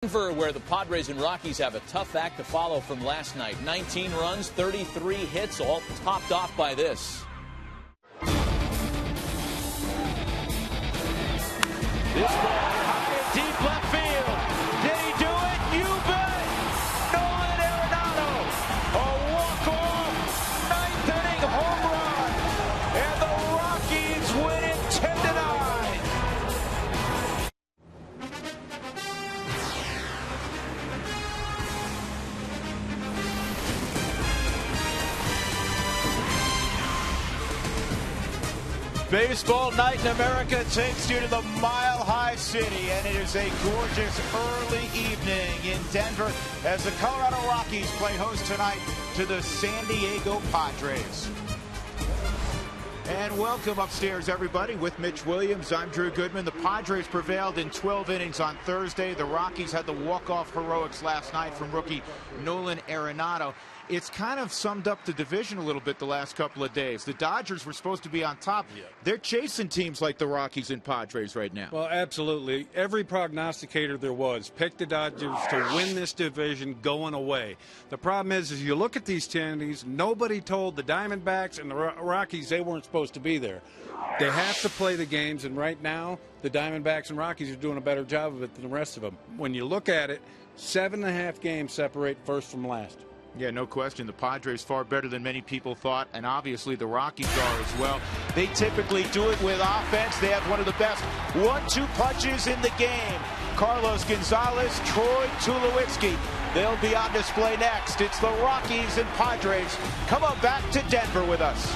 Denver, where the Padres and Rockies have a tough act to follow from last night. 19 runs, 33 hits, all topped off by this. This ball high and deep left field. Did he do it? You bet! Nolan Arenado, a walk-off, ninth inning home run, and the Rockies win it 10-9. Baseball night in America takes you to the Mile High City, and it is a gorgeous early evening in Denver as the Colorado Rockies play host tonight to the San Diego Padres. And welcome upstairs, everybody. With Mitch Williams, I'm Drew Goodman. The Padres prevailed in 12 innings on Thursday. The Rockies had the walk-off heroics last night from rookie Nolan Arenado. It's kind of summed up the division a little bit the last couple of days. The Dodgers were supposed to be on top. Yeah. They're chasing teams like the Rockies and Padres right now. Well, absolutely. Every prognosticator there was picked the Dodgers to win this division going away. The problem is you look at these standings, nobody told the Diamondbacks and the Rockies they weren't supposed to be there. They have to play the games, and right now the Diamondbacks and Rockies are doing a better job of it than the rest of them. When you look at it, 7.5 games separate first from last. Yeah, no question. The Padres far better than many people thought, and obviously the Rockies are as well. They typically do it with offense. They have one of the best 1-2 punches in the game. Carlos Gonzalez, Troy Tulowitzki. They'll be on display next. It's the Rockies and Padres. Come on back to Denver with us.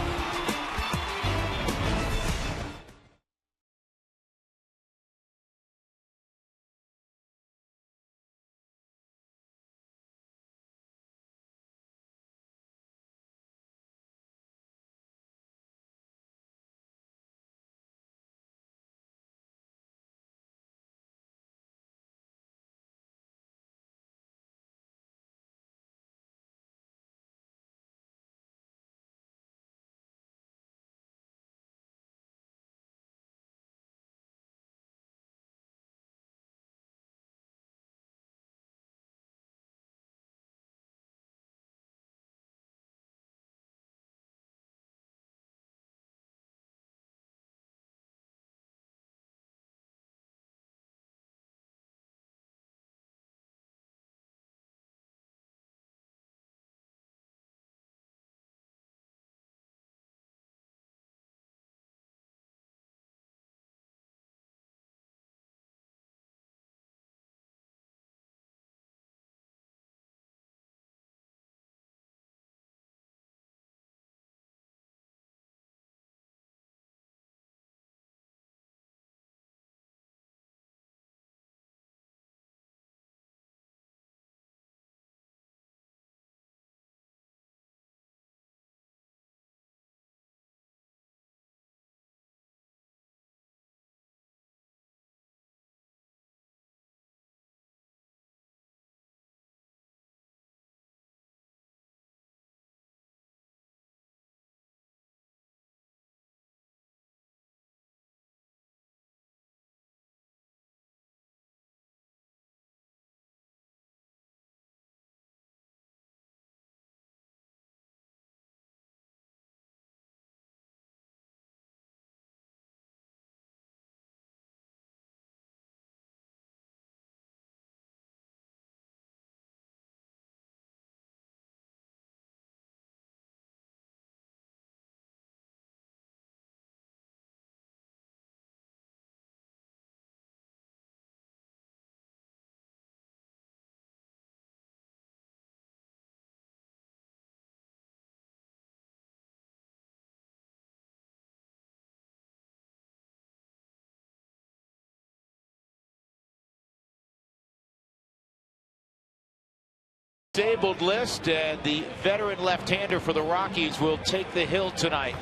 Disabled list, and the veteran left-hander for the Rockies will take the hill tonight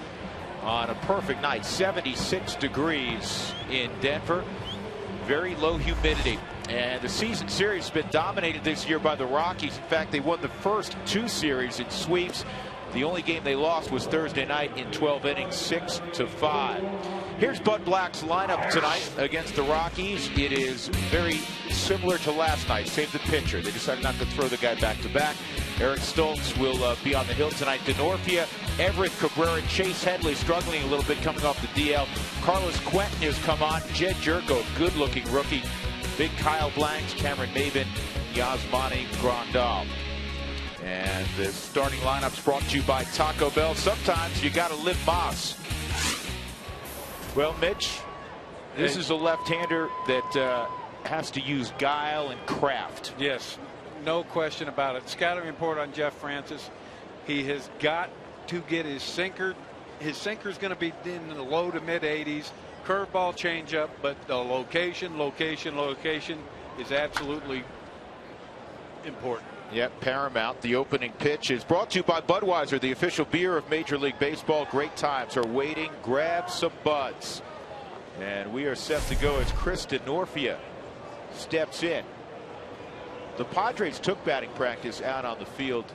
on a perfect night. 76 degrees in Denver, very low humidity, and the season series has been dominated this year by the Rockies. In fact, they won the first 2 series in sweeps. The only game they lost was Thursday night in 12 innings, 6-5. Here's Bud Black's lineup tonight against the Rockies. It is very similar to last night, save the pitcher. They decided not to throw the guy back-to-back. Eric Stoltz will be on the hill tonight. DeNorfia, Everett Cabrera, Chase Headley struggling a little bit coming off the DL. Carlos Quentin has come on. Jed Jerko, good-looking rookie. Big Kyle Blanks, Cameron Maben, Yasmani Grandal. And the starting lineup's brought to you by Taco Bell. Sometimes you got to live Moss. Well, Mitch, this is a left-hander that has to use guile and craft. Yes, no question about it. Scouting report on Jeff Francis. He has got to get his sinker. His sinker's going to be in the low to mid 80s. Curveball, changeup, but the location is absolutely important. Yep, paramount. The opening pitch is brought to you by Budweiser, the official beer of Major League Baseball. Great times are waiting. Grab some buds. And we are set to go as Chris DeNorfia steps in. The Padres took batting practice out on the field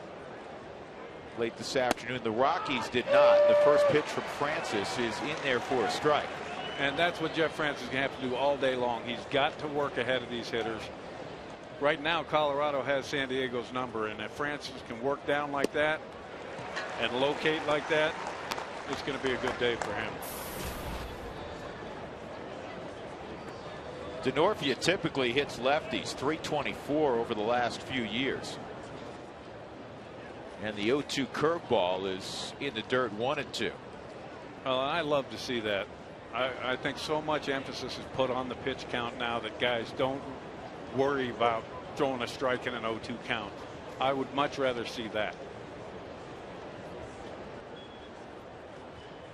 late this afternoon. The Rockies did not. The first pitch from Francis is in there for a strike. And that's what Jeff Francis is going to have to do all day long. He's got to work ahead of these hitters. Right now, Colorado has San Diego's number, and if Francis can work down like that and locate like that, it's going to be a good day for him. DeNorfia typically hits lefties, .324 over the last few years. And the 0-2 curveball is in the dirt, 1-2. Well, I love to see that. I think so much emphasis is put on the pitch count now that guys don't worry about throwing a strike in an 0-2 count. I would much rather see that.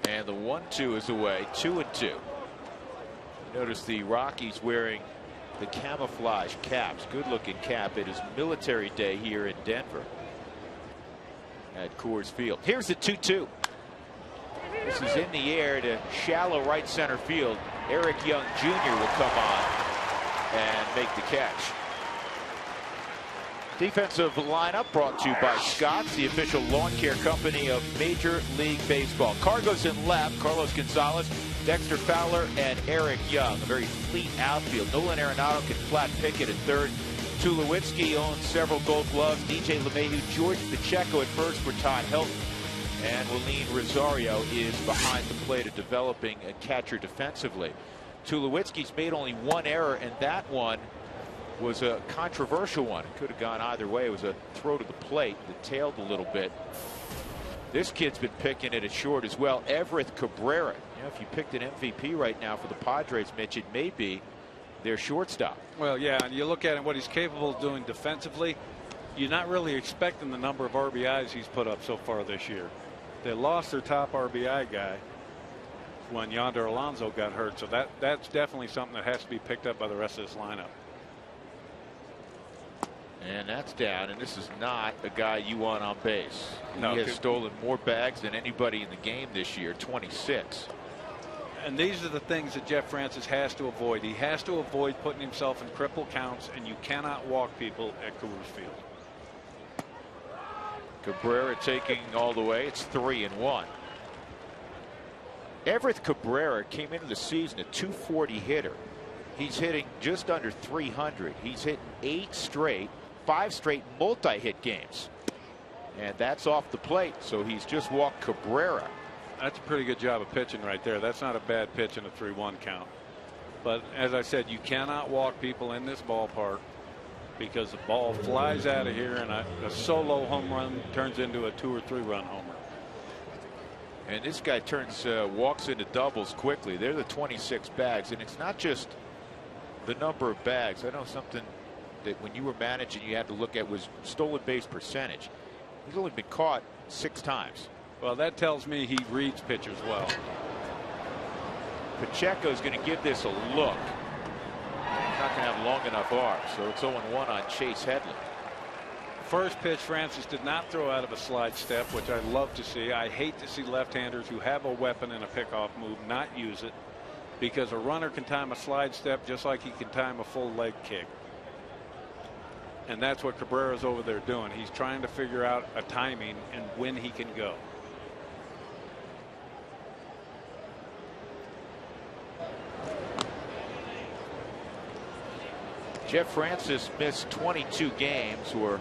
And the 1-2 is away, 2-2. Notice the Rockies wearing the camouflage caps. Good looking cap. It is Military Day here in Denver at Coors Field. Here's the 2-2. This is in the air to shallow right center field. Eric Young Jr. will come on and make the catch. Defensive lineup brought to you by Scott's, the official lawn care company of Major League Baseball. Cargo's in left, Carlos Gonzalez, Dexter Fowler, and Eric Young. A very fleet outfield. Nolan Arenado can flat pick it at third. Tulowitzki owns several Gold Gloves. DJ LeMahieu, George Pacheco at first for Todd Helton. And Willeen Rosario is behind the plate, developing a catcher defensively. Tulowitzki's made only one error, and that one was a controversial one. It could have gone either way. It was a throw to the plate that tailed a little bit. This kid's been picking it at short as well. Everett Cabrera. You know, if you picked an MVP right now for the Padres, Mitch, it may be their shortstop. Well, yeah, and you look at him, what he's capable of doing defensively. You're not really expecting the number of RBIs he's put up so far this year. They lost their top RBI guy when Yonder Alonso got hurt, so that's definitely something that has to be picked up by the rest of this lineup. And that's down, and this is not a guy you want on base. No, he has stolen more bags than anybody in the game this year, 26. And these are the things that Jeff Francis has to avoid. He has to avoid putting himself in cripple counts, and you cannot walk people at Coors Field. Cabrera taking all the way. It's 3-1. Everett Cabrera came into the season a .240 hitter. He's hitting just under 300. He's hit 5 straight multi-hit games. And that's off the plate. So he's just walked Cabrera. That's a pretty good job of pitching right there. That's not a bad pitch in a 3-1 count. But as I said, you cannot walk people in this ballpark because the ball flies out of here and a solo home run turns into a 2 or 3 run homer. And this guy walks into doubles quickly. They're the 26 bags, and it's not just the number of bags. I know something that when you were managing you had to look at was stolen base percentage. He's only been caught 6 times. Well, that tells me he reads pitchers well. Pacheco's going to give this a look. Not going to have long enough arms, so it's 0-1 on Chase Headley. First pitch, Francis did not throw out of a slide step, which I love to see. I hate to see left-handers who have a weapon in a pickoff move not use it, because a runner can time a slide step just like he can time a full leg kick. And that's what Cabrera's over there doing. He's trying to figure out a timing and when he can go. Jeff Francis missed 22 games or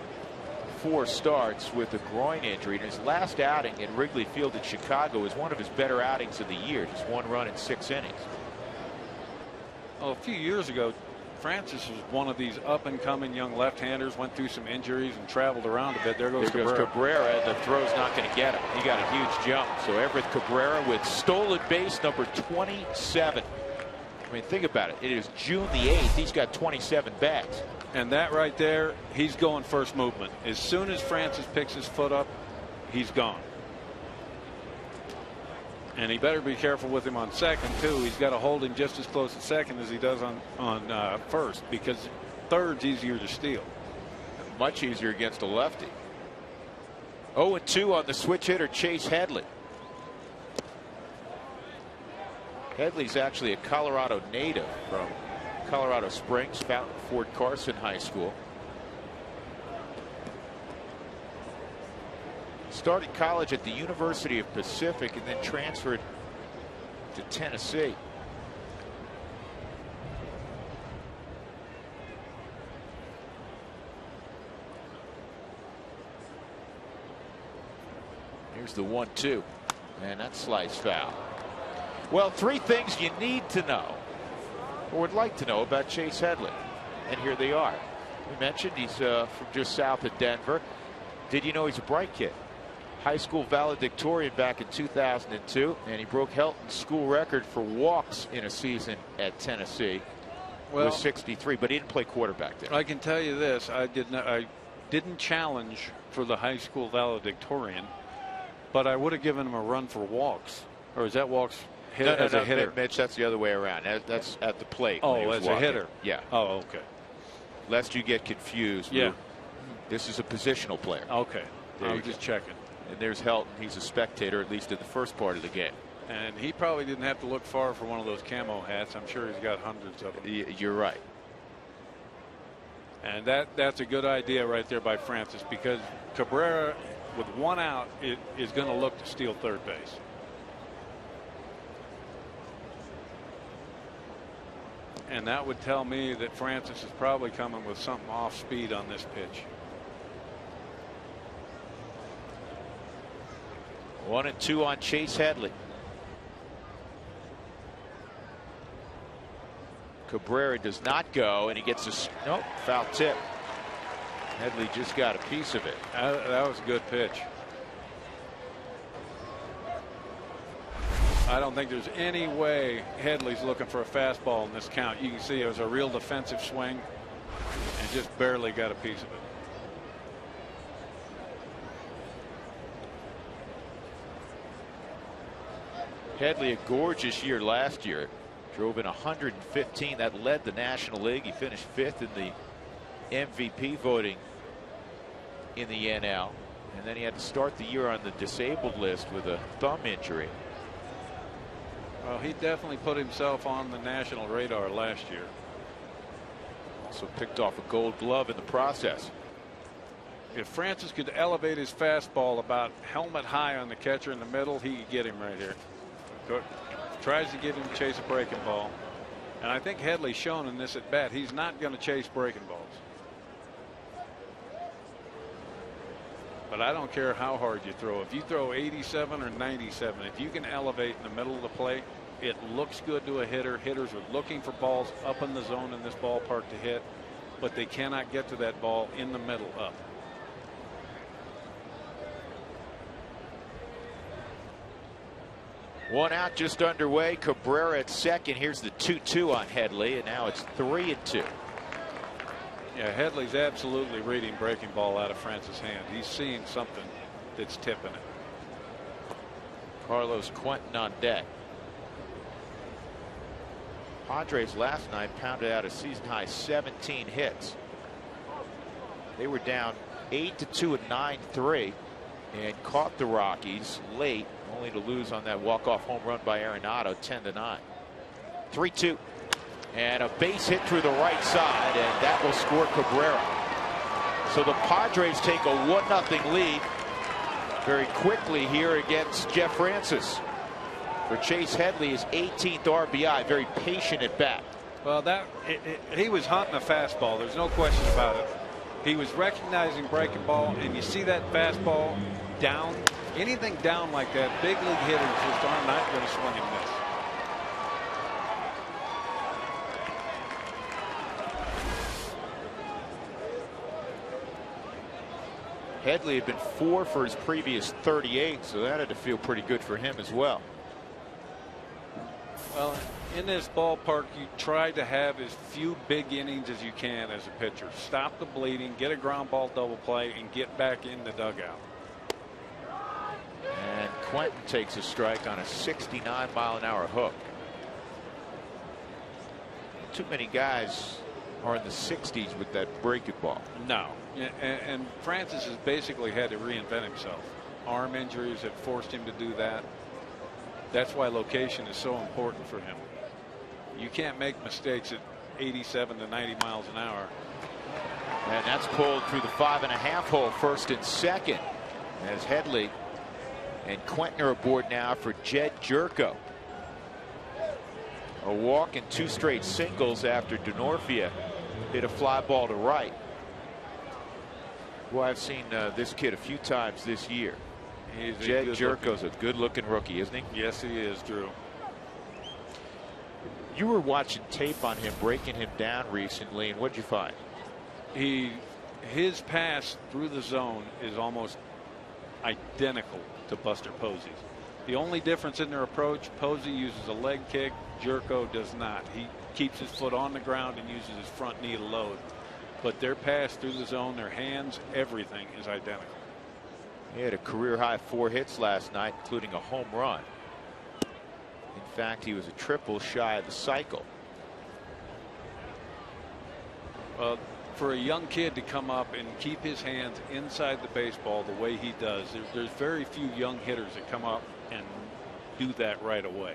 4 starts with a groin injury, and his last outing at Wrigley Field in Chicago is one of his better outings of the year. Just 1 run in 6 innings. Well, a few years ago, Francis was one of these up-and-coming young left-handers, went through some injuries and traveled around a bit. There goes Cabrera. The throw's not going to get him. He got a huge jump. So Everett Cabrera with stolen base number 27. I mean, think about it. It is June the 8th. He's got 27 bags. And that right there, he's going first movement. As soon as Francis picks his foot up, he's gone. And he better be careful with him on second, too. He's got to hold him just as close to second as he does on first, because third's easier to steal. Much easier against a lefty. 0-2 on the switch hitter, Chase Headley. Headley's actually a Colorado native from Colorado Springs, Fountain Fort Carson High School. Started college at the University of Pacific and then transferred to Tennessee. Here's the 1-2, and that slice foul. Well, 3 things you need to know or would like to know about Chase Headley, and here they are. We mentioned he's from just south of Denver. Did you know he's a bright kid? High school valedictorian back in 2002, and he broke Helton's school record for walks in a season at Tennessee. Well, with 63, but he didn't play quarterback there. I can tell you this: I didn't challenge for the high school valedictorian, but I would have given him a run for walks. Or is that walks? As a hitter, Mitch, that's the other way around. That's at the plate. Oh, as a hitter. Yeah. Oh, okay. Lest you get confused. Yeah. This is a positional player. Okay. I was just checking. And there's Helton. He's a spectator, at least in the first part of the game. And he probably didn't have to look far for one of those camo hats. I'm sure he's got hundreds of them. You're right. And that's a good idea right there by Francis, because Cabrera, with 1 out, is going to look to steal third base. And that would tell me that Francis is probably coming with something off speed on this pitch. 1-2 on Chase Headley. Cabrera does not go, and he gets a foul tip. Headley just got a piece of it. That was a good pitch. I don't think there's any way Headley's looking for a fastball in this count. You can see it was a real defensive swing and just barely got a piece of it. Headley, a gorgeous year last year. Drove in 115. That led the National League. He finished 5th in the MVP voting in the NL. And then he had to start the year on the disabled list with a thumb injury. Well, he definitely put himself on the national radar last year. Also picked off a Gold Glove in the process. If Francis could elevate his fastball about helmet high on the catcher in the middle, he could get him right here. Tries to get him to chase a breaking ball. And I think Headley's shown in this at bat he's not going to chase breaking balls. But I don't care how hard you throw. If you throw 87 or 97, if you can elevate in the middle of the plate, it looks good to a hitter. Hitters are looking for balls up in the zone in this ballpark to hit, but they cannot get to that ball in the middle up. One out, just underway. Cabrera at second. Here's the 2-2 on Headley, and now it's 3-2. Yeah, Headley's absolutely reading breaking ball out of Francis' hand. He's seeing something that's tipping it. Carlos Quentin on deck. Padres last night pounded out a season-high 17 hits. They were down 8-2 at 9-3 and caught the Rockies late, only to lose on that walk-off home run by Arenado, 10-9. 3-2. And a base hit through the right side, and that will score Cabrera. So the Padres take a 1-0 lead very quickly here against Jeff Francis. For Chase Headley, his 18th RBI, very patient at bat. Well, he was hunting a fastball. There's no question about it. He was recognizing breaking ball, and you see that fastball down. Anything down like that, big league hitters just are not going to swing and miss. Headley had been 4 for his previous 38, so that had to feel pretty good for him as well. Well, in this ballpark, you try to have as few big innings as you can as a pitcher. Stop the bleeding, get a ground ball double play, and get back in the dugout. And Quentin takes a strike on a 69-mile-an-hour hook. Too many guys are in the 60s with that breaking ball. No. And Francis has basically had to reinvent himself. Arm injuries have forced him to do that. That's why location is so important for him. You can't make mistakes at 87 to 90 miles an hour. And that's pulled through the 5.5 hole, first and second, as Headley and Quentin are aboard now for Jed Jerko. A walk and 2 straight singles after Denorfia hit a fly ball to right. Well, I've seen this kid a few times this year. Jed Jerko's a good-looking rookie, isn't he? Yes, he is, Drew. You were watching tape on him, breaking him down recently, and what'd you find? His pass through the zone is almost identical to Buster Posey's. The only difference in their approach, Posey uses a leg kick, Jerko does not. He keeps his foot on the ground and uses his front knee to load. But their pass through the zone, their hands, everything is identical. He had a career-high 4 hits last night, including a home run. In fact, he was a triple shy of the cycle. Well, for a young kid to come up and keep his hands inside the baseball the way he does, there's very few young hitters that come up and do that right away.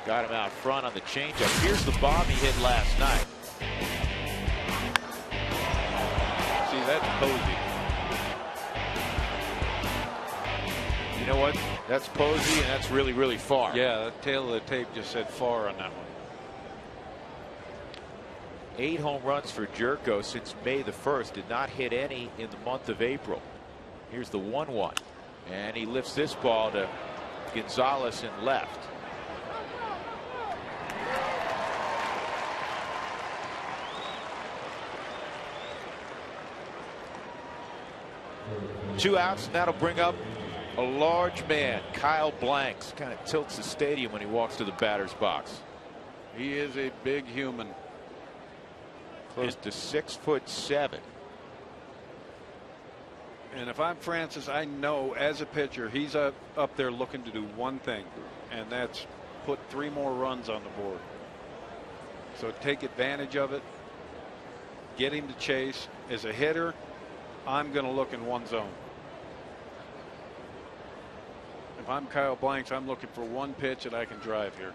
Got him out front on the changeup. Here's the bomb he hit last night. See, that's Posey. You know what? That's Posey, and that's really, really far. Yeah, the tail of the tape just said far on that one. 8 home runs for Jerko since May the 1st. Did not hit any in the month of April. Here's the 1-1. And he lifts this ball to Gonzalez in left. Two outs, and that'll bring up a large man, Kyle Blanks. Kind of tilts the stadium when he walks to the batter's box. He is a big human. Close to 6'7". And if I'm Francis, I know as a pitcher he's up there looking to do one thing, and that's put 3 more runs on the board. So take advantage of it. Get him to chase. As a hitter, I'm going to look in one zone. If I'm Kyle Blanks, I'm looking for one pitch that I can drive here.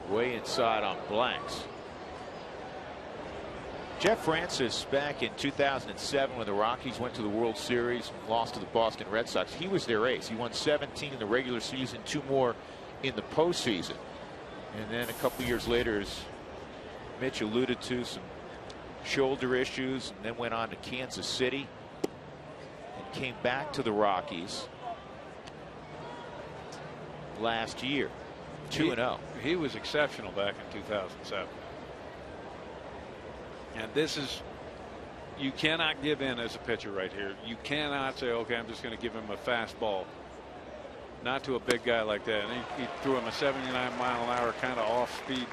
Way inside on Blanks. Jeff Francis, back in 2007 when the Rockies went to the World Series and lost to the Boston Red Sox, he was their ace. He won 17 in the regular season, 2 more in the postseason. And then a couple years later, as Mitch alluded to, some shoulder issues, and then went on to Kansas City and came back to the Rockies last year. 2-0. He was exceptional back in 2007. And this is, you cannot give in as a pitcher right here. You cannot say, okay, I'm just going to give him a fastball. Not to a big guy like that. And he threw him a 79-mile-an-hour kind of off-speed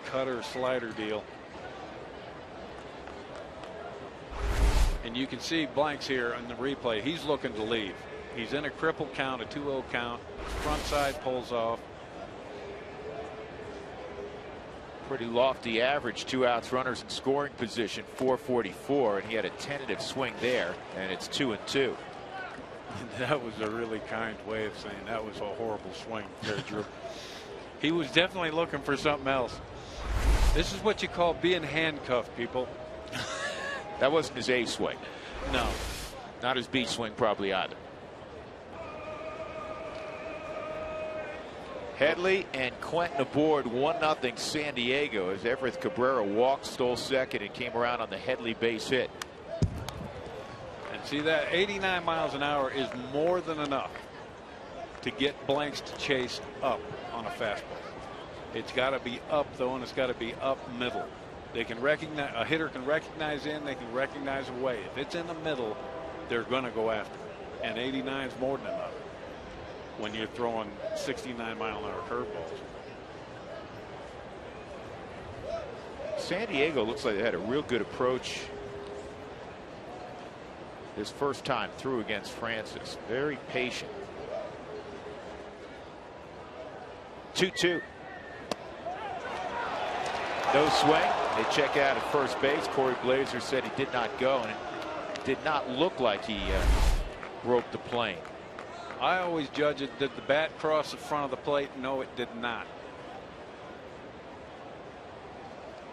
cutter slider deal. And you can see Blanks here in the replay. He's looking to leave. He's in a cripple count, a 2-0 count. Front side pulls off. Pretty lofty average, 2 outs, runners in scoring position, 444, and he had a tentative swing there, and it's 2-2. That was a really kind way of saying that was a horrible swing there, Drew. He was definitely looking for something else. This is what you call being handcuffed, people. That wasn't his A swing. No. Not his B swing probably either. Headley and Quentin aboard 1-0 San Diego as Everett Cabrera walked, stole second, and came around on the Headley base hit. And see, that 89 miles an hour is more than enough to get Blanks to chase up on a fastball. It's got to be up though, and it's got to be up middle. They can recognize, a hitter can recognize in, they can recognize away. If it's in the middle, they're going to go after it. And 89 is more than enough when you're throwing 69-mile-an-hour curveballs. San Diego looks like they had a real good approach this first time through against Francis. Very patient. 2-2. No swing. They check out at first base. Corey Blazer said he did not go, and it did not look like he broke the plane. I always judge it. Did the bat cross the front of the plate? No, it did not.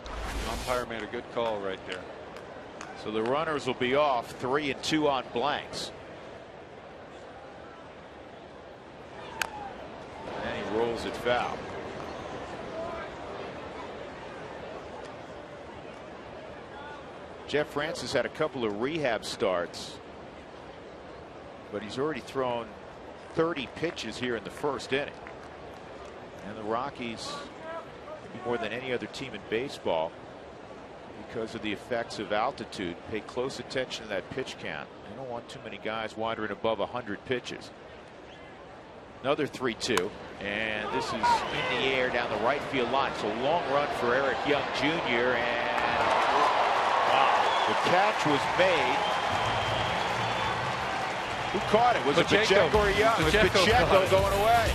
The umpire made a good call right there. So the runners will be off, 3-2 on Blanks. And he rolls it foul. Jeff Francis had a couple of rehab starts, but he's already thrown 30 pitches here in the first inning. And the Rockies, more than any other team in baseball, because of the effects of altitude, pay close attention to that pitch count. They don't want too many guys wandering above 100 pitches. Another 3-2, and this is in the air down the right field line. It's a long run for Eric Young Jr. and wow, the catch was made. Who caught it? Was it Pacheco or Young? It was Pacheco going away.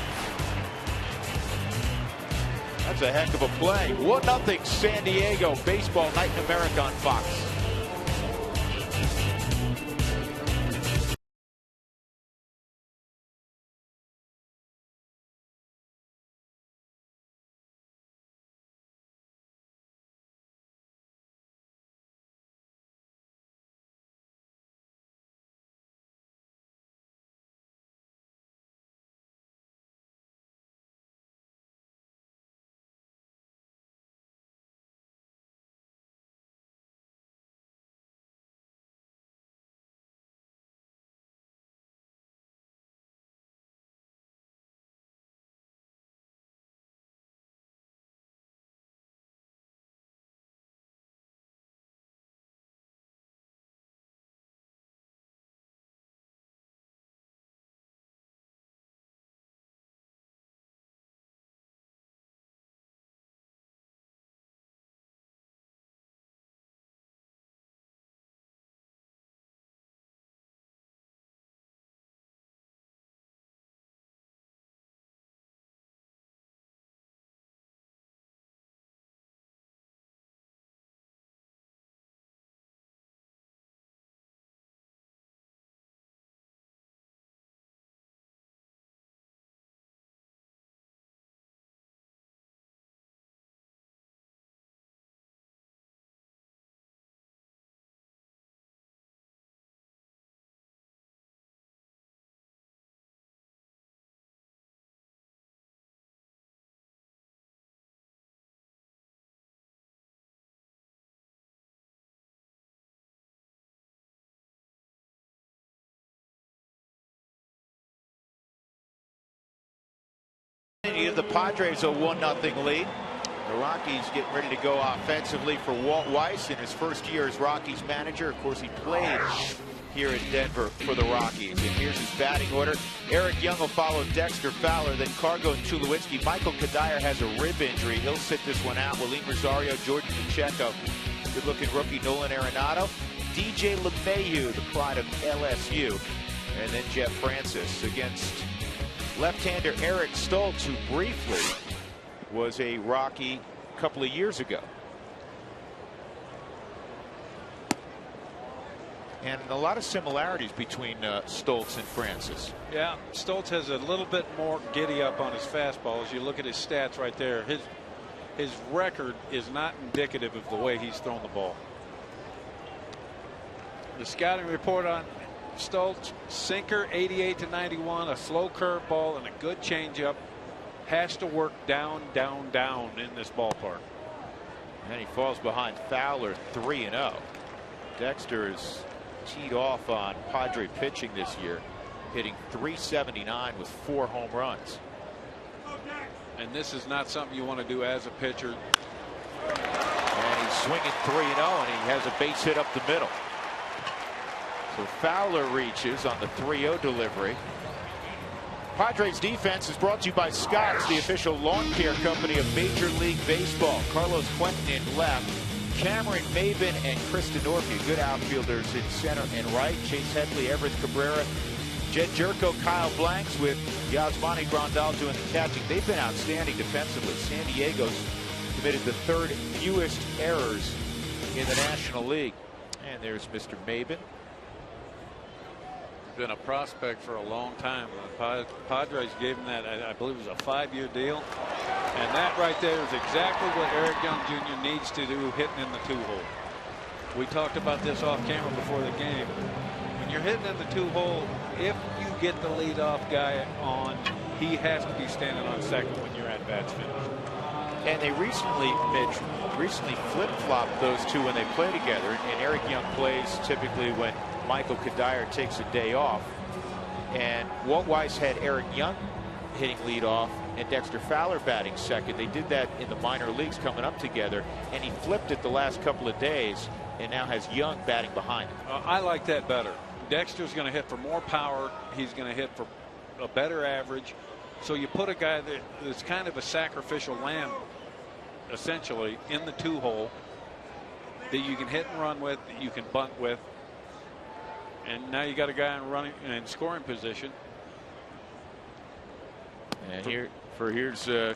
That's a heck of a play. 1-0 San Diego. Baseball Night in America on Fox. The Padres a 1-0 lead. The Rockies getting ready to go offensively for Walt Weiss in his first year as Rockies manager. Of course, he played here in Denver for the Rockies. And here's his batting order. Eric Young will follow Dexter Fowler, then Cargo and Tulowitzki. Michael Kadire has a rib injury. He'll sit this one out. Willeen Rosario, Jordan Pacheco, good-looking rookie Nolan Arenado, DJ LeMahieu, the pride of LSU, and then Jeff Francis against left-hander Eric Stoltz, who briefly was a Rocky a couple of years ago. And a lot of similarities between Stoltz and Francis. Yeah, Stoltz has a little bit more giddy up on his fastball. As you look at his stats right there, his record is not indicative of the way he's thrown the ball. The scouting report on Stoltz: sinker 88 to 91, a slow curveball, and a good changeup. Has to work down, down, down in this ballpark. And he falls behind Fowler 3-0. Dexter is teed off on Padre pitching this year, hitting .379 with 4 home runs. And this is not something you want to do as a pitcher. And he's swinging 3-0, and he has a base hit up the middle. So Fowler reaches on the 3-0 delivery. Padres defense is brought to you by Scott's, the official lawn care company of Major League Baseball. Carlos Quentin in left, Cameron Maben and Kristen Norpke, good outfielders in center and right. Chase Headley, Everett Cabrera, Jed Jerko, Kyle Blanks with Yasmani Grandal doing the catching. They've been outstanding defensively. San Diego's committed the 3rd fewest errors in the National League. And there's Mr. Maben. Been a prospect for a long time. The Padres gave him that, I believe it was a 5-year deal. And that right there is exactly what Eric Young Jr. needs to do hitting in the 2-hole. We talked about this off camera before the game. When you're hitting in the 2-hole, if you get the leadoff guy on, he has to be standing on second when your at-bat's finished. And they recently, Mitch, flip-flopped those two when they play together. And Eric Young plays typically when Michael Kadire takes a day off. And Walt Weiss had Eric Young hitting leadoff and Dexter Fowler batting second. They did that in the minor leagues coming up together, and he flipped it the last couple of days and now has Young batting behind him. I like that better. Dexter's going to hit for more power. He's going to hit for a better average. So you put a guy that's kind of a sacrificial lamb, essentially, in the 2-hole that you can hit and run with, that you can bunt with. And now you got a guy in running and scoring position. And here's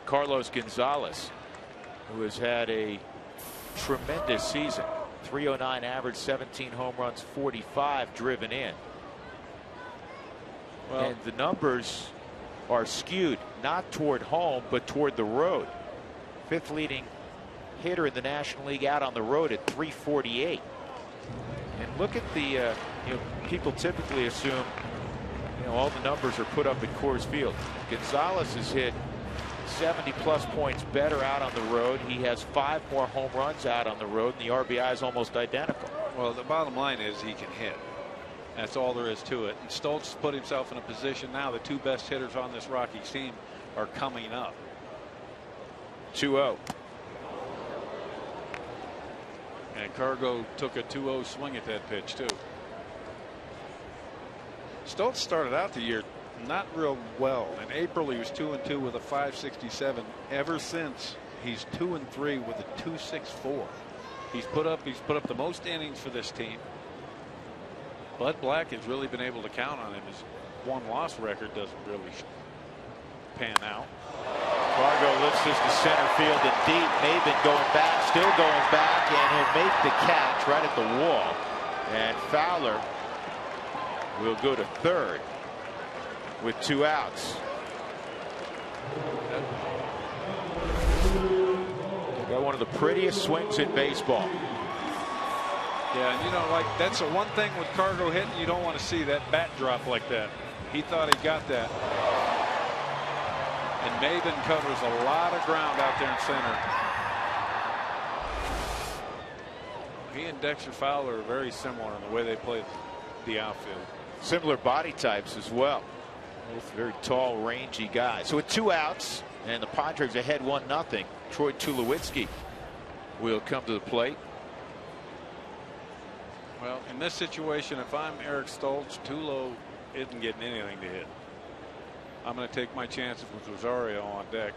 Carlos Gonzalez, who has had a tremendous season. 309 average, 17 home runs, 45 driven in. Well, and the numbers are skewed not toward home but toward the road. 5th leading hitter in the National League out on the road at 348. And look at the people typically assume all the numbers are put up at Coors Field. Gonzalez has hit 70+ points better out on the road. He has 5 more home runs out on the road, and the RBI is almost identical. Well, the bottom line is he can hit. That's all there is to it. And Stoltz put himself in a position now. The 2 best hitters on this Rockies team are coming up. 2-0. And Cargo took a 2-0 swing at that pitch too. Stoltz started out the year not real well. In April he was 2-2 with a .567. Ever since, he's 2-3 with a .264. He's put up the most innings for this team. Bud Black has really been able to count on him. His 1-loss record doesn't really pan out. Fargo lifts this to center field and deep. Maben going back, still going back, and he'll make the catch right at the wall. And Fowler will go to third with 2 outs. Got one of the prettiest swings in baseball. Yeah, and like that's the one thing with Cargo hitting, you don't want to see that bat drop like that. He thought he got that. And Maben covers a lot of ground out there in center. He and Dexter Fowler are very similar in the way they play the outfield. Similar body types as well. Both very tall, rangy guys. So with 2 outs and the Padres ahead 1-0, Troy Tulowitzki will come to the plate. Well, in this situation, if I'm Eric Stoltz, Tulo isn't getting anything to hit. I'm going to take my chances with Rosario on deck.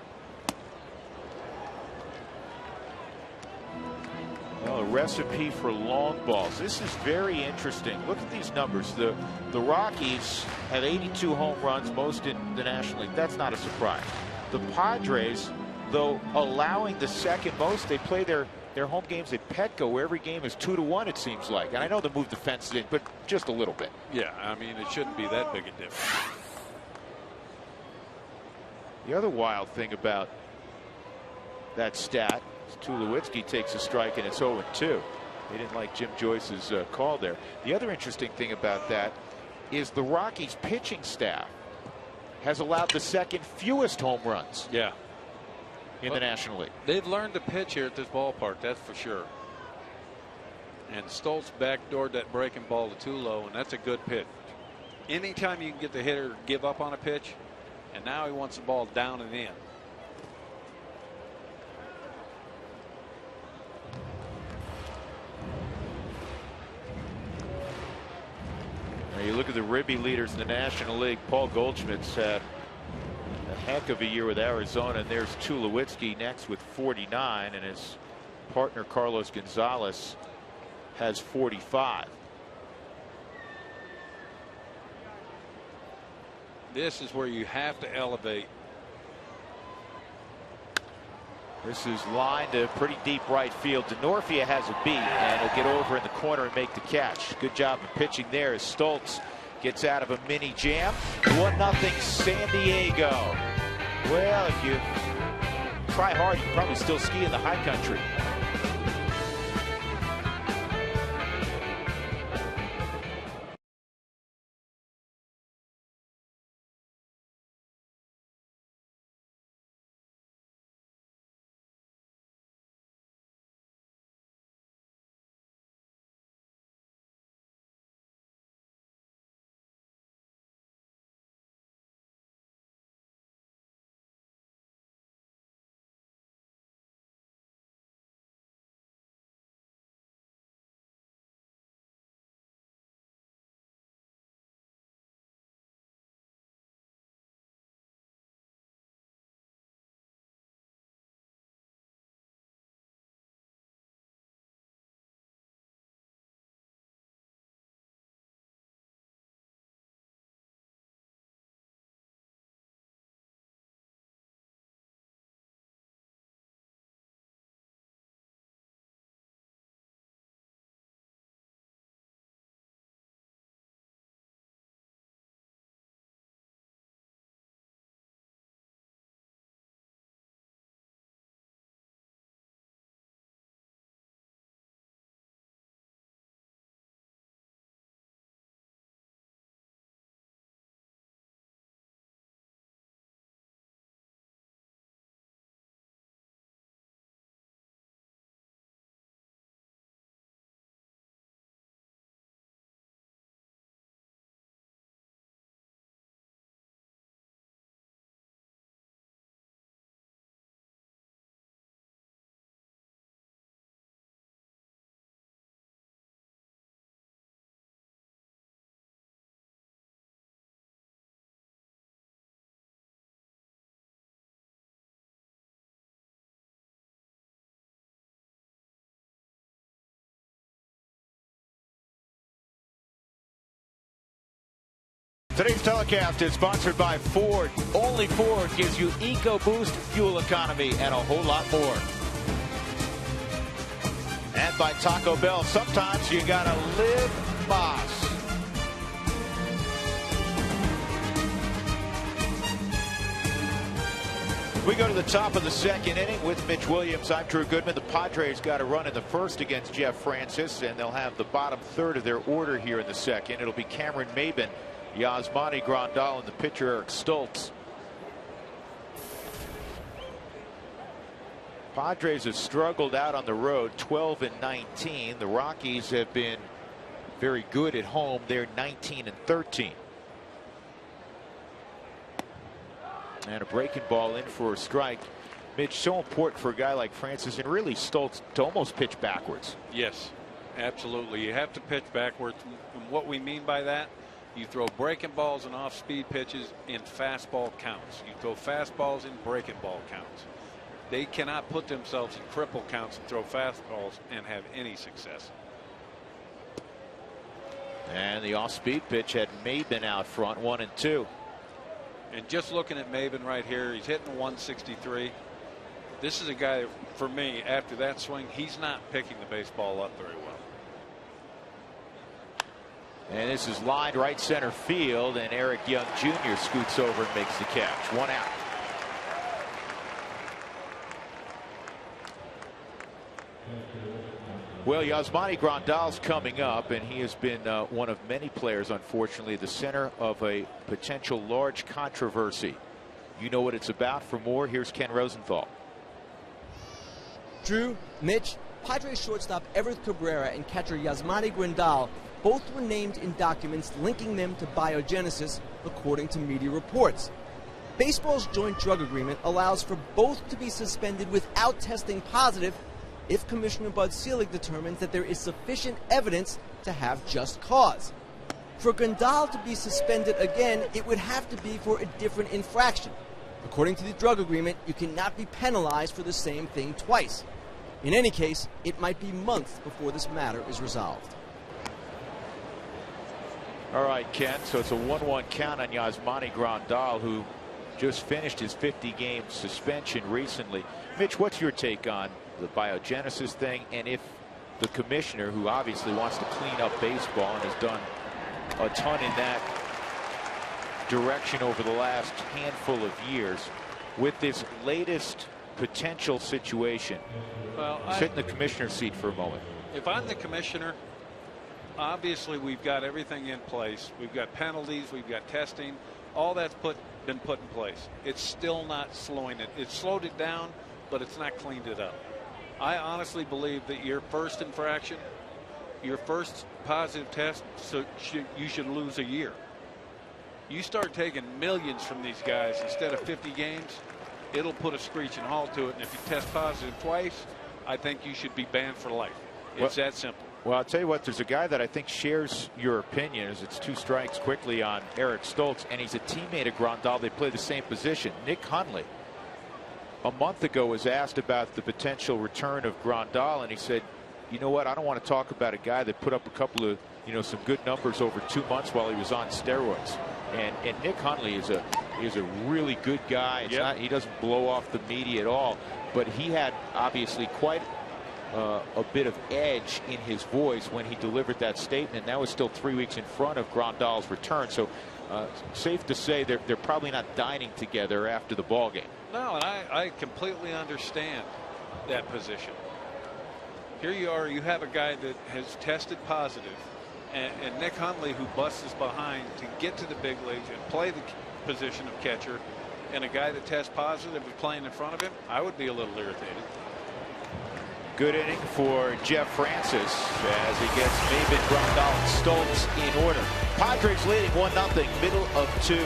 Well, a recipe for long balls. This is very interesting. Look at these numbers. The Rockies have 82 home runs, most in the National League. That's not a surprise. The Padres, though allowing the second most, they play their their home games at Petco, where every game is 2-1, it seems like. And I know they moved the fence in, but just a little bit. Yeah, I mean, it shouldn't be that big a difference. The other wild thing about that stat is Tulowitzki takes a strike and it's 0-2. They didn't like Jim Joyce's call there. The other interesting thing about that is the Rockies pitching staff has allowed the second fewest home runs. Yeah. In the National League. They've learned to pitch here at this ballpark, that's for sure. And Stoltz backdoored that breaking ball to Tulo, and that's a good pitch. Anytime you can get the hitter to give up on a pitch, and now he wants the ball down and in. Now you look at the Ribby leaders in the National League. Paul Goldschmidt's had a heck of a year with Arizona, and there's Tulowitzki next with 49, and his partner Carlos Gonzalez has 45. This is where you have to elevate. This is lined to pretty deep right field. Denorfia has a beat, and he'll get over in the corner and make the catch. Good job of pitching there as Stoltz gets out of a mini jam. 1-0 San Diego. Well, if you try hard, you can probably still ski in the high country. Today's telecast is sponsored by Ford. Only Ford gives you EcoBoost fuel economy and a whole lot more. And by Taco Bell. Sometimes you gotta live boss. We go to the top of the second inning with Mitch Williams. I'm Drew Goodman. The Padres got a run in the first against Jeff Francis, and they'll have the bottom third of their order here in the second. It'll be Cameron Maben, Yasmani Grandal, and the pitcher Eric Stoltz. Padres have struggled out on the road, 12-19. The Rockies have been very good at home. They're 19-13. And a breaking ball in for a strike. Mitch, so important for a guy like Francis and really Stoltz to almost pitch backwards. Yes, absolutely. You have to pitch backwards. And what we mean by that, you throw breaking balls and off-speed pitches in fastball counts. You throw fastballs in breaking ball counts. They cannot put themselves in cripple counts and throw fastballs and have any success. And the off-speed pitch had Maben out front, 1-2. And just looking at Maben right here, he's hitting 163. This is a guy, for me, after that swing, he's not picking the baseball up very well. And this is lined right center field, and Eric Young Jr. scoots over and makes the catch. 1 out. Well, Yasmani Grandal's coming up, and he has been one of many players, unfortunately, the center of a potential large controversy. You know what it's about. For more, here's Ken Rosenthal. Drew, Mitch, Padres shortstop Everett Cabrera and catcher Yasmani Grandal both were named in documents linking them to biogenesis, according to media reports. Baseball's joint drug agreement allows for both to be suspended without testing positive if Commissioner Bud Selig determines that there is sufficient evidence to have just cause. For Grandal to be suspended again, it would have to be for a different infraction. According to the drug agreement, you cannot be penalized for the same thing twice. In any case, it might be months before this matter is resolved. All right, Ken, so it's a 1-1 count on Yasmani Grandal, who just finished his 50-game suspension recently. Mitch, what's your take on the biogenesis thing, and if the commissioner, who obviously wants to clean up baseball and has done a ton in that direction over the last handful of years, with this latest potential situation? Well, sit in the commissioner's seat for a moment. If I'm the commissioner, obviously we've got everything in place. We've got penalties, we've got testing, all that's been put in place. It's still not slowing it. It's slowed it down, but it's not cleaned it up. I honestly believe that your first infraction, your first positive test, so you should lose a year. You start taking millions from these guys instead of 50 games, it'll put a screeching halt to it. And if you test positive twice, I think you should be banned for life. It's that simple. Well, I'll tell you what, there's a guy that I think shares your opinion, as it's 2 strikes quickly on Eric Stoltz, and he's a teammate of Grandal. They play the same position. Nick Hundley, a month ago, was asked about the potential return of Grandal, and he said, you know what, I don't want to talk about a guy that put up a couple of, some good numbers over 2 months while he was on steroids. And Nick Hundley is a really good guy. He doesn't blow off the media at all, but he had obviously quite a bit of edge in his voice when he delivered that statement. That was still 3 weeks in front of Grandal's return, so safe to say they're probably not dining together after the ball game. No, and I completely understand that position. Here you are, you have a guy that has tested positive, and Nick Hundley, who busts his behind to get to the big leagues and play the position of catcher, and a guy that tests positive is playing in front of him. I would be a little irritated. Good inning for Jeff Francis as he gets Maybin, Grandal, and Stoltz in order. Padres leading 1-0, middle of 2.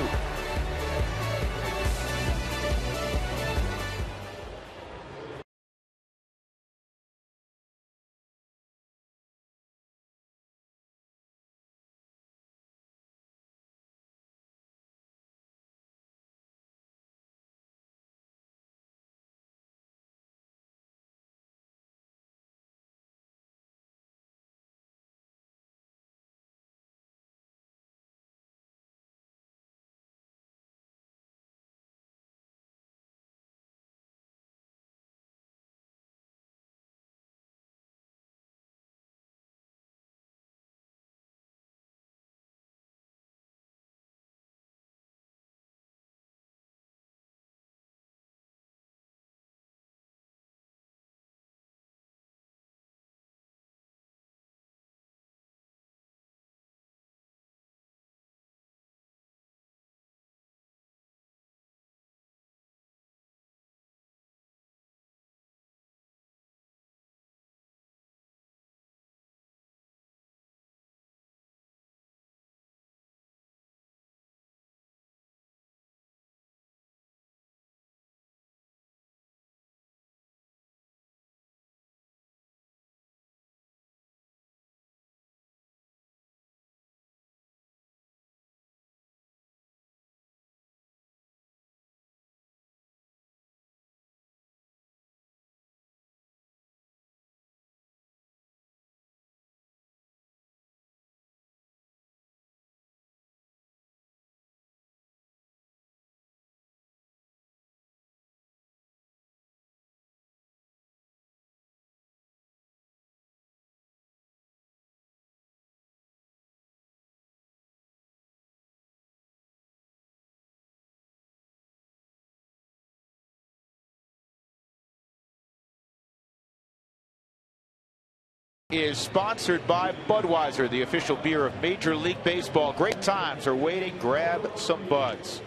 Is sponsored by Budweiser, the official beer of Major League Baseball. Great times are waiting. Grab some Buds.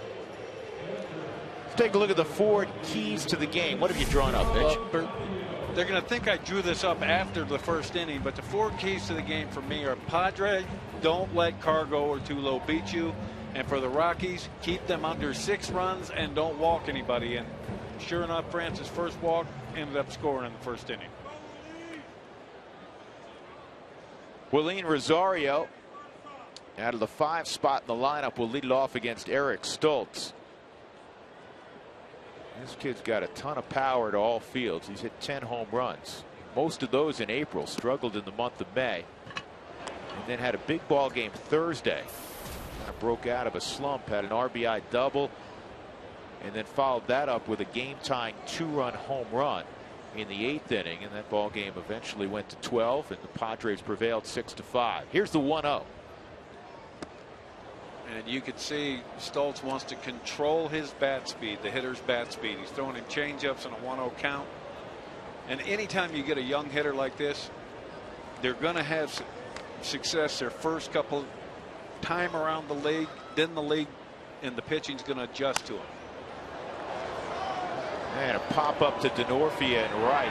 Let's take a look at the 4 keys to the game. What have you drawn up, Mitch? Well, they're going to think I drew this up after the first inning, but the 4 keys to the game for me are: Padre, don't let Cargo or Tulo beat you. And for the Rockies, keep them under 6 runs and don't walk anybody. And sure enough, Francis' first walk ended up scoring in the first inning. Willeen Rosario, out of the 5 spot in the lineup, will lead it off against Eric Stoltz. This kid's got a ton of power to all fields. He's hit 10 home runs, most of those in April. Struggled in the month of May, and then had a big ball game Thursday. Broke out of a slump, had an RBI double, and then followed that up with a game-tying 2-run home run in the 8th inning, and that ball game eventually went to 12, and the Padres prevailed 6-5. Here's the 1-0. And you could see Stoltz wants to control his bat speed, the hitter's bat speed. He's throwing him changeups on a 1-0 count. And anytime you get a young hitter like this, they're going to have success their first couple time around the league. Then the league and the pitching's going to adjust to him. And a pop up to Denorfia and right.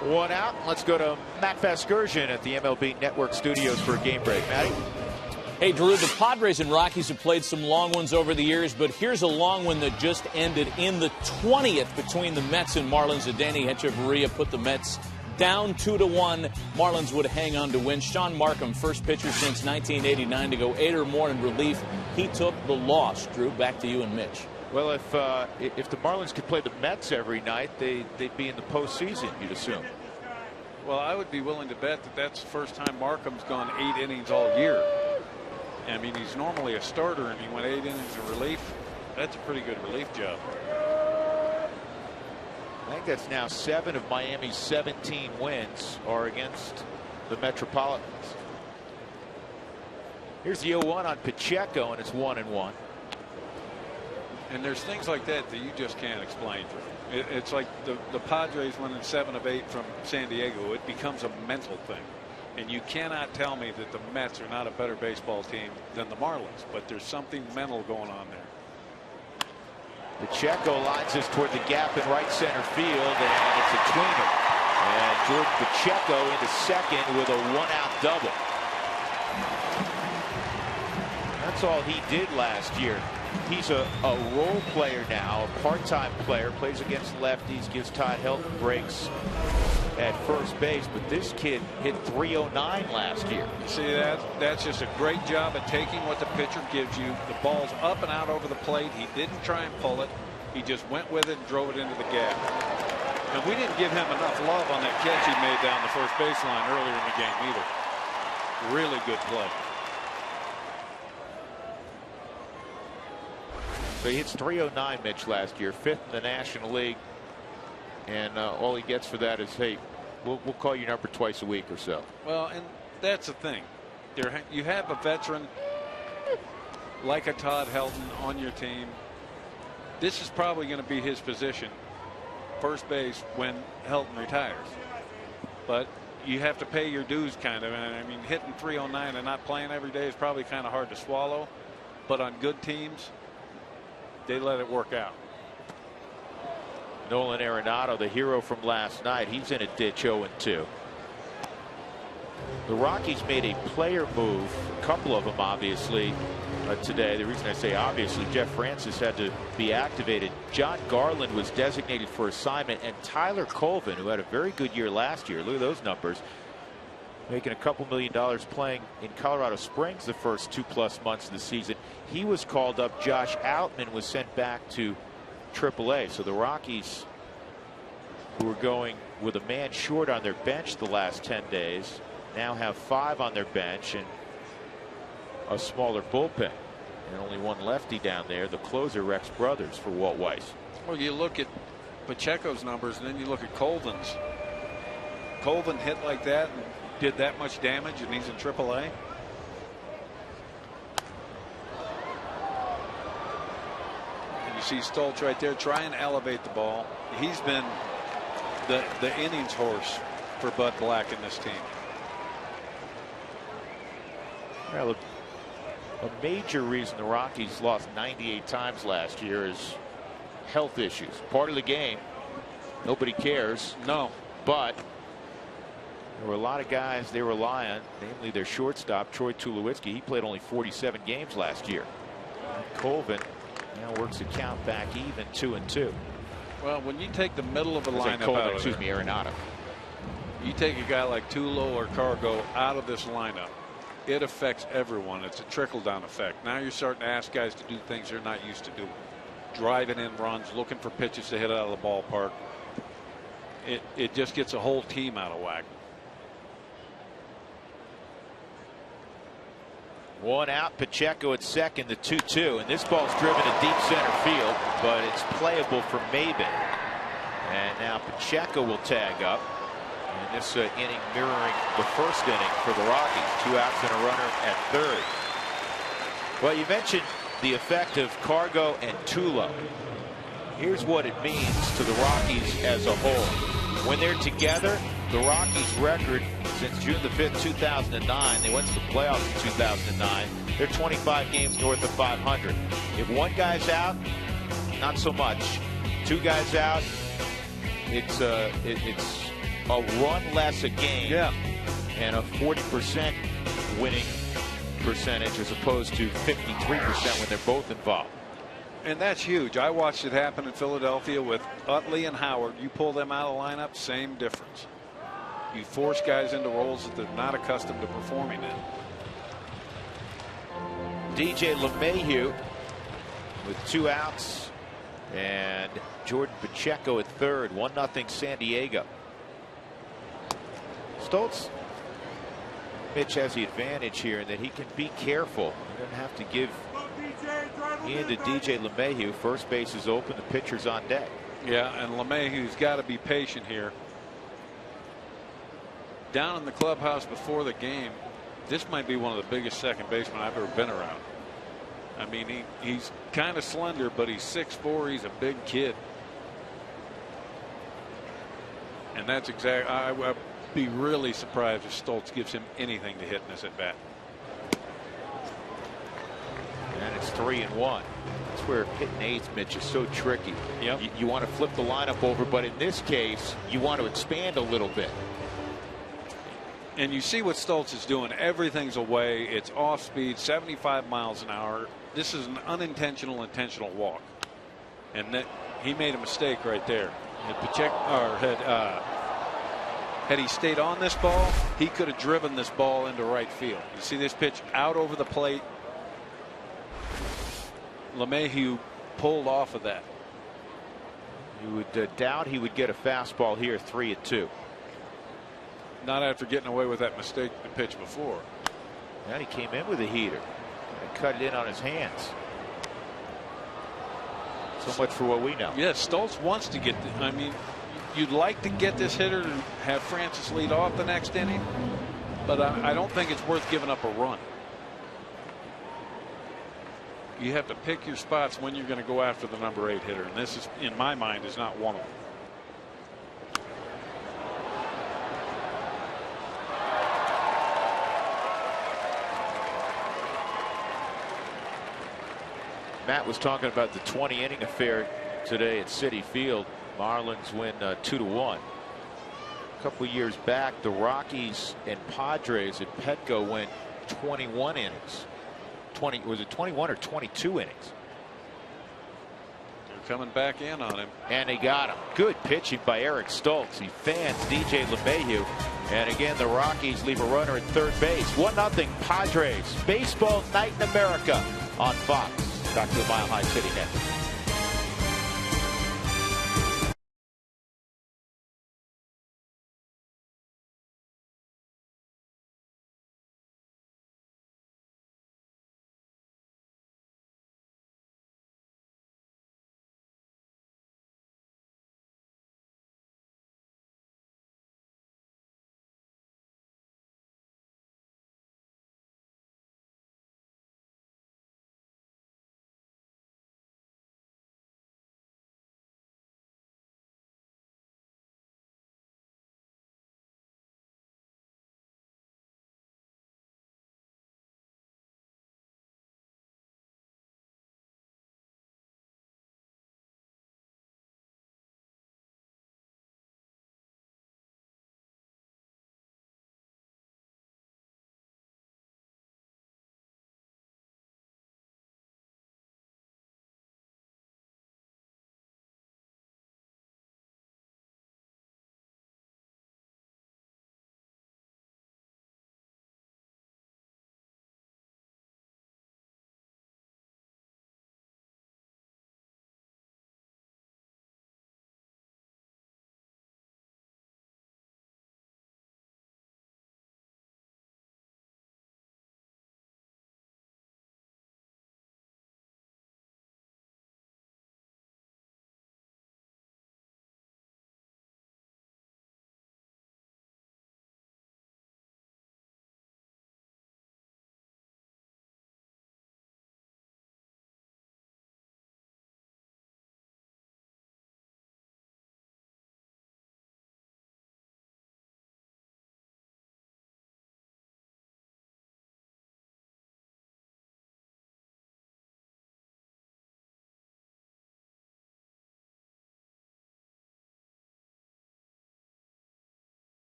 1 out. Let's go to Matt Vasgersian at the MLB Network studios for a game break. Matty? Hey, Drew, the Padres and Rockies have played some long ones over the years, but here's a long one that just ended in the 20th between the Mets and Marlins. Danny Echeverria put the Mets down 2-1. Marlins would hang on to win. Sean Markham, first pitcher since 1989 to go 8 or more in relief. He took the loss. Drew, back to you and Mitch. Well, if the Marlins could play the Mets every night, they'd be in the postseason, you'd assume. Well, I would be willing to bet that that's the first time Markham's gone 8 innings all year. I mean, he's normally a starter, and he went 8 innings of relief. That's a pretty good relief job. I think that's now 7 of Miami's 17 wins are against the Metropolitans. Here's the 0-1 on Pacheco, and it's 1-1. And there's things like that that you just can't explain. It's like the Padres winning 7 of 8 from San Diego. It becomes a mental thing. And you cannot tell me that the Mets are not a better baseball team than the Marlins. But there's something mental going on there. Pacheco lines us toward the gap in right center field, and it's a tweener. And George Pacheco into second with a 1-out double. That's all he did last year. He's a role player now, a part-time player, plays against lefties, gives Todd Helton breaks at first base, but this kid hit .309 last year. See, that's just a great job at taking what the pitcher gives you. The ball's up and out over the plate. He didn't try and pull it. He just went with it and drove it into the gap. And we didn't give him enough love on that catch he made down the first baseline earlier in the game either. Really good play. So he hits .309, Mitch, last year, 5th in the National League. And all he gets for that is, hey, we'll call your number twice a week or so. Well, and that's the thing. You have a veteran like a Todd Helton on your team. This is probably going to be his position, first base, when Helton retires. But you have to pay your dues, kind of. And I mean, hitting .309 and not playing every day is probably kind of hard to swallow. But on good teams, they let it work out. Nolan Arenado, the hero from last night, he's in a ditch 0-2. The Rockies made a player move, a couple of them obviously, today. The reason I say obviously, Jeff Francis had to be activated. John Garland was designated for assignment, and Tyler Colvin, who had a very good year last year, look at those numbers, making a couple $1 million playing in Colorado Springs the first 2+ months of the season. He was called up. Josh Outman was sent back to AAA. So the Rockies, who were going with a man short on their bench the last 10 days, now have 5 on their bench and a smaller bullpen. And only one lefty down there, the closer Rex Brothers for Walt Weiss. Well, you look at Pacheco's numbers and then you look at Colvin's. Colvin hit like that and did that much damage, and he's in AAA. And you see Stoltz right there try and elevate the ball. He's been the innings horse for Bud Black in this team. Well, a major reason the Rockies lost 98 times last year is health issues. Part of the game. Nobody cares. No. But there were a lot of guys they rely on, namely their shortstop, Troy Tulowitzki. He played only 47 games last year. Colvin now works the count back even 2-2. Well, when you take the middle of the lineup Colvin, out of excuse there, me, Arenado. you take a guy like Tulo or Cargo out of this lineup, it affects everyone. It's a trickle-down effect. Now you're starting to ask guys to do things they're not used to doing. Driving in runs, looking for pitches to hit out of the ballpark. It just gets a whole team out of whack. One out, Pacheco at second, the 2-2, and this ball's driven to deep center field, but it's playable for Maben. And now Pacheco will tag up. And this inning mirroring the first inning for the Rockies. 2 outs and a runner at third. Well, you mentioned the effect of Cargo and Tulo. Here's what it means to the Rockies as a whole. When they're together, the Rockies' record since June the 5th, 2009, they went to the playoffs in 2009. They're 25 games north of 500. If one guy's out, not so much. 2 guys out, it's a run less a game, and a 40% winning percentage as opposed to 53% when they're both involved. And that's huge. I watched it happen in Philadelphia with Utley and Howard. You pull them out of the lineup, same difference. You force guys into roles that they're not accustomed to performing in. DJ LeMahieu with 2 outs, and Jordan Pacheco at third. 1-0 San Diego. Stoltz, Mitch has the advantage here in that he can be careful. He doesn't have to give in to DJ LeMahieu. First base is open. The pitcher's on deck. Yeah, and LeMahieu's got to be patient here. Down in the clubhouse before the game, this might be one of the biggest second basemen I've ever been around. I mean, he's kind of slender, but he's 6'4". He's a big kid. And that's exactly, I'd be really surprised if Stoltz gives him anything to hit in this at bat. And it's 3-1. That's where hitting eighth, Mitch, is so tricky. Yep. You want to flip the lineup over, but in this case, you want to expand a little bit. And you see what Stoltz is doing. Everything's away. It's off speed, 75 miles an hour. This is an unintentional, intentional walk. And that he made a mistake right there. Had he stayed on this ball, he could have driven this ball into right field. You see this pitch out over the plate. LeMahieu pulled off of that. You would doubt he would get a fastball here, 3-2. Not after getting away with that mistake the pitch before. And he came in with a heater and cut it in on his hands. So much for what we know. Yes, Stoltz wants to get I mean, you'd like to get this hitter and have Francis lead off the next inning, but I don't think it's worth giving up a run. You have to pick your spots when you're going to go after the number 8 hitter, and this is, in my mind, is not one of them. Matt was talking about the 20-inning affair today at Citi Field. Marlins win 2-1. A couple years back, the Rockies and Padres at Petco went 21 innings. Was it 21 or 22 innings? They're coming back in on him. And they got him. Good pitching by Eric Stoltz. He fans DJ LeMahieu. And again, the Rockies leave a runner at third base. 1-0 Padres. Baseball Night in America on Fox. Back to the Mile High City net.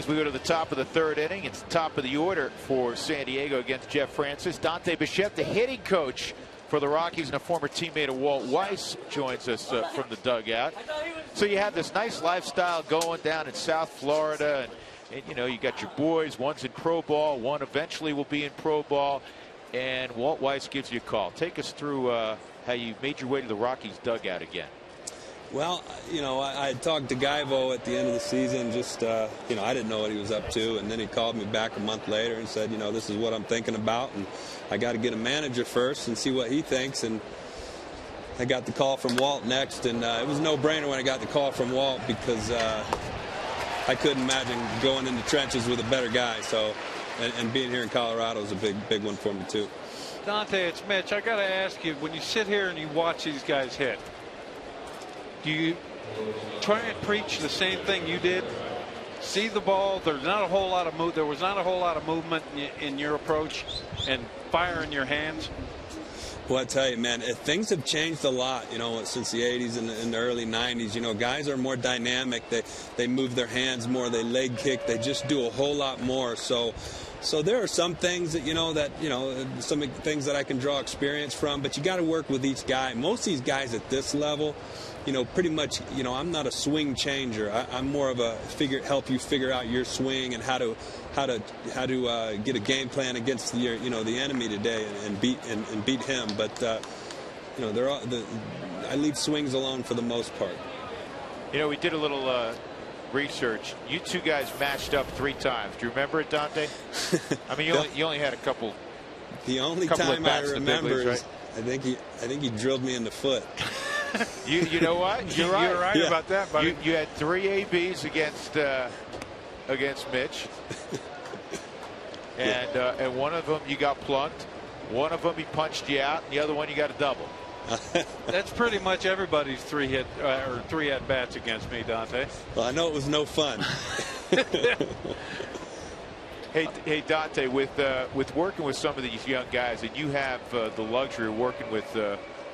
as we go to the top of the third inning. It's the top of the order for San Diego against Jeff Francis. Dante Bichette, the hitting coach for the Rockies and a former teammate of Walt Weiss, joins us from the dugout. So you have this nice lifestyle going down in South Florida, and you know, you got your boys. One's in pro ball, one eventually will be in pro ball, and Walt Weiss gives you a call. Take us through how you made your way to the Rockies dugout again. Well, you know, I had talked to Guyvo at the end of the season. Just, you know, I didn't know what he was up to. And then he called me back a month later and said, you know, this is what I'm thinking about. And I got to get a manager first and see what he thinks. And I got the call from Walt next. And it was a no-brainer when I got the call from Walt because I couldn't imagine going in the trenches with a better guy. So, and being here in Colorado is a big one for me, too. Dante, it's Mitch. I got to ask you, when you sit here and you watch these guys hit, do you try and preach the same thing you did? See the ball. There's not a whole lot of There was not a whole lot of movement in your approach and fire in your hands. Well, I tell you, man, things have changed a lot, you know, since the 80s and in the early 90s. You know, guys are more dynamic. They move their hands more. They leg kick. They just do a whole lot more. So there are some things that, some things that I can draw experience from, but you got to work with each guy. Most of these guys at this level, you know, pretty much, you know, I'm not a swing changer. I'm more of a help you figure out your swing and how to get a game plan against the enemy today and beat him. But you know, I leave swings alone for the most part. You know, we did a little research. You two guys matched up 3 times. Do you remember it, Dante? I mean, you only had a couple. The only time I remember leagues, is right? I think he drilled me in the foot. You know what? You're right. You're right about that, buddy. You had 3 ABs against Mitch, and one of them you got plunked. One of them he punched you out, and the other one you got a double. That's pretty much everybody's 3 at bats against me, Dante. Well, I know it was no fun. Hey, Dante, with working with some of these young guys, and you have the luxury of working with.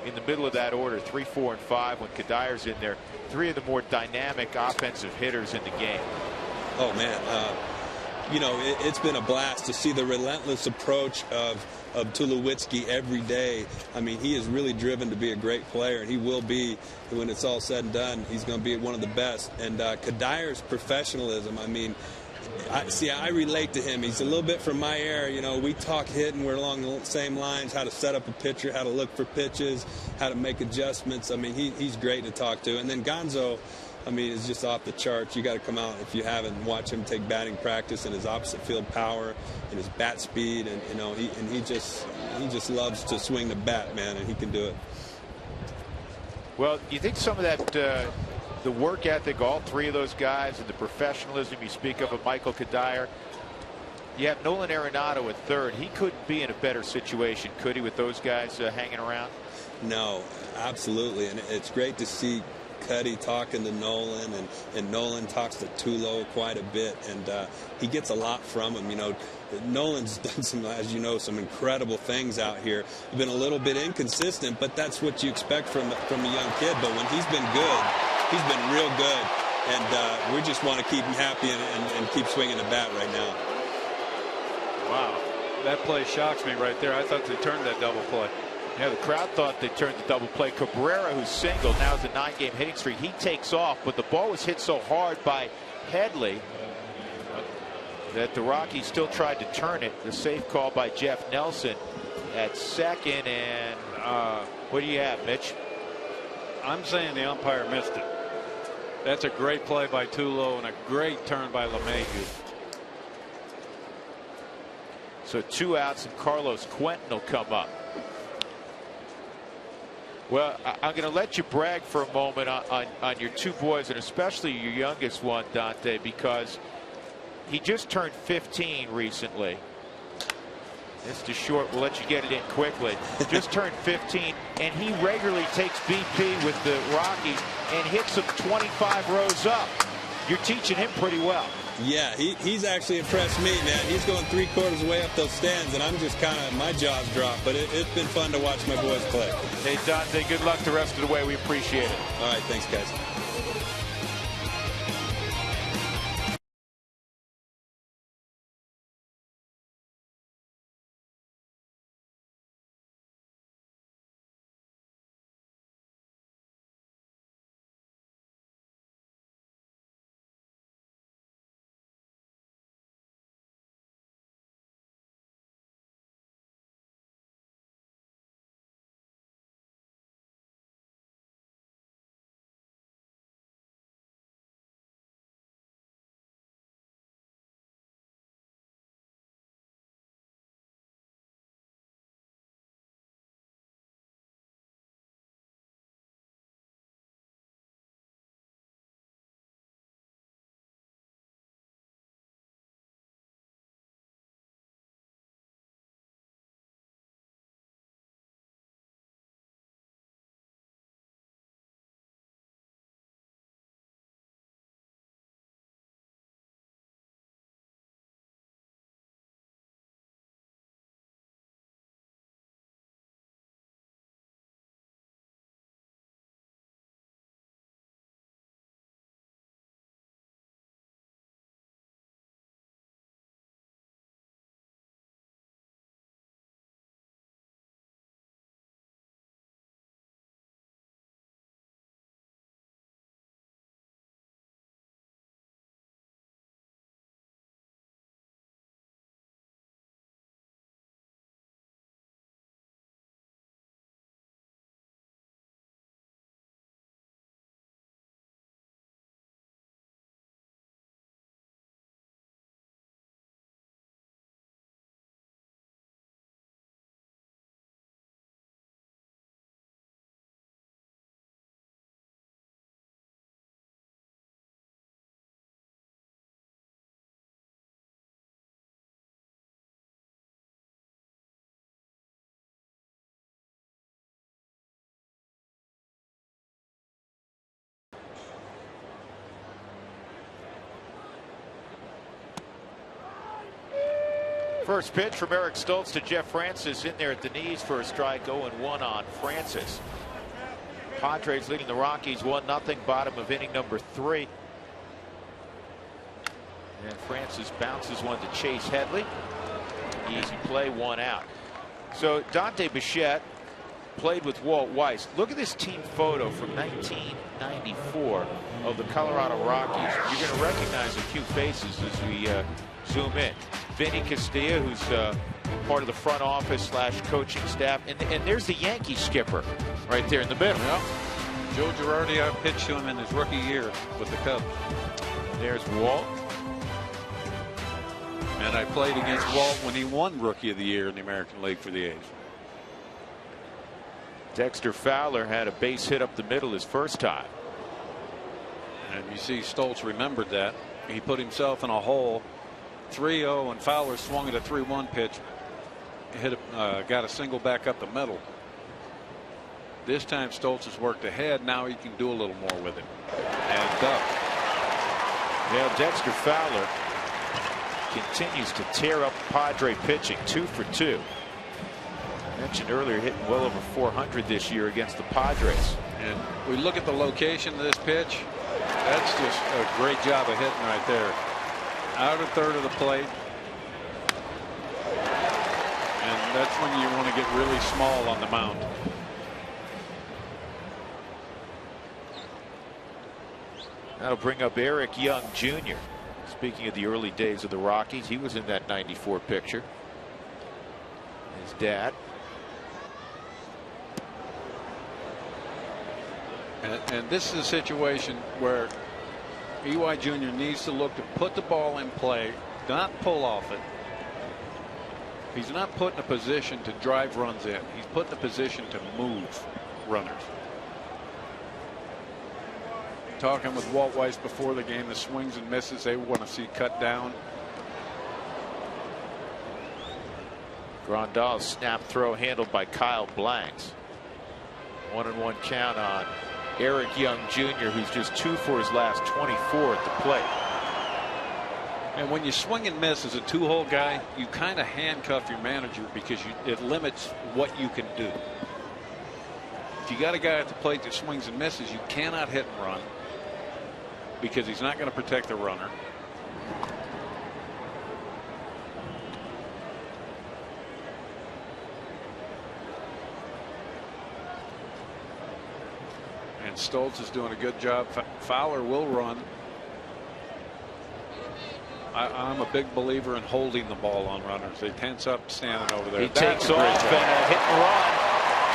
In the middle of that order, 3, 4, and 5, when Kadyr's in there, 3 of the more dynamic offensive hitters in the game. Oh man, you know, it's been a blast to see the relentless approach of Tulowitzki every day. I mean, he is really driven to be a great player, and he will be when it's all said and done. He's going to be one of the best. And Kadyr's professionalism, I mean, I relate to him. He's a little bit from my era. You know, we talk hitting. We're along the same lines, how to set up a pitcher, how to look for pitches, how to make adjustments. I mean, he's great to talk to. And then Gonzo, I mean, is just off the charts. You got to come out, if you haven't, watch him take batting practice and his opposite field power and his bat speed. And, you know, he just loves to swing the bat, man, and he can do it. Well, you think some of that the work ethic, all 3 of those guys, and the professionalism you speak of Michael Kadyr. You have Nolan Arenado at third. He couldn't be in a better situation, could he, with those guys hanging around? No, absolutely. And it's great to see Cuddy talking to Nolan, and Nolan talks to Tulo quite a bit, and he gets a lot from him. You know, Nolan's done some, as you know, some incredible things out here. He's been a little bit inconsistent, but that's what you expect from a young kid. But when he's been good, he's been real good, and we just want to keep him happy and keep swinging the bat right now. Wow, that play shocks me right there. I thought they turned that double play. Yeah, the crowd thought they turned the double play. Cabrera, who's singled, now has a 9-game hitting streak. He takes off, but the ball was hit so hard by Headley that the Rockies still tried to turn it. The safe call by Jeff Nelson at second, and what do you have, Mitch? I'm saying the umpire missed it. That's a great play by Tulo and a great turn by LeMahieu. So 2 outs, and Carlos Quentin will come up. Well, I'm going to let you brag for a moment on your 2 boys, and especially your youngest one, Dante, because he just turned 15 recently. It's too short. We'll let you get it in quickly. Just turned 15, and he regularly takes BP with the Rockies and hits them 25 rows up. You're teaching him pretty well. Yeah, he's actually impressed me, man. He's going 3/4 way up those stands, and I'm just kind of, my jaw's dropped. But it's been fun to watch my boys play. Hey, Dante, good luck the rest of the way. We appreciate it. All right, thanks, guys. First pitch from Eric Stoltz to Jeff Francis in there at the knees for a strike. 0-1 on Francis. Padres leading the Rockies 1-0, bottom of inning number 3. And Francis bounces one to Chase Headley. Easy play, 1 out. So Dante Bichette played with Walt Weiss. Look at this team photo from 1994 of the Colorado Rockies. You're going to recognize a few faces as we zoom in. Vinny Castilla, who's part of the front office / coaching staff, and there's the Yankee skipper right there in the middle. Yep. Joe Girardi, I pitched to him in his rookie year with the Cubs. There's Walt. And I played against Walt when he won Rookie of the Year in the American League for the A's. Dexter Fowler had a base hit up the middle his first time. And you see Stoltz remembered that. He put himself in a hole. 3-0, and Fowler swung at a 3-1 pitch. Got a single back up the middle. This time Stoltz has worked ahead. Now he can do a little more with it. And duck. Yeah, Dexter Fowler continues to tear up Padre pitching. 2 for 2. I mentioned earlier, hitting well over 400 this year against the Padres. And we look at the location of this pitch. That's just a great job of hitting right there. Out of third of the plate. And that's when you want to get really small on the mound. That'll bring up Eric Young Jr. Speaking of the early days of the Rockies, he was in that 94 picture. His dad. And this is a situation where EY Jr. needs to look to put the ball in play, not pull off it. He's not put in a position to drive runs in. He's put in a position to move runners. Talking with Walt Weiss before the game, the swings and misses they want to see cut down. Grandal's snap throw handled by Kyle Blanks. 1-1 count on Eric Young Jr., who's just 2 for his last 24 at the plate. And when you swing and miss as a 2-hole guy, you kind of handcuff your manager because it limits what you can do. If you got a guy at the plate that swings and misses, you cannot hit and run because he's not going to protect the runner. And Stoltz is doing a good job. Fowler will run. I'm a big believer in holding the ball on runners. They tense up standing over there. He takes off and a hit and run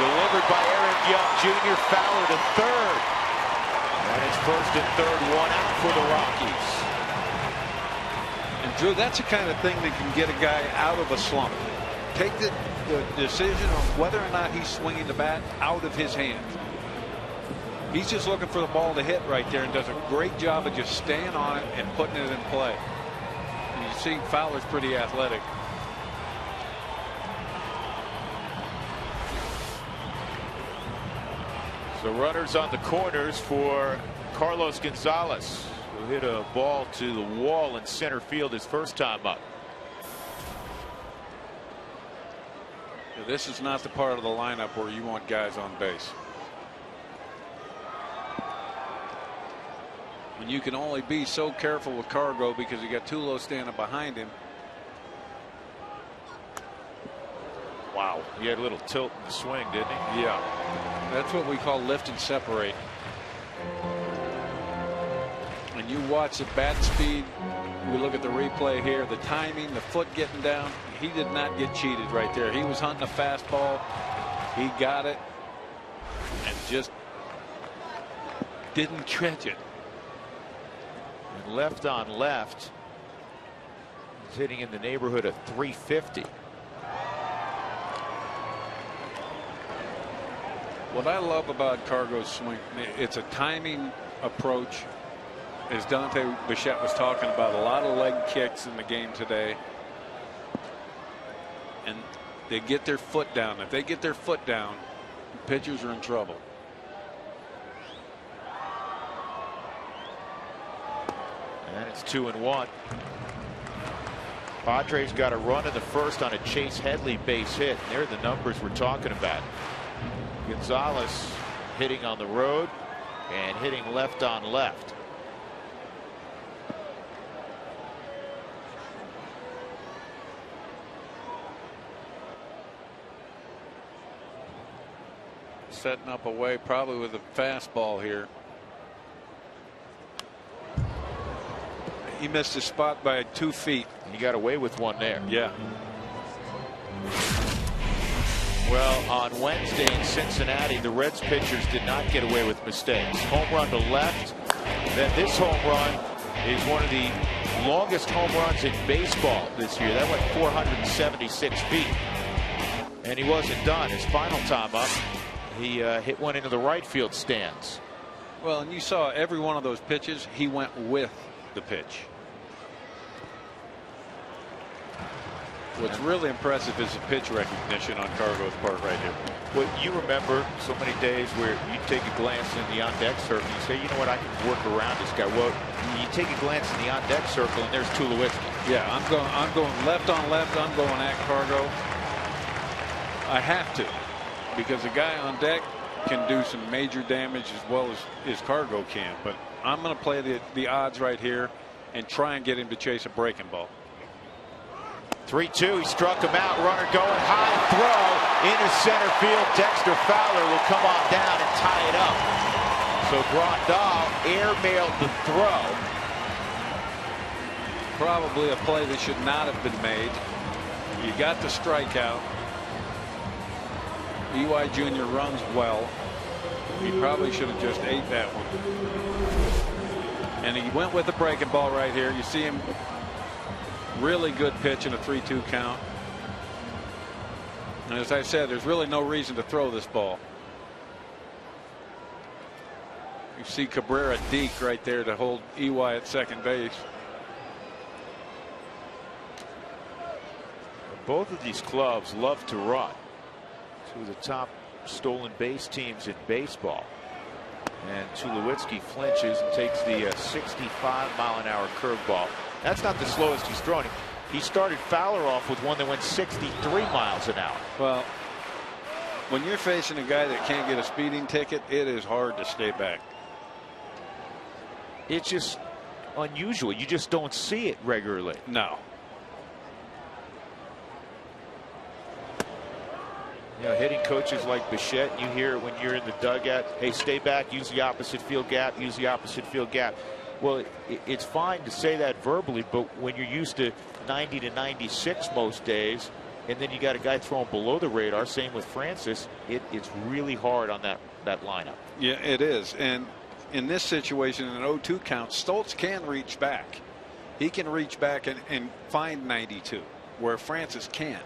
delivered by Eric Young Jr. Fowler to third. And it's first and third, 1 out for the Rockies. And Drew, that's the kind of thing that can get a guy out of a slump. Take the decision on whether or not he's swinging the bat out of his hands. He's just looking for the ball to hit right there and does a great job of just staying on it and putting it in play. And you see Fowler's pretty athletic. So runners on the corners for Carlos Gonzalez, who hit a ball to the wall in center field his first time up. This is not the part of the lineup where you want guys on base. When you can only be so careful with Cargo because you got Tulo standing behind him. Wow, he had a little tilt in the swing, didn't he? Yeah, that's what we call lift and separate. When you watch the bat speed, we look at the replay here, the timing, the foot getting down. He did not get cheated right there. He was hunting a fastball. He got it and just didn't catch it. And left on left, he's hitting in the neighborhood of 350. What I love about Cargo's swing, it's a timing approach. As Dante Bichette was talking about, a lot of leg kicks in the game today. And they get their foot down. If they get their foot down, pitchers are in trouble. And it's 2-1. Padres got a run in the first on a Chase Headley base hit. They're the numbers we're talking about. Gonzalez hitting on the road and hitting left on left. Setting up away probably with a fastball here. He missed his spot by 2 feet. He got away with one there. Yeah. Well, on Wednesday in Cincinnati, the Reds pitchers did not get away with mistakes. Home run to left. Then this home run is one of the longest home runs in baseball this year. That went 476 feet. And he wasn't done. His final time up, he hit one into the right field stands. Well, and you saw every one of those pitches, he went with the pitch. What's really impressive is the pitch recognition on Cargo's part right here. Well, you remember so many days where you take a glance in the on-deck circle and you say, you know what, I can work around this guy. Well, you take a glance in the on-deck circle and there's Tulowitzki. Yeah, I'm going left on left. I'm going at Cargo. I have to, because the guy on deck can do some major damage as well as Cargo can. But I'm going to play the odds right here and try and get him to chase a breaking ball. 3-2. He struck him out. Runner going high. Throw into center field. Dexter Fowler will come on down and tie it up. So Grandal airmailed the throw. Probably a play that should not have been made. You got the strikeout. EY Jr. runs well. He probably should have just ate that one. And he went with the breaking ball right here. You see him. Really good pitch in a 3-2 count. And as I said, there's really no reason to throw this ball. You see Cabrera deke right there to hold EY at second base. Both of these clubs love to run. Two of the top stolen base teams in baseball. And Tulowitzki flinches and takes the 65-mile-an-hour curveball. That's not the slowest he's thrown. He started Fowler off with one that went 63 miles an hour. Well, when you're facing a guy that can't get a speeding ticket, it is hard to stay back. It's just unusual. You just don't see it regularly. No. You know, hitting coaches like Bichette, you hear it when you're in the dugout. Hey, stay back, use the opposite field gap, use the opposite field gap. Well, it's fine to say that verbally, but when you're used to 90 to 96 most days, and then you got a guy throwing below the radar, same with Francis, it's really hard on that lineup. Yeah, it is. And in this situation, in an 0-2 count, Stoltz can reach back. He can reach back and find 92, where Francis can't.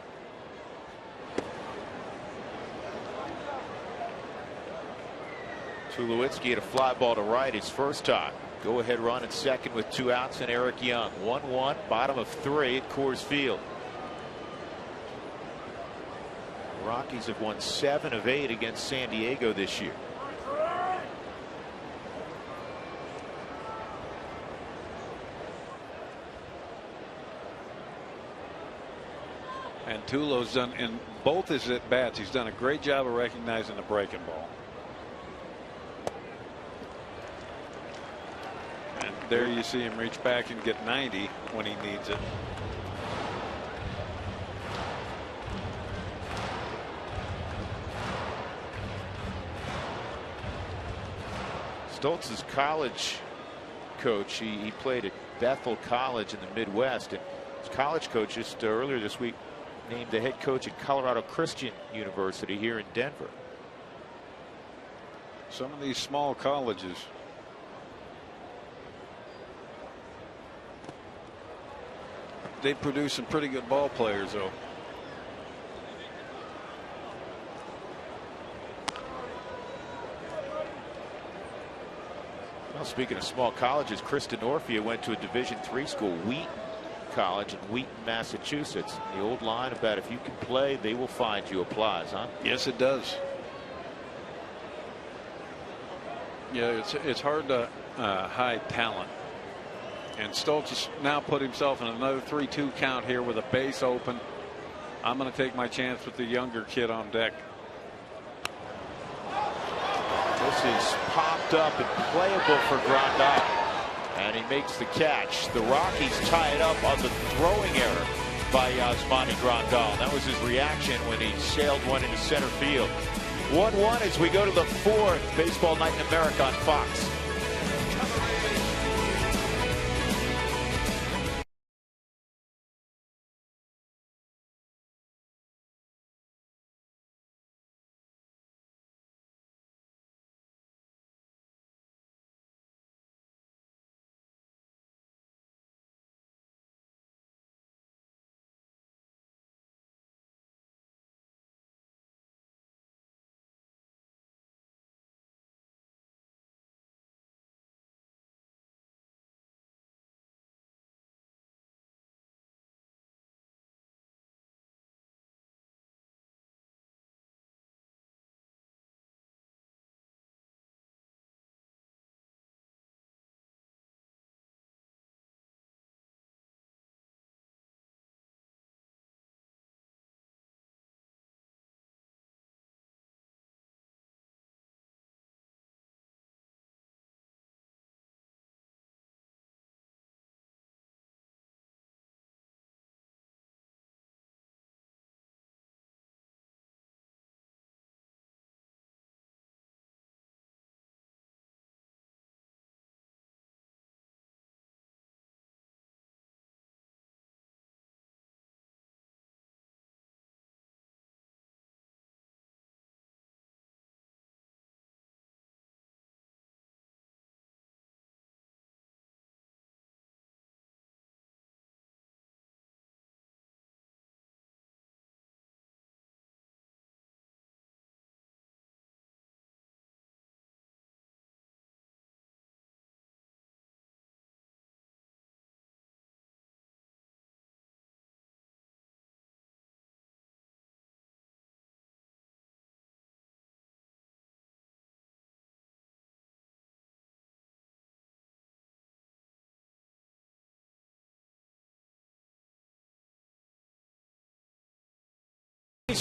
Tulowitzki had a fly ball to right his first time. Go ahead run at second with 2 outs and Eric Young. 1-1, bottom of 3 at Coors Field. The Rockies have won 7 of 8 against San Diego this year. And Tulo's done in both his at bats. He's done a great job of recognizing the breaking ball. And there you see him reach back and get 90 when he needs it. Stoltz's college coach, he played at Bethel College in the Midwest, and his college coach just earlier this week named the head coach at Colorado Christian University here in Denver. Some of these small colleges. They produce some pretty good ball players, though. Well, speaking of small colleges, Krista Norfia went to a Division III school, Wheaton College in Wheaton, Massachusetts. The old line about if you can play, they will find you applies, huh? Yes, it does. Yeah, it's hard to hide talent. And Stoltz has now put himself in another 3-2 count here with a base open. I'm going to take my chance with the younger kid on deck. This is popped up and playable for Grandal. And he makes the catch. The Rockies tie it up on the throwing error by Yasmani Grandal. That was his reaction when he sailed one into center field. 1-1 as we go to the 4th Baseball Night in America on Fox.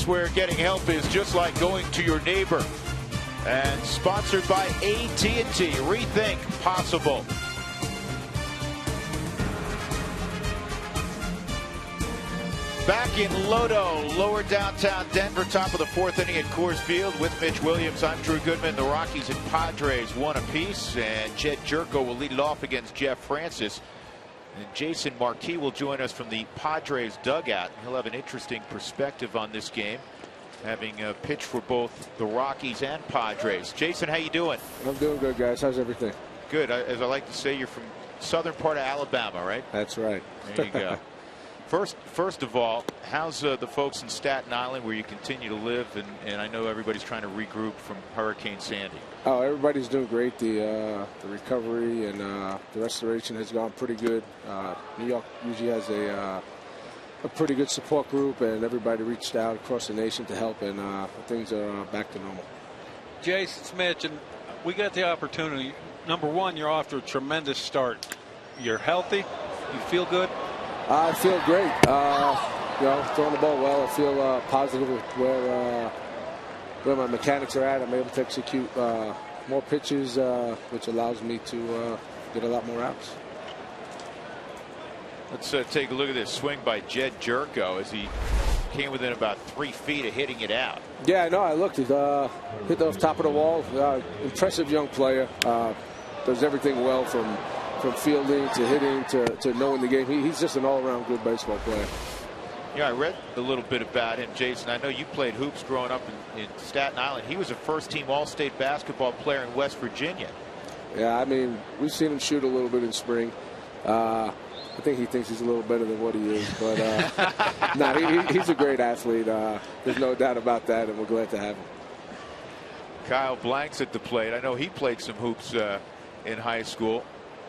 Where getting help is just like going to your neighbor. And sponsored by AT&T. Rethink possible. Back in Lodo, lower downtown Denver, top of the 4th inning at Coors Field with Mitch Williams. I'm Drew Goodman. The Rockies and Padres one apiece, and Jed Jerko will lead it off against Jeff Francis. And Jason Marquis will join us from the Padres dugout. He'll have an interesting perspective on this game, having pitched for both the Rockies and Padres. Jason, how you doing? I'm doing good, guys. How's everything? Good. As I like to say, you're from southern part of Alabama, right? That's right. There you go. First of all, how's the folks in Staten Island where you continue to live? And I know everybody's trying to regroup from Hurricane Sandy. Oh, everybody's doing great. The recovery and the restoration has gone pretty good. New York usually has a pretty good support group, and everybody reached out across the nation to help, and things are back to normal. Jason, it's Mitch, and we got the opportunity. Number one, you're off to a tremendous start. You're healthy. You feel good? I feel great. Throwing the ball well. I feel positive with where my mechanics are at. I'm able to execute more pitches, which allows me to get a lot more outs. Let's take a look at this swing by Jed Jerko as he came within about 3 feet of hitting it out. Yeah, no, I looked. He hit the top of the wall. Impressive young player. Does everything well from fielding to hitting to knowing the game. He's just an all-around good baseball player. Yeah, I read a little bit about him, Jason. I know you played hoops growing up in Staten Island. He was a first-team All-State basketball player in West Virginia. Yeah, I mean, we've seen him shoot a little bit in spring. I think he thinks he's a little better than what he is. But he's a great athlete. There's no doubt about that, and we're glad to have him. Kyle Blanks at the plate. I know he played some hoops in high school.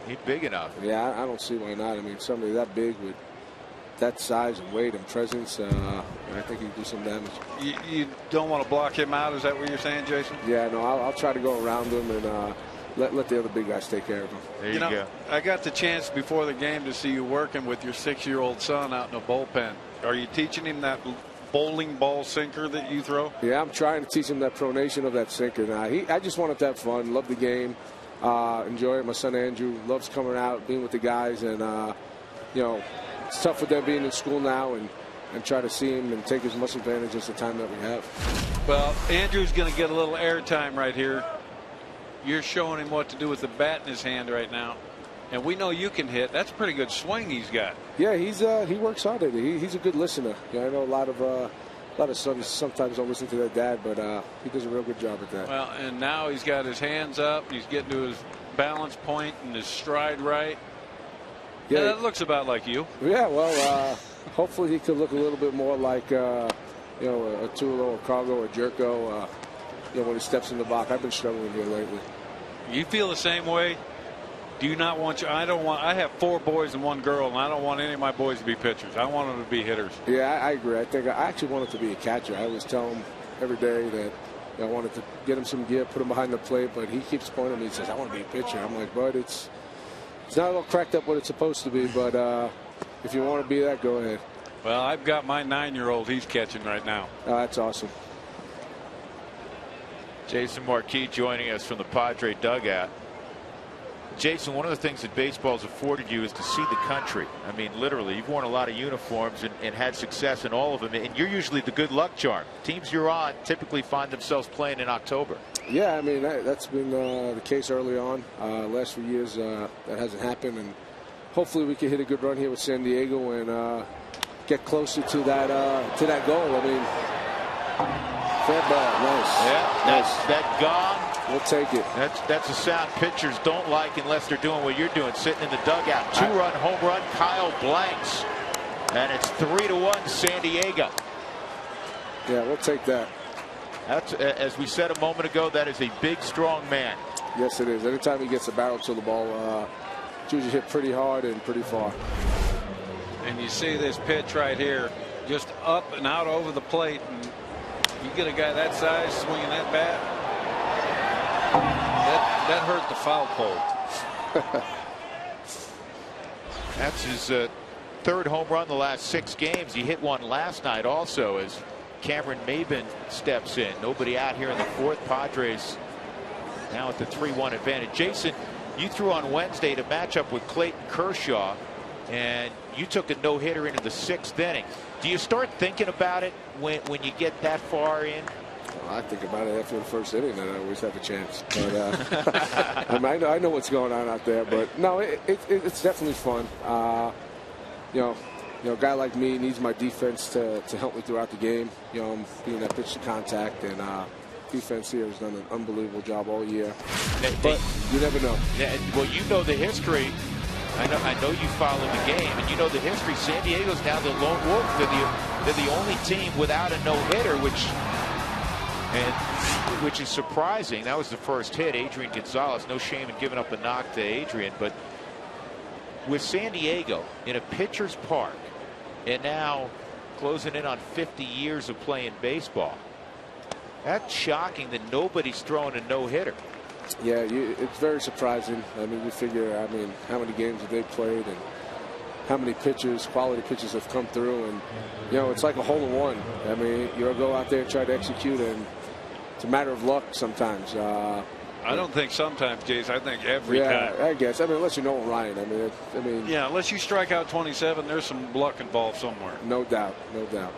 He's big enough. Yeah, I don't see why not. I mean, somebody that big with that size and weight and presence, I think he can do some damage. You don't want to block him out? Is that what you're saying, Jason? Yeah, no, I'll try to go around him and let the other big guys take care of them. There you go. I got the chance before the game to see you working with your 6-year-old son out in a bullpen. Are you teaching him that bowling ball sinker that you throw? Yeah, I'm trying to teach him that pronation of that sinker. Now, I just want him to have fun, love the game, enjoy it. My son Andrew loves coming out, being with the guys, and you know, it's tough for them being in school now, and try to see him and take as much advantage as the time that we have. Well, Andrew's going to get a little airtime right here. You're showing him what to do with the bat in his hand right now. And we know you can hit. That's a pretty good swing he's got. Yeah, he works hard at it. He's a good listener. Yeah, I know a lot of sons sometimes don't listen to their dad, but he does a real good job at that. Well, and now he's got his hands up. He's getting to his balance point and his stride right. Yeah, that looks about like you. Yeah, well, hopefully he could look a little bit more like you know, a Tulo, a Cargo, or Jerko. You know, when he steps in the box. I've been struggling here lately. You feel the same way? Do you not want you? I have 4 boys and 1 girl, and I don't want any of my boys to be pitchers. I want them to be hitters. Yeah, I agree. I actually wanted to be a catcher. I always tell him every day that I wanted to get him some gear, put him behind the plate, but he keeps pointing at me. He says, I want to be a pitcher. I'm like, bud, it's not all cracked up what it's supposed to be, but if you want to be that, go ahead. Well, I've got my 9-year-old. He's catching right now. That's awesome. Jason Marquis joining us from the Padre dugout. Jason, one of the things that baseball's afforded you is to see the country. I mean, literally, you've worn a lot of uniforms and had success in all of them, and you're usually the good luck charm. Teams you're on typically find themselves playing in October. Yeah, I mean, that's been the case early on. Last few years, that hasn't happened, and hopefully we can hit a good run here with San Diego and get closer to that goal. I mean, fair ball, nice. Yeah, nice. That gong. We'll take it. That's a sound pitchers don't like unless they're doing what you're doing, sitting in the dugout. 2-run home run, Kyle Blanks, and it's 3-1 San Diego. Yeah, we'll take that. That's, as we said a moment ago, that is a big, strong man. Yes, it is. Anytime he gets a barrel to the ball, it's usually hit pretty hard and pretty far. And you see this pitch right here, just up and out over the plate, and you get a guy that size swinging that bat. That hurt the foul pole. That's his 3rd home run in the last 6 games. He hit one last night also as Cameron Maben steps in. Nobody out here in the 4th. Padres now at the 3-1 advantage. Jason, you threw on Wednesday to match up with Clayton Kershaw, and you took a no-hitter into the 6th inning. Do you start thinking about it when you get that far in? I think about it after the 1st inning, and I always have a chance. But I mean, I know what's going on out there, but no, it's definitely fun. You know, a guy like me needs my defense to help me throughout the game. You know, I'm being that pitch to contact, and defense here has done an unbelievable job all year. But you never know. Yeah, well, you know the history. I know you follow the game, and you know the history. San Diego's now the lone wolf. They're the only team without a no-hitter, which is surprising. That was the first hit. Adrian Gonzalez, no shame in giving up a knock to Adrian, but with San Diego in a pitcher's park and now closing in on 50 years of playing baseball, that's shocking that nobody's throwing a no-hitter. Yeah, it's very surprising. I mean, you figure, I mean, how many games have they played and how many pitchers, quality pitchers have come through, and you know, it's like a hole-in-one. I mean, you'll go out there and try to execute, and it's a matter of luck sometimes. I don't think sometimes, Jace. I think every time. I guess. I mean, unless you know Ryan. I mean. Yeah, unless you strike out 27, there's some luck involved somewhere. No doubt. No doubt.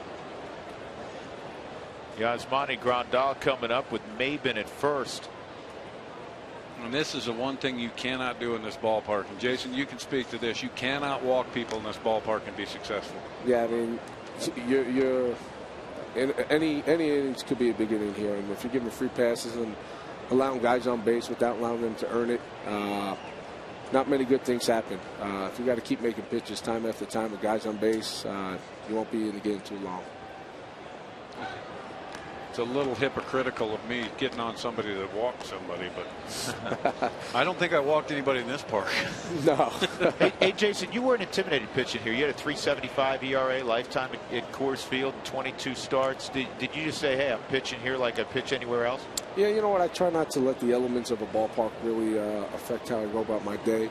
Yasmani Grandal coming up with Maben at first. And this is the one thing you cannot do in this ballpark. And Jason, you can speak to this. You cannot walk people in this ballpark and be successful. Yeah, I mean, you're in any innings could be a big inning here, and if you're giving free passes and allowing guys on base without allowing them to earn it, not many good things happen. If you got to keep making pitches time after time with guys on base, you won't be in the game too long. It's a little hypocritical of me getting on somebody that walked somebody, but I don't think I walked anybody in this park. No. Hey, Jason, you weren't intimidated pitching here. You had a 3.75 ERA lifetime at Coors Field and 22 starts. Did you just say, hey, I'm pitching here like I pitch anywhere else? Yeah, you know what? I try not to let the elements of a ballpark really affect how I go about my day.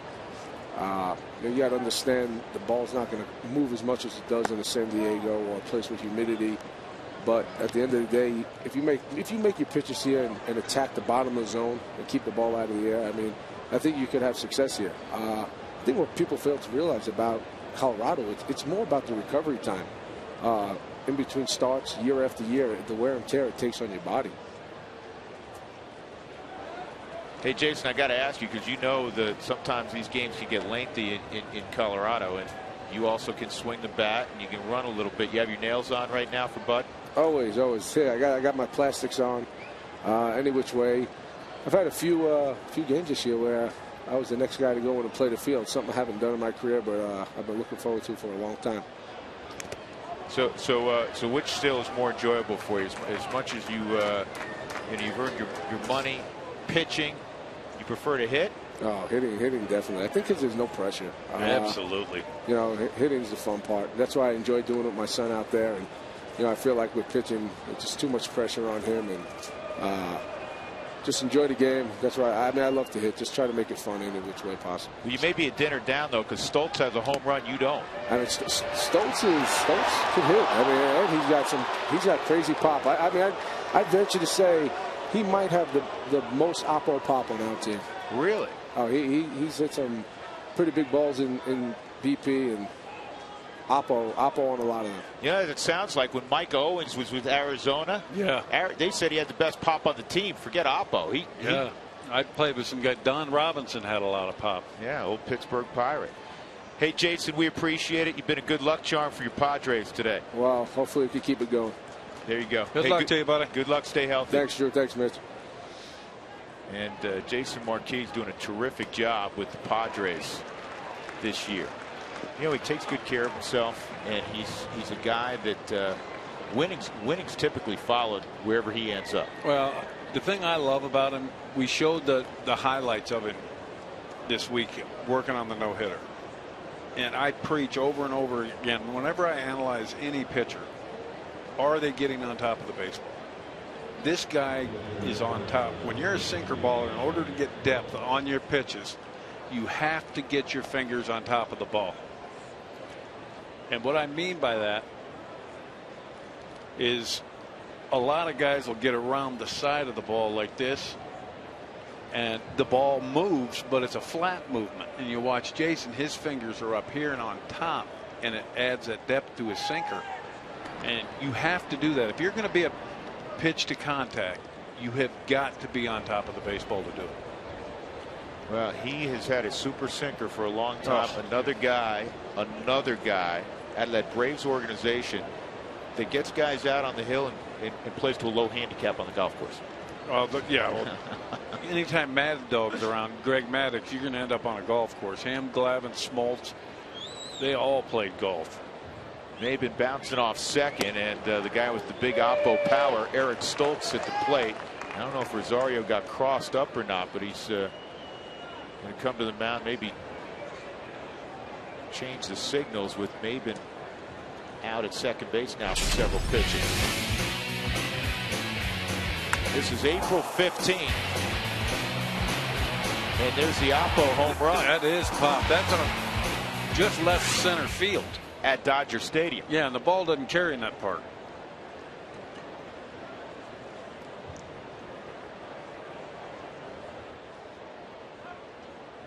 You got to understand the ball's not going to move as much as it does in a San Diego or a place with humidity. But at the end of the day, if you make your pitches here and attack the bottom of the zone and keep the ball out of the air, I mean, I think you could have success here. I think what people fail to realize about Colorado, it's more about the recovery time in between starts, year after year, the wear and tear it takes on your body. Hey, Jason, I got to ask you, because you know that sometimes these games can get lengthy in Colorado, and you also can swing the bat and you can run a little bit. You have your nails on right now for Bud? Always. Hey, I got my plastics on any which way. I've had a few games this year where I was the next guy to go in and play the field. Something I haven't done in my career, but I've been looking forward to for a long time. So which still is more enjoyable for you? As much as you've earned your money, pitching, you prefer to hit? Oh, hitting definitely. I think because there's no pressure. Absolutely. You know, hitting's the fun part. That's why I enjoy doing it with my son out there. And you know, I feel like with pitching, it's just too much pressure on him, and just enjoy the game. That's why I love to hit. Just try to make it fun any which way possible. Well, you may be a dinner down though, because Stoltz has a home run. You don't. I mean, Stoltz can hit. I mean, he's got crazy pop. I'd venture to say he might have the most oppo pop on our team. Really? Oh, he's hit some pretty big balls in BP and oppo on a lot of them. You know, it sounds like when Mike Owens was with Arizona. Yeah. They said he had the best pop on the team. Forget oppo. I played with some guys. Don Robinson had a lot of pop. Yeah, old Pittsburgh Pirate. Hey, Jason, we appreciate it. You've been a good luck charm for your Padres today. Well, hopefully we can keep it going. There you go. Good luck to you, buddy. Good luck. Stay healthy. Thanks, Drew. Thanks, Mitch. And Jason Marquis is doing a terrific job with the Padres this year. You know, he takes good care of himself, and he's a guy that winning's typically followed wherever he ends up. Well, the thing I love about him, we showed the highlights of him this week working on the no-hitter. And I preach over and over again, whenever I analyze any pitcher, are they getting on top of the baseball? This guy is on top. When you're a sinker baller, in order to get depth on your pitches, you have to get your fingers on top of the ball. And what I mean by that is a lot of guys will get around the side of the ball like this, and the ball moves, but it's a flat movement. And you watch Jason, his fingers are up here and on top, and it adds that depth to his sinker. And you have to do that. If you're going to be a pitch to contact, you have got to be on top of the baseball to do it. Well, he has had a super sinker for a long time. Oh. Another guy out of that Braves organization that gets guys out on the hill and plays to a low handicap on the golf course. Yeah. Well, anytime Mad Dog's around, Greg Maddux, you're going to end up on a golf course. Him, Glavine, Smoltz, they all played golf. Maben bouncing off second, and the guy with the big oppo power, Eric Stoltz, at the plate. I don't know if Rosario got crossed up or not, but he's going to come to the mound, maybe change the signals with Maben out at second base now for several pitches. This is April 15th. And there's the oppo home run. That is pop. That's just left center field. At Dodger Stadium. Yeah, and the ball doesn't carry in that park.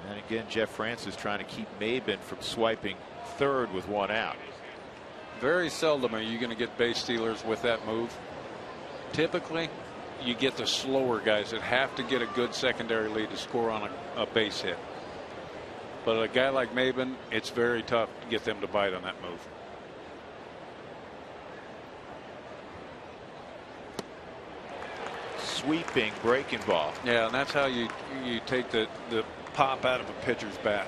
And again, Jeff Francis trying to keep Maben from swiping third with one out. Very seldom are you going to get base stealers with that move. Typically, you get the slower guys that have to get a good secondary lead to score on a base hit. But a guy like Maben, it's very tough to get them to bite on that move. Sweeping breaking ball. Yeah, and that's how you take the pop out of a pitcher's bat.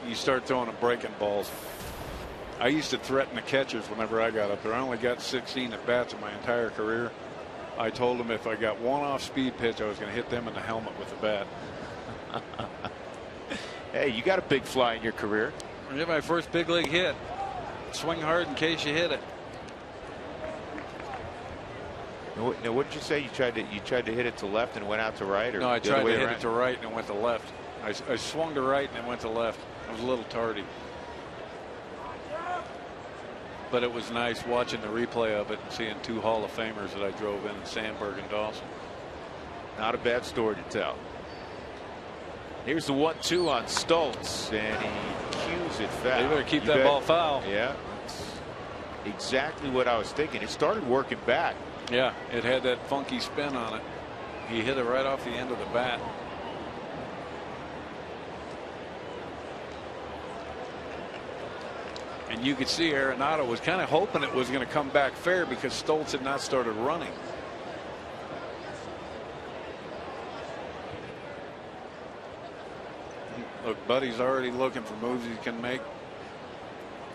You start throwing them breaking balls. I used to threaten the catchers whenever I got up there. I only got 16 at bats in my entire career. I told him if I got one off-speed pitch, I was going to hit them in the helmet with the bat. Hey, you got a big fly in your career. I hit my first big league hit. Swing hard in case you hit it. Now, what did you say? You tried to hit it to left and went out to right, or no? I tried to hit around? it to right and it went to left. I swung to right and it went to left. I was a little tardy, but it was nice watching the replay of it and seeing two Hall of Famers that I drove in Sandberg and Dawson. Not a bad story to tell. Here's the 1-2 on Stoltz, and he cues it foul. You better keep that ball foul. Yeah, that's exactly what I was thinking. It started working back. Yeah, it had that funky spin on it. He hit it right off the end of the bat. And you could see Arenado was kind of hoping it was going to come back fair because Stoltz had not started running. Look, Buddy's already looking for moves he can make.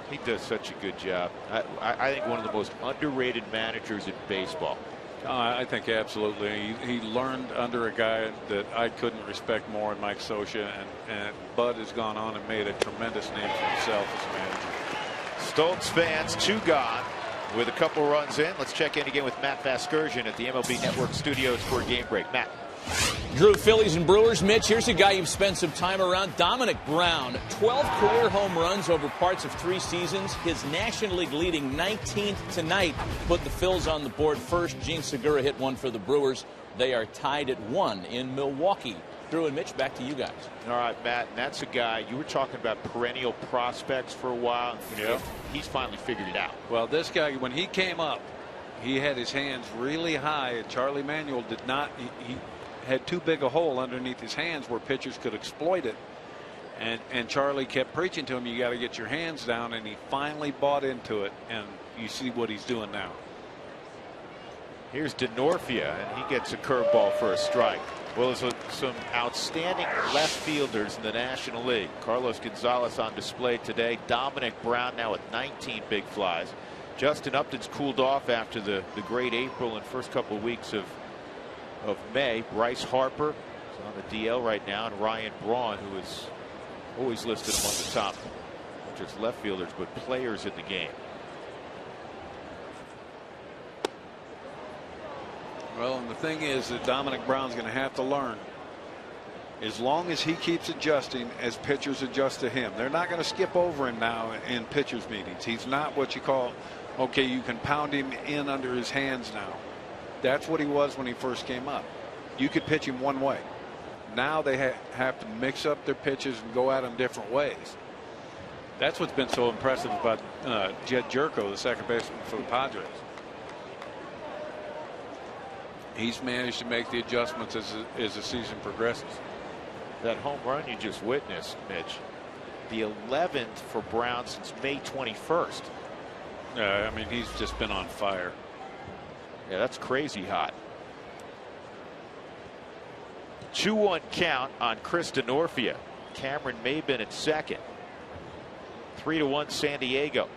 He does such a good job. I think one of the most underrated managers in baseball. I think absolutely. He learned under a guy that I couldn't respect more in Mike Scioscia, and Bud has gone on and made a tremendous name for himself as a manager. Stoltz fans, 2 gone with a couple runs in. Let's check in again with Matt Vasgersian at the MLB Network studios for a game break. Matt. Drew, Phillies and Brewers. Mitch, here's a guy you've spent some time around. Dominic Brown, 12 career home runs over parts of 3 seasons. His National League leading 19th tonight put the Phils on the board first. Gene Segura hit one for the Brewers. They are tied at 1 in Milwaukee. Drew and Mitch, back to you guys. All right, Matt, and that's a guy you were talking about, perennial prospects for a while. Yeah. He's finally figured it out. Well, this guy, when he came up, he had his hands really high, and Charlie Manuel did not. He had too big a hole underneath his hands where pitchers could exploit it, and Charlie kept preaching to him, you got to get your hands down, and he finally bought into it, and you see what he's doing now. Here's DeNorfia, and he gets a curveball for a strike. Well, there's some outstanding left fielders in the National League. Carlos Gonzalez on display today. Dominic Brown now with 19 big flies. Justin Upton's cooled off after the great April and first couple of weeks of May. Bryce Harper is on the DL right now, and Ryan Braun, who is always listed among the top, not just left fielders, but players in the game. Well, and the thing is that Dominic Brown's going to have to learn, as long as he keeps adjusting as pitchers adjust to him. They're not going to skip over him now in pitchers meetings. He's not what you call, okay, you can pound him in under his hands now. That's what he was when he first came up. You could pitch him one way. Now they have to mix up their pitches and go at them different ways. That's what's been so impressive about Jed Jerko, the second baseman for the Padres. He's managed to make the adjustments as the season progresses. That home run you just witnessed, Mitch, the 11th for Brown since May 21st. I mean, he's just been on fire. Yeah, that's crazy hot. 2-1 count on Chris DeNorfia. Cameron Maybin at second. 3-1 San Diego.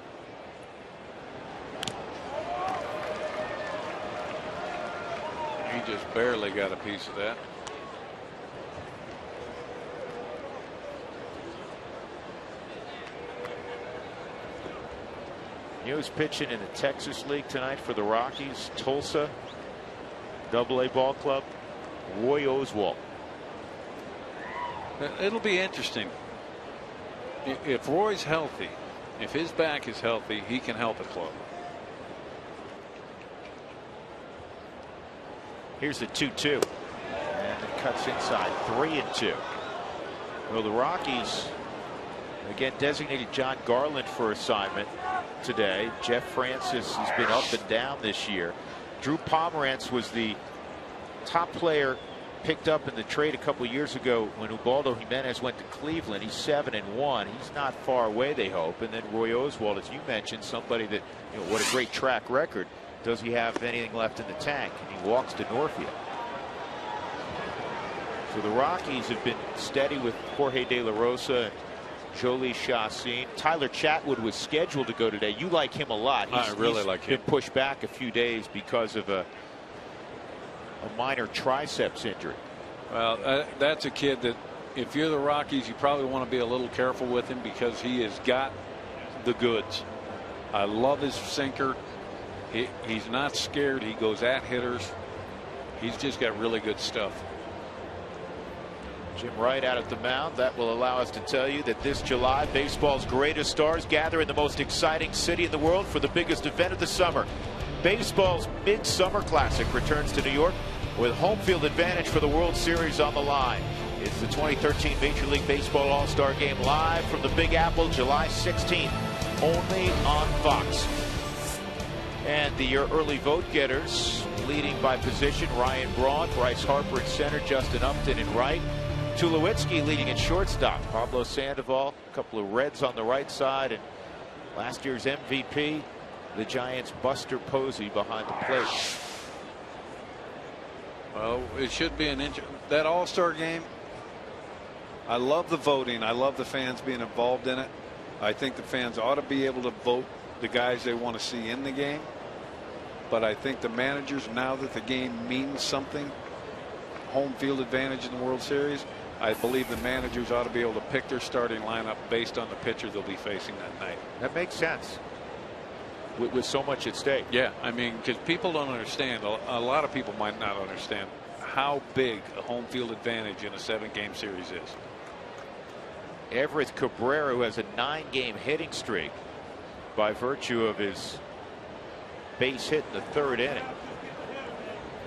He just barely got a piece of that. You know who's pitching in the Texas League tonight for the Rockies? Tulsa, AA ball club, Roy Oswalt. It'll be interesting. If Roy's healthy, if his back is healthy, he can help a club. Here's the 2-2. And it cuts inside. 3-2. Well, the Rockies again designated John Garland for assignment today. Jeff Francis has been up and down this year. Drew Pomerantz was the top player picked up in the trade a couple years ago when Ubaldo Jimenez went to Cleveland. He's 7-1. He's not far away, they hope. And then Roy Oswalt, as you mentioned, somebody that, you know, what a great track record. Does he have anything left in the tank? And he walks to Northfield. So the Rockies have been steady with Jorge De La Rosa and Jolie Chacin. Tyler Chatwood was scheduled to go today. You like him a lot. I really like him. Been pushed back a few days because of a a minor triceps injury. Well, that's a kid that if you're the Rockies, you probably want to be a little careful with him because he has got the goods. I love his sinker. He's not scared. He goes at hitters. He's just got really good stuff. Jim Wright out at the mound. That will allow us to tell you that this July, baseball's greatest stars gather in the most exciting city in the world for the biggest event of the summer. Baseball's Midsummer Classic returns to New York with home field advantage for the World Series on the line. It's the 2013 Major League Baseball All-Star Game live from the Big Apple, July 16th, only on Fox. And the early vote getters, leading by position, Ryan Braun, Bryce Harper in center, Justin Upton in right. Tulowitzki leading at shortstop. Pablo Sandoval, a couple of Reds on the right side, and last year's MVP, the Giants' Buster Posey behind the plate. Well, it should be that All-Star game. I love the voting. I love the fans being involved in it. I think the fans ought to be able to vote the guys they want to see in the game. But I think the managers, now that the game means something, home field advantage in the World Series, I believe the managers ought to be able to pick their starting lineup based on the pitcher they'll be facing that night. That makes sense. With so much at stake. Yeah, I mean, because people don't understand. A lot of people might not understand how big a home field advantage in a 7-game series is. Everett Cabrera, who has a 9-game hitting streak by virtue of his base hit in the 3rd inning.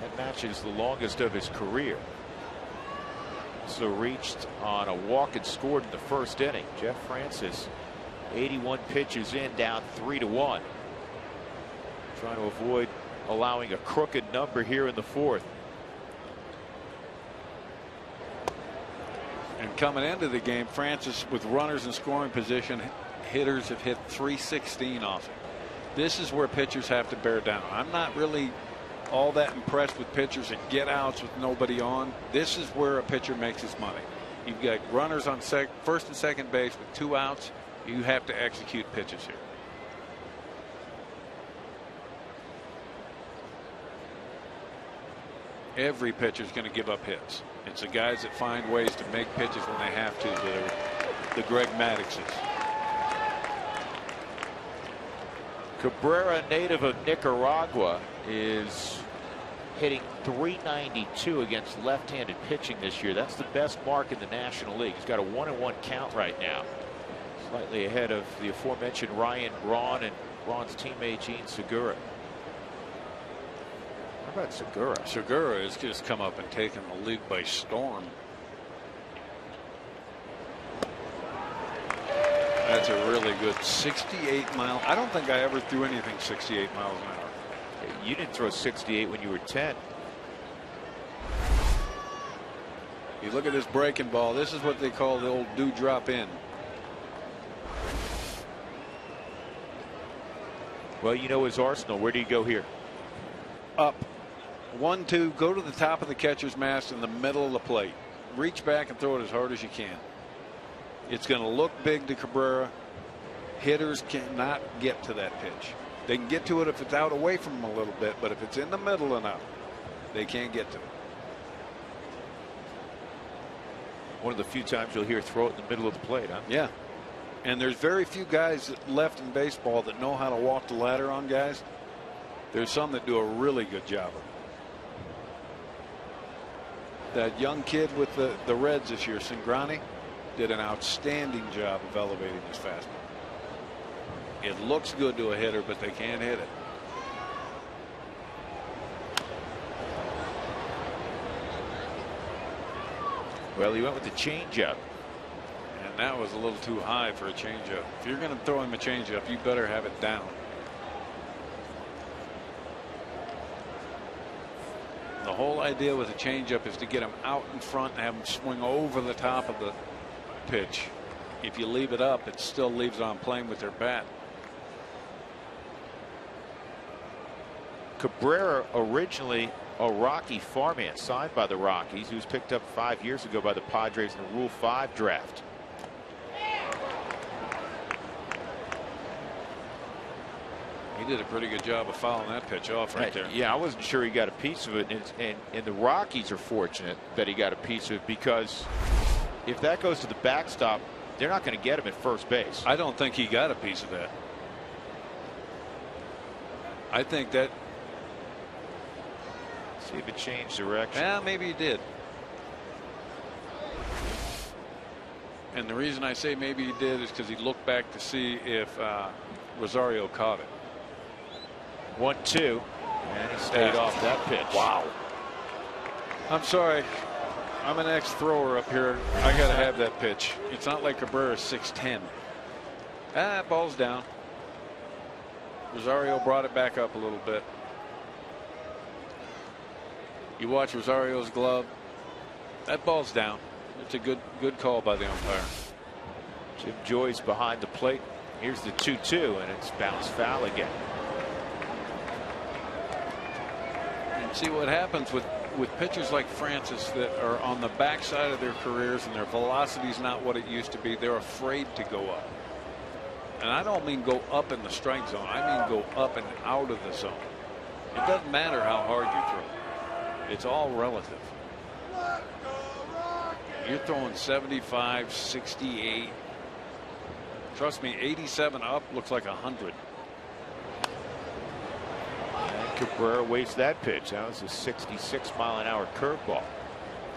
That matches the longest of his career. So reached on a walk and scored in the 1st inning. Jeff Francis, 81 pitches in, down 3-1. Trying to avoid allowing a crooked number here in the 4th. And coming into the game, Francis, with runners in scoring position, hitters have hit .316 off him. This is where pitchers have to bear down. I'm not really all that impressed with pitchers that get outs with nobody on. This is where a pitcher makes his money. You've got runners on first and second base with 2 outs. You have to execute pitches here. Every pitcher is going to give up hits. It's the guys that find ways to make pitches when they have to that are the Greg Maddixes. Cabrera, native of Nicaragua, is hitting .392 against left-handed pitching this year. That's the best mark in the National League. He's got a 1-1 count right now, slightly ahead of the aforementioned Ryan Braun and Braun's teammate Gene Segura. How about Segura? Segura has just come up and taken the league by storm. That's a really good 68 mile. I don't think I ever threw anything 68 miles an hour. You didn't throw 68 when you were 10. You look at this breaking ball. This is what they call the old drop in. Well, you know his arsenal. Where do you go here? Up. 1-2. Go to the top of the catcher's mask in the middle of the plate. Reach back and throw it as hard as you can. It's going to look big to Cabrera. Hitters cannot get to that pitch. They can get to it if it's out away from them a little bit, but if it's in the middle enough, they can't get to it. One of the few times you'll hear throw it in the middle of the plate, huh? Yeah. And there's very few guys left in baseball that know how to walk the ladder on guys. There's some that do a really good job of it. That young kid with the Reds this year, Cingrani, did an outstanding job of elevating his fastball. It looks good to a hitter, but they can't hit it. Well, he went with the changeup. And that was a little too high for a changeup. If you're going to throw him a changeup, you better have it down. The whole idea with a changeup is to get him out in front and have him swing over the top of the pitch. If you leave it up, it still leaves on playing with their bat. Cabrera, originally a Rocky farmhand, signed by the Rockies, who was picked up 5 years ago by the Padres in the Rule 5 draft. He did a pretty good job of fouling that pitch off right there. Yeah, I wasn't sure he got a piece of it, and the Rockies are fortunate that he got a piece of it, because if that goes to the backstop, they're not going to get him at first base. I don't think he got a piece of that. I think that. See if it changed direction. Yeah, maybe he did. And the reason I say maybe he did is because he looked back to see if Rosario caught it. 1-2, and he stayed off that pitch. Wow. I'm sorry. I'm an ex-thrower up here. I got to have that pitch. It's not like Cabrera's 6'10". Ball's down. Rosario brought it back up a little bit. You watch Rosario's glove. That ball's down. It's a good call by the umpire. Jim Joyce behind the plate. Here's the 2-2, and it's bounced foul again. And see what happens with pitchers like Francis that are on the backside of their careers, and their velocity's not what it used to be. They're afraid to go up. And I don't mean go up in the strike zone. I mean go up and out of the zone. It doesn't matter how hard you throw. It's all relative. You're throwing 75, 68. Trust me, 87 up looks like 100. And Cabrera wastes that pitch. That was a 66-mile-an-hour curveball.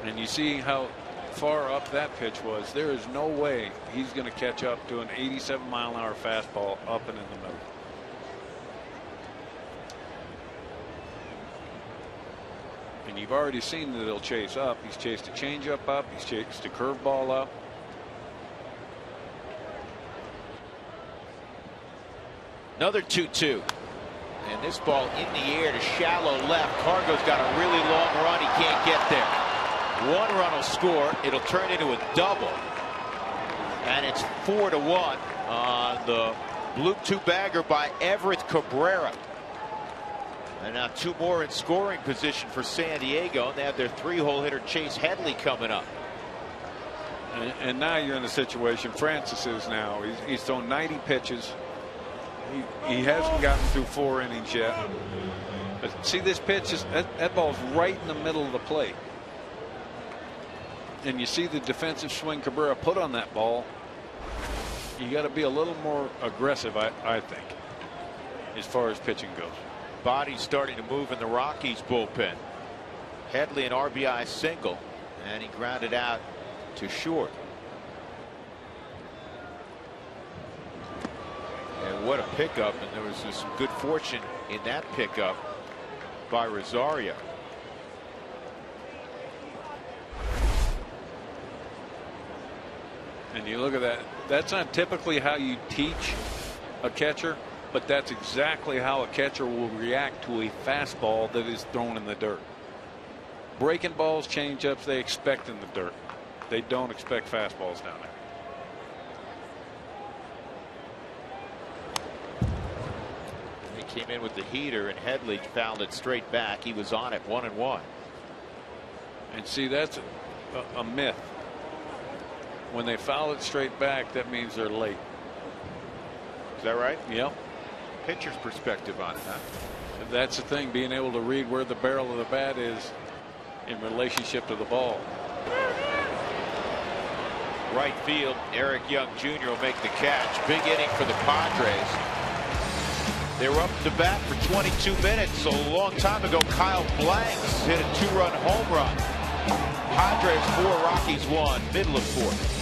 And you see how far up that pitch was. There is no way he's going to catch up to an 87-mile-an-hour fastball up and in the middle. And you've already seen that he'll chase up. He's chased a changeup up. He's chased a curveball up. Another 2-2. And this ball in the air to shallow left. Cargo's got a really long run. He can't get there. One run will score. It'll turn into a double. And it's 4-1 on the bloop two-bagger by Everett Cabrera. And now two more in scoring position for San Diego. And they have their three-hole hitter Chase Headley coming up. And now you're in the situation Francis is now. He's thrown 90 pitches. He hasn't gotten through 4 innings yet. But see this pitch, that ball's right in the middle of the plate. And you see the defensive swing Cabrera put on that ball. You got to be a little more aggressive, I think, as far as pitching goes. Body's starting to move in the Rockies bullpen. Headley an RBI single, and he grounded out to short. And what a pickup, and there was some good fortune in that pickup by Rosario. And you look at that. That's not typically how you teach a catcher, but that's exactly how a catcher will react to a fastball that is thrown in the dirt. Breaking balls, changeups, they expect in the dirt. They don't expect fastballs down there. He came in with the heater, and Headley fouled it straight back. He was on it 1-1. And see, that's a myth. When they foul it straight back, that means they're late. Is that right? Yep. Pitcher's perspective on it, huh? That's the thing, being able to read where the barrel of the bat is in relationship to the ball. Right field, Eric Young Jr. will make the catch. Big inning for the Padres. They were up to bat for 22 minutes. A long time ago, Kyle Blanks hit a 2-run home run. Padres 4, Rockies 1, middle of 4th.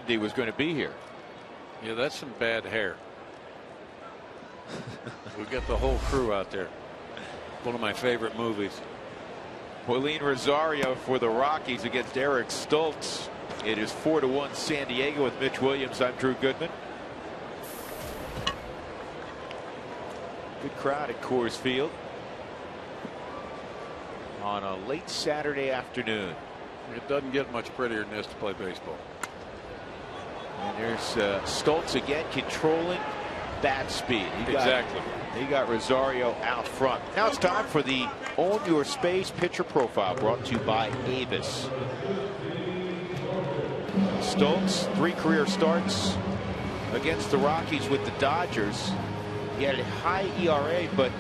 he was going to be here. Yeah, that's some bad hair. We've got the whole crew out there. One of my favorite movies. Willeen Rosario for the Rockies against Eric Stoltz. It is 4-1 San Diego with Mitch Williams. I'm Drew Goodman. Good crowd at Coors Field on a late Saturday afternoon. It doesn't get much prettier than this to play baseball. And there's Stoltz again controlling bat speed. He got Rosario out front. Now it's time for the Own Your Space pitcher profile, brought to you by Avis. Stoltz, 3 career starts against the Rockies with the Dodgers. He had a high ERA, but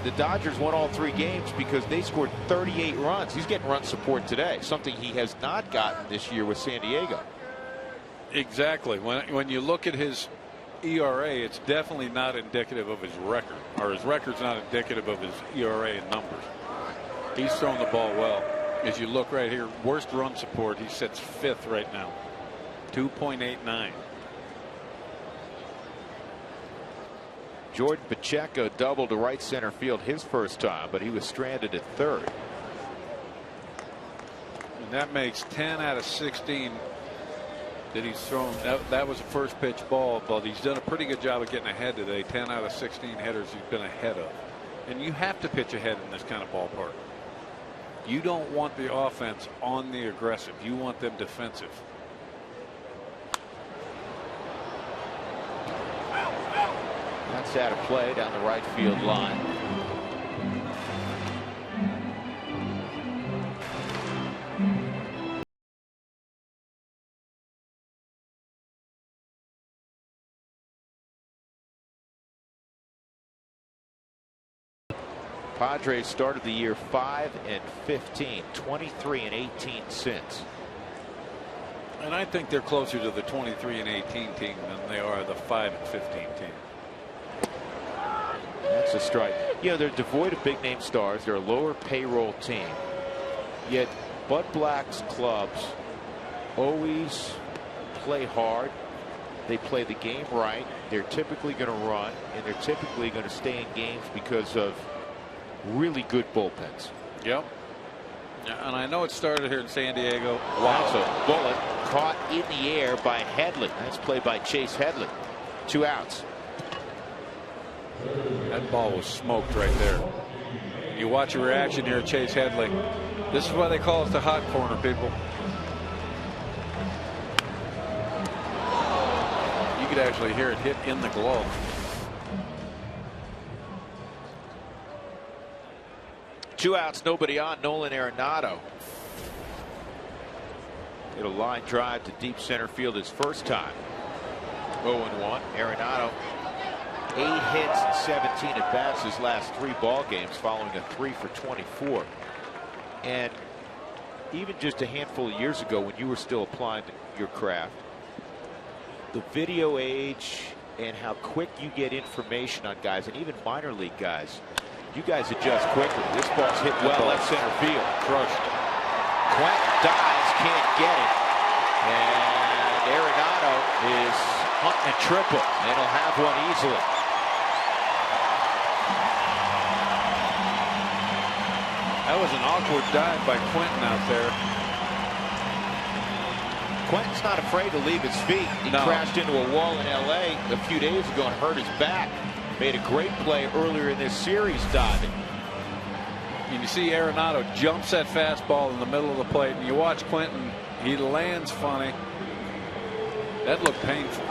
the Dodgers won all 3 games because they scored 38 runs. He's getting run support today, something he has not gotten this year with San Diego. Exactly. When you look at his ERA, it's definitely not indicative of his record, or his record's not indicative of his ERA and numbers. He's throwing the ball well. As you look right here, worst run support, he sits 5th right now, 2.89. Jordan Pacheco doubled to right center field his first time, but he was stranded at 3rd. And that makes 10 out of 16 that he's thrown. That was a first pitch ball, but he's done a pretty good job of getting ahead today. 10 out of 16 hitters he's been ahead of. And you have to pitch ahead in this kind of ballpark. You don't want the offense on the aggressive. You want them defensive. That's out of play down the right field line. Padres started the year 5-15, 23-18 since. And I think they're closer to the 23-18 team than they are the 5-15 team. That's a strike. You know, they're devoid of big name stars. They're a lower payroll team. Yet Bud Black's clubs always play hard. They play the game right. They're typically going to run, and they're typically going to stay in games because of really good bullpens. Yep. And I know it started here in San Diego. Wow. That's a bullet caught in the air by Headley. Nice play by Chase Headley. 2 outs. That ball was smoked right there. You watch your reaction here at Chase Headley. This is why they call it the hot corner, people. You could actually hear it hit in the glove. Two outs, nobody on. Nolan Arenado. Hit a line drive to deep center field his first time. 0-1. Arenado, 8 hits and 17 at bats his last 3 ball games, following a 3 for 24. And even just a handful of years ago, when you were still applying your craft, the video age and how quick you get information on guys, and even minor league guys, you guys adjust quickly. This ball's hit well left center field. Crushed. Quentin dives, can't get it. And Arenado is hunting a triple, and he'll have one easily. That was an awkward dive by Quentin out there. Quentin's not afraid to leave his feet. He crashed into a wall in LA a few days ago and hurt his back. Made a great play earlier in this series diving. And you see Arenado jumps that fastball in the middle of the plate, and you watch Quentin, he lands funny. That looked painful.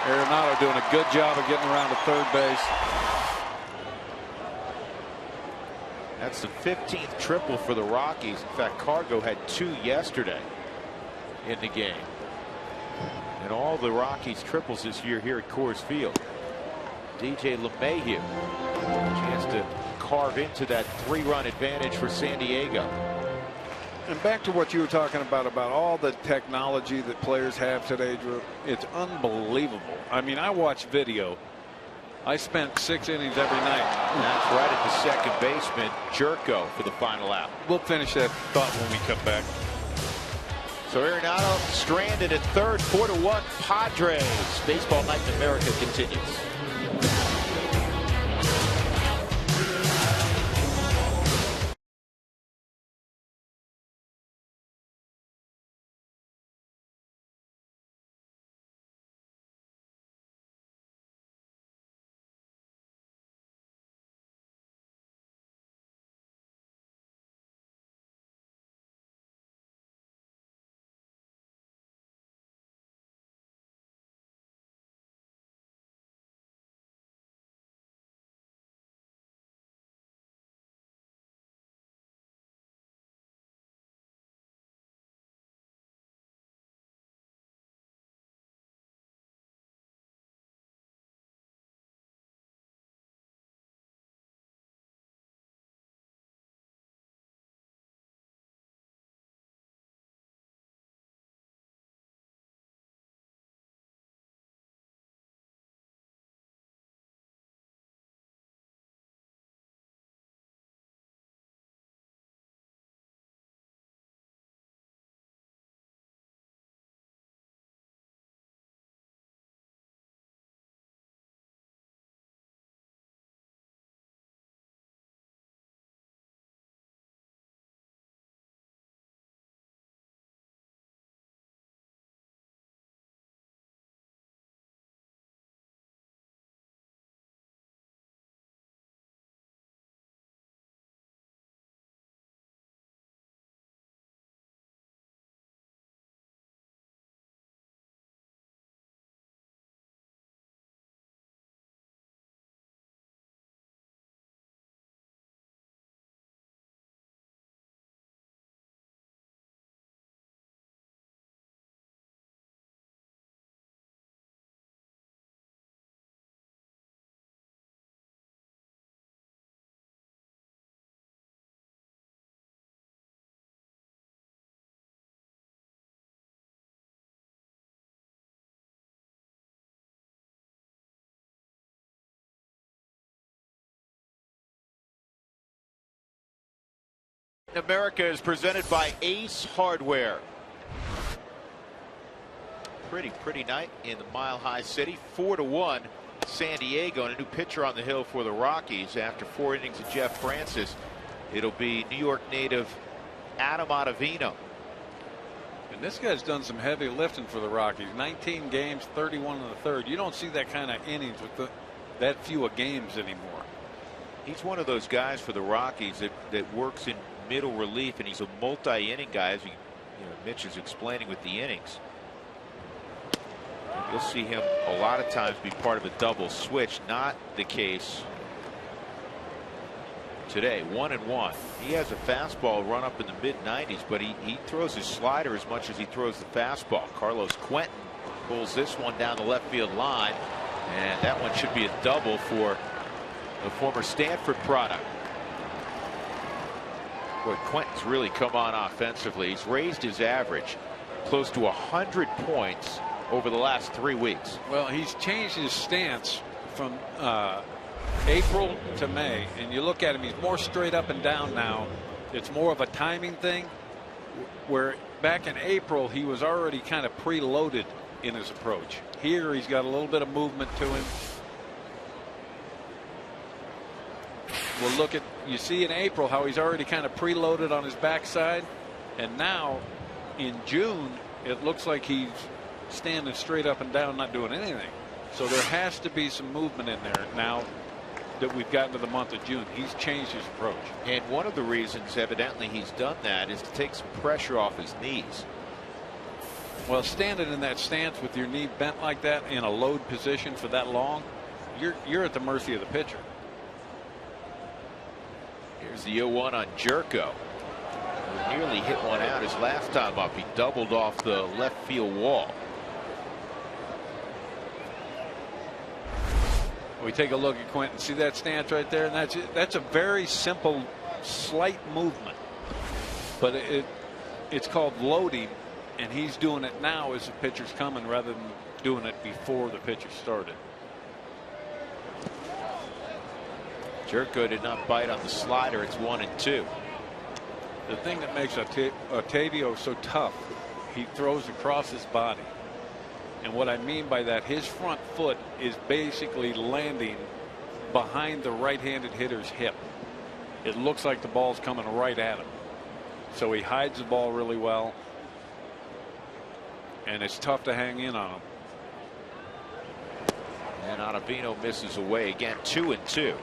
Arenado doing a good job of getting around to third base. That's the 15th triple for the Rockies. In fact, Cargo had 2 yesterday in the game. And all the Rockies triples this year here at Coors Field. DJ LeMahieu, chance to carve into that 3-run advantage for San Diego. And back to what you were talking about all the technology that players have today, Drew. It's unbelievable. I mean, I watch video. I spent 6 innings every night. That's right at the second baseman, Jerko, for the final out. We'll finish that thought when we come back. So Arenado stranded at third, 4-1 Padres. Baseball Night in America continues. America is presented by Ace Hardware. Pretty night in the Mile High City. 4-1 San Diego, and a new pitcher on the hill for the Rockies after 4 innings of Jeff Francis. It'll be New York native Adam Ottavino. And this guy's done some heavy lifting for the Rockies. 19 games, 31 in the third. You don't see that kind of innings with that few games anymore. He's one of those guys for the Rockies that works in middle relief, and he's a multi-inning guy, as Mitch is explaining with the innings. You'll see him a lot of times be part of a double switch. Not the case today. 1-1. He has a fastball run up in the mid-90s, but he throws his slider as much as he throws the fastball. Carlos Quentin pulls this one down the left field line, and that one should be a double for the former Stanford product. Boy, Quentin's really come on offensively. He's raised his average close to 100 points over the last 3 weeks. Well, he's changed his stance from April to May, and you look at him, he's more straight up and down now. It's more of a timing thing, where back in April he was already kind of preloaded in his approach. Here he's got a little bit of movement to him. We'll look at, you see in April how he's already kind of preloaded on his backside, and now in June it looks like he's standing straight up and down, not doing anything. So there has to be some movement in there now that we've gotten to the month of June. He's changed his approach. And one of the reasons evidently he's done that is to take some pressure off his knees. Well, standing in that stance with your knee bent like that in a load position for that long, you're at the mercy of the pitcher. Here's the 0-1 on Jerko. He nearly hit one out his last time up. He doubled off the left field wall. We take a look at Quentin. See that stance right there, and that's a very simple, slight movement, but it's called loading, and he's doing it now as the pitcher's coming rather than doing it before the pitcher started. Jerko did not bite on the slider. It's 1-2. The thing that makes Ottavio so tough, he throws across his body. And what I mean by that, his front foot is basically landing behind the right-handed hitter's hip. It looks like the ball's coming right at him. So he hides the ball really well. And it's tough to hang in on him. And Ottavino misses away again. 2-2.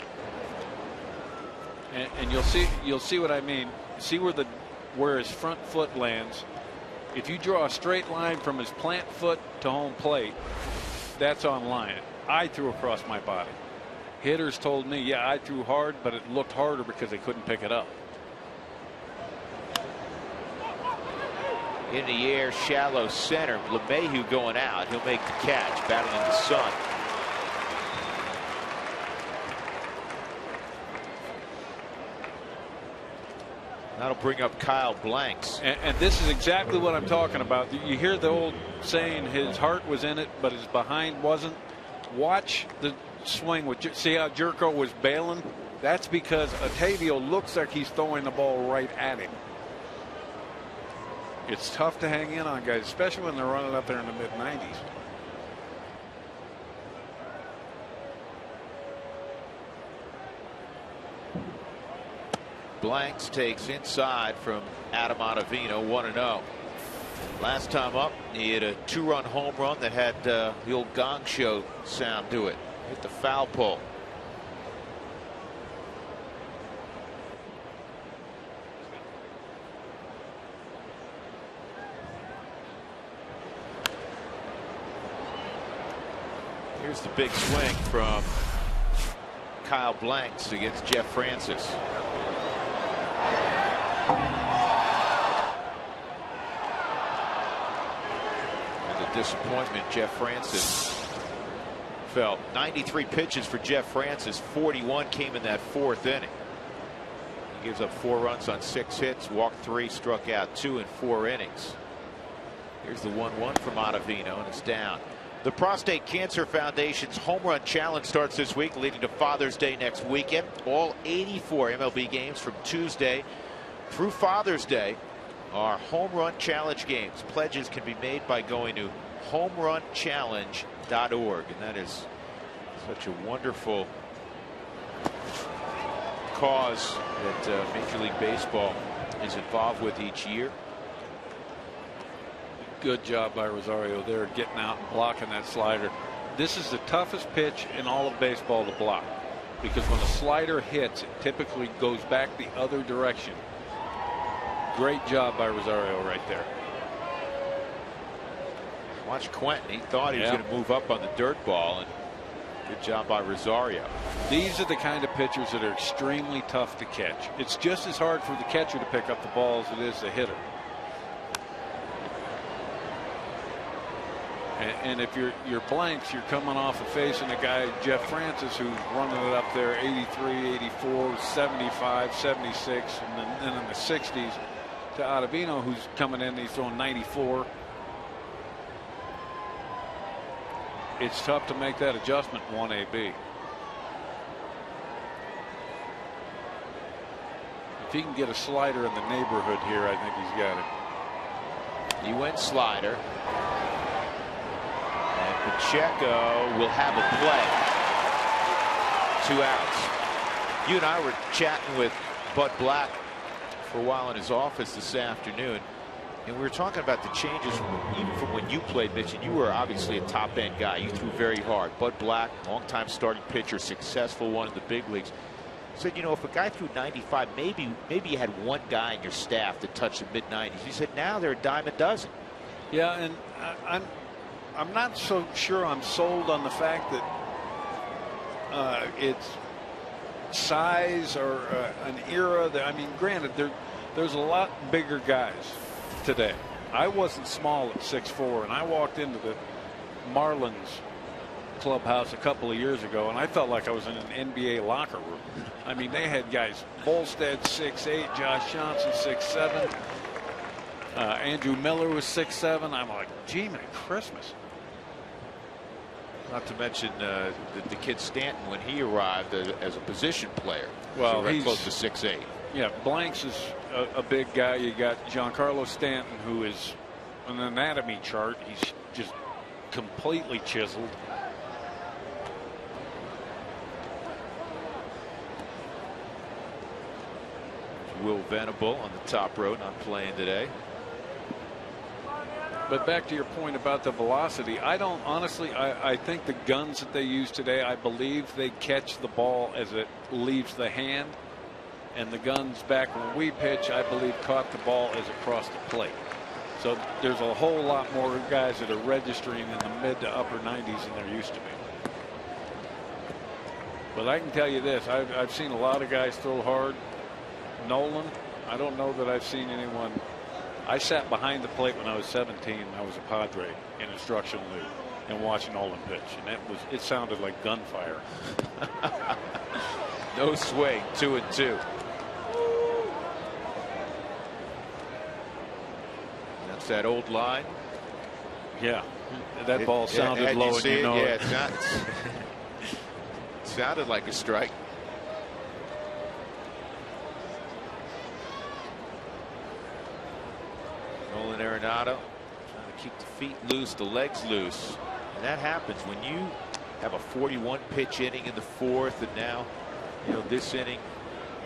And you'll see what I mean. See where his front foot lands. If you draw a straight line from his plant foot to home plate, that's on line. I threw across my body. Hitters told me, yeah, I threw hard, but it looked harder because they couldn't pick it up. In the air, shallow center. LeMahieu going out. He'll make the catch, battling the sun. That'll bring up Kyle Blanks. And this is exactly what I'm talking about. You hear the old saying, his heart was in it, but his behind wasn't. Watch the swing. See how Jerko was bailing? That's because Ottavio looks like he's throwing the ball right at him. It's tough to hang in on guys, especially when they're running up there in the mid-90s. Blanks takes inside from Adam Ottavino, 1-0. Last time up, he hit a 2-run home run that had the old gong show sound to it. Hit the foul pole. Here's the big swing from Kyle Blanks against Jeff Francis. And the disappointment Jeff Francis felt. 93 pitches for Jeff Francis. 41 came in that fourth inning. He gives up 4 runs on 6 hits, walked 3, struck out 2 in 4 innings. Here's the 1-1 from Ottavino, and it's down. The Prostate Cancer Foundation's Home Run Challenge starts this week, leading to Father's Day next weekend. All 84 MLB games from Tuesday through Father's Day are Home Run Challenge games. Pledges can be made by going to homerunchallenge.org, and that is such a wonderful cause that Major League Baseball is involved with each year. Good job by Rosario there, getting out and blocking that slider. This is the toughest pitch in all of baseball to block, because when a slider hits, it typically goes back the other direction. Great job by Rosario right there. Watch Quentin. He thought he was going to move up on the dirt ball, and good job by Rosario. These are the kind of pitchers that are extremely tough to catch. It's just as hard for the catcher to pick up the ball as it is the hitter. And if you're Blanks, you're coming off of facing a guy, Jeff Francis, who's running it up there 83, 84, 75, 76, and then in the 60s to Ottavino, who's coming in, he's throwing 94. It's tough to make that adjustment 1AB. If he can get a slider in the neighborhood here, I think he's got it. He went slider. Pacheco will have a play. 2 outs. You and I were chatting with Bud Black for a while in his office this afternoon, and we were talking about the changes even from when you played, Mitch, and you were obviously a top end guy. You threw very hard. Bud Black, longtime starting pitcher, successful one in the big leagues, said, you know, if a guy threw 95, maybe you had one guy in your staff that touched the mid-90s. He said now they're a dime a dozen. Yeah, and I'm not so sure I'm sold on the fact that it's size or an era that, I mean, granted, there's a lot bigger guys today. I wasn't small at 6'4", and I walked into the Marlins clubhouse a couple of years ago, and I felt like I was in an NBA locker room. I mean, they had guys, Bolstead 6'8", Josh Johnson 6'7", Andrew Miller was 6'7". I'm like, gee, man, Christmas. Not to mention the kid Stanton when he arrived as a position player. Well, right he's close to 6'8". Yeah, Blanks is a big guy. You got Giancarlo Stanton, who is an anatomy chart. He's just completely chiseled. Will Venable on the top row, not playing today. But back to your point about the velocity, I don't honestly, I think the guns that they use today, I believe they catch the ball as it leaves the hand. And the guns back when we pitch, I believe, caught the ball as it crossed the plate. So there's a whole lot more guys that are registering in the mid to upper 90s than there used to be. But I can tell you this, I've seen a lot of guys throw hard. Nolan, I don't know that I've seen anyone. I sat behind the plate when I was 17. I was a Padre in instructional league and watching Nolan pitch, and it sounded like gunfire. No swing, 2-2. That's that old line. Yeah, that ball sounded low, and you know it. Yeah, it sounded like a strike. Nolan Arenado trying to keep the feet loose, the legs loose. And that happens when you have a 41 pitch inning in the fourth, and now, you know, this inning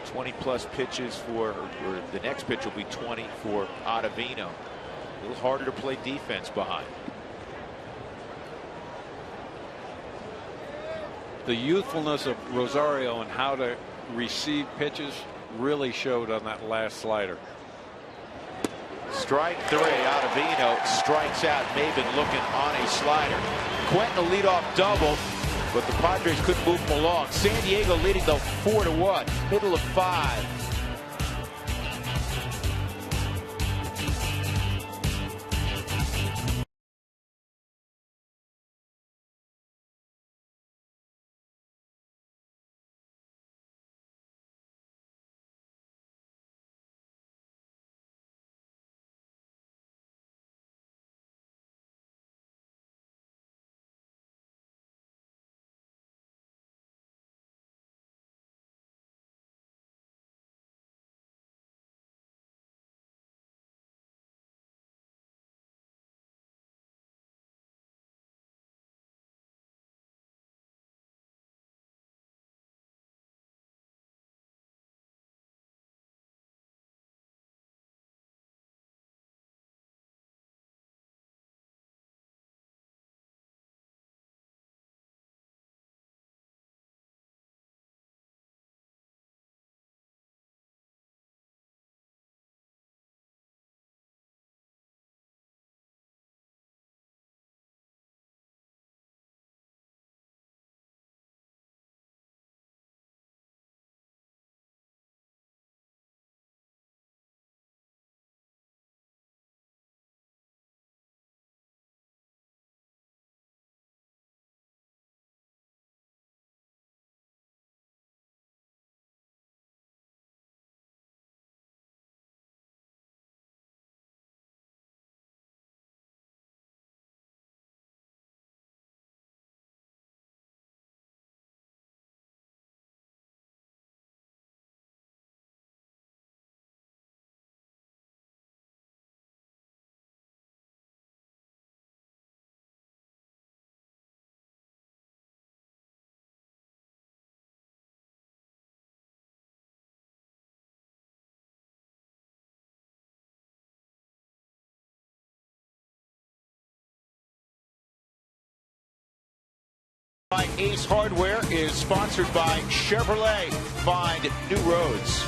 20+ pitches or the next pitch will be 20 for Ottavino. A little harder to play defense behind. The youthfulness of Rosario and how to receive pitches really showed on that last slider. Strike 3. Ottavino strikes out. Maben looking on a slider. Quentin a leadoff double, but the Padres couldn't move them along. San Diego leading though 4-1. Middle of 5. Ace Hardware is sponsored by Chevrolet. Find new roads.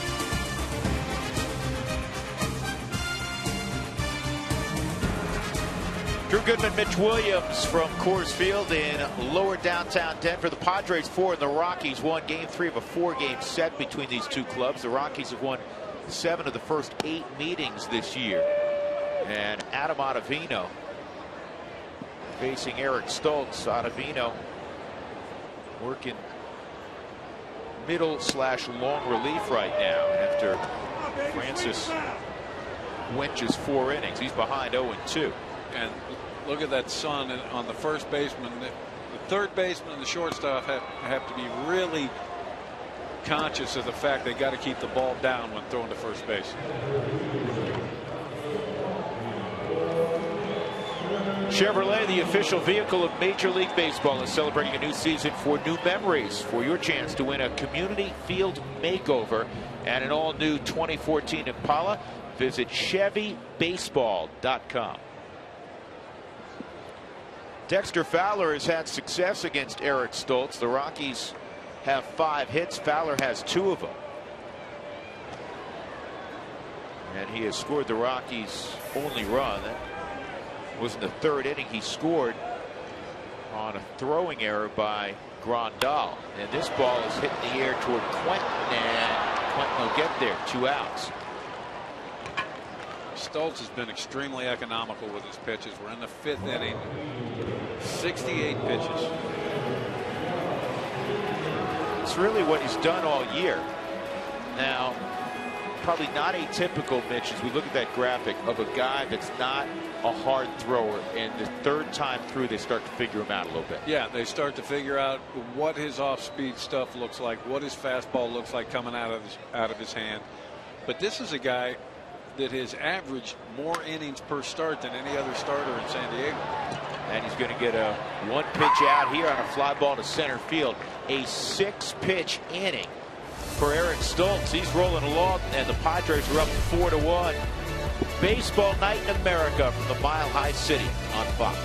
Drew Goodman, Mitch Williams from Coors Field in lower downtown Denver. The Padres 4 and the Rockies 1. Game 3 of a 4-game set between these two clubs. The Rockies have won 7 of the first 8 meetings this year. And Adam Ottavino facing Eric Stoltz. Ottavino working middle/long relief right now after Francis Winch's 4 innings. He's behind 0-2. And look at that sun on the first baseman. The third baseman and the shortstop have to be really conscious of the fact they got to keep the ball down when throwing to first base. Chevrolet, the official vehicle of Major League Baseball, is celebrating a new season for new memories. For your chance to win a community field makeover and an all-new 2014 Impala, visit ChevyBaseball.com. Dexter Fowler has had success against Eric Stoltz. The Rockies have 5 hits. Fowler has 2 of them. And he has scored the Rockies' only run. That was in the 3rd inning. He scored on a throwing error by Grandal. And this ball is hitting the air toward Quentin, and Quentin will get there. 2 outs. Stoltz has been extremely economical with his pitches. We're in the 5th inning. 68 pitches. It's really what he's done all year. Now, probably not atypical, Mitch, as we look at that graphic, of a guy that's not a hard thrower, and the 3rd time through they start to figure him out a little bit. Yeah, they start to figure out what his off-speed stuff looks like, what his fastball looks like coming out of his hand. But this is a guy that has averaged more innings per start than any other starter in San Diego. And he's going to get a 1 pitch out here on a fly ball to center field. A 6-pitch inning for Eric Stoltz. He's rolling along, and the Padres are up 4-1. Baseball night in America from the Mile High City on Fox.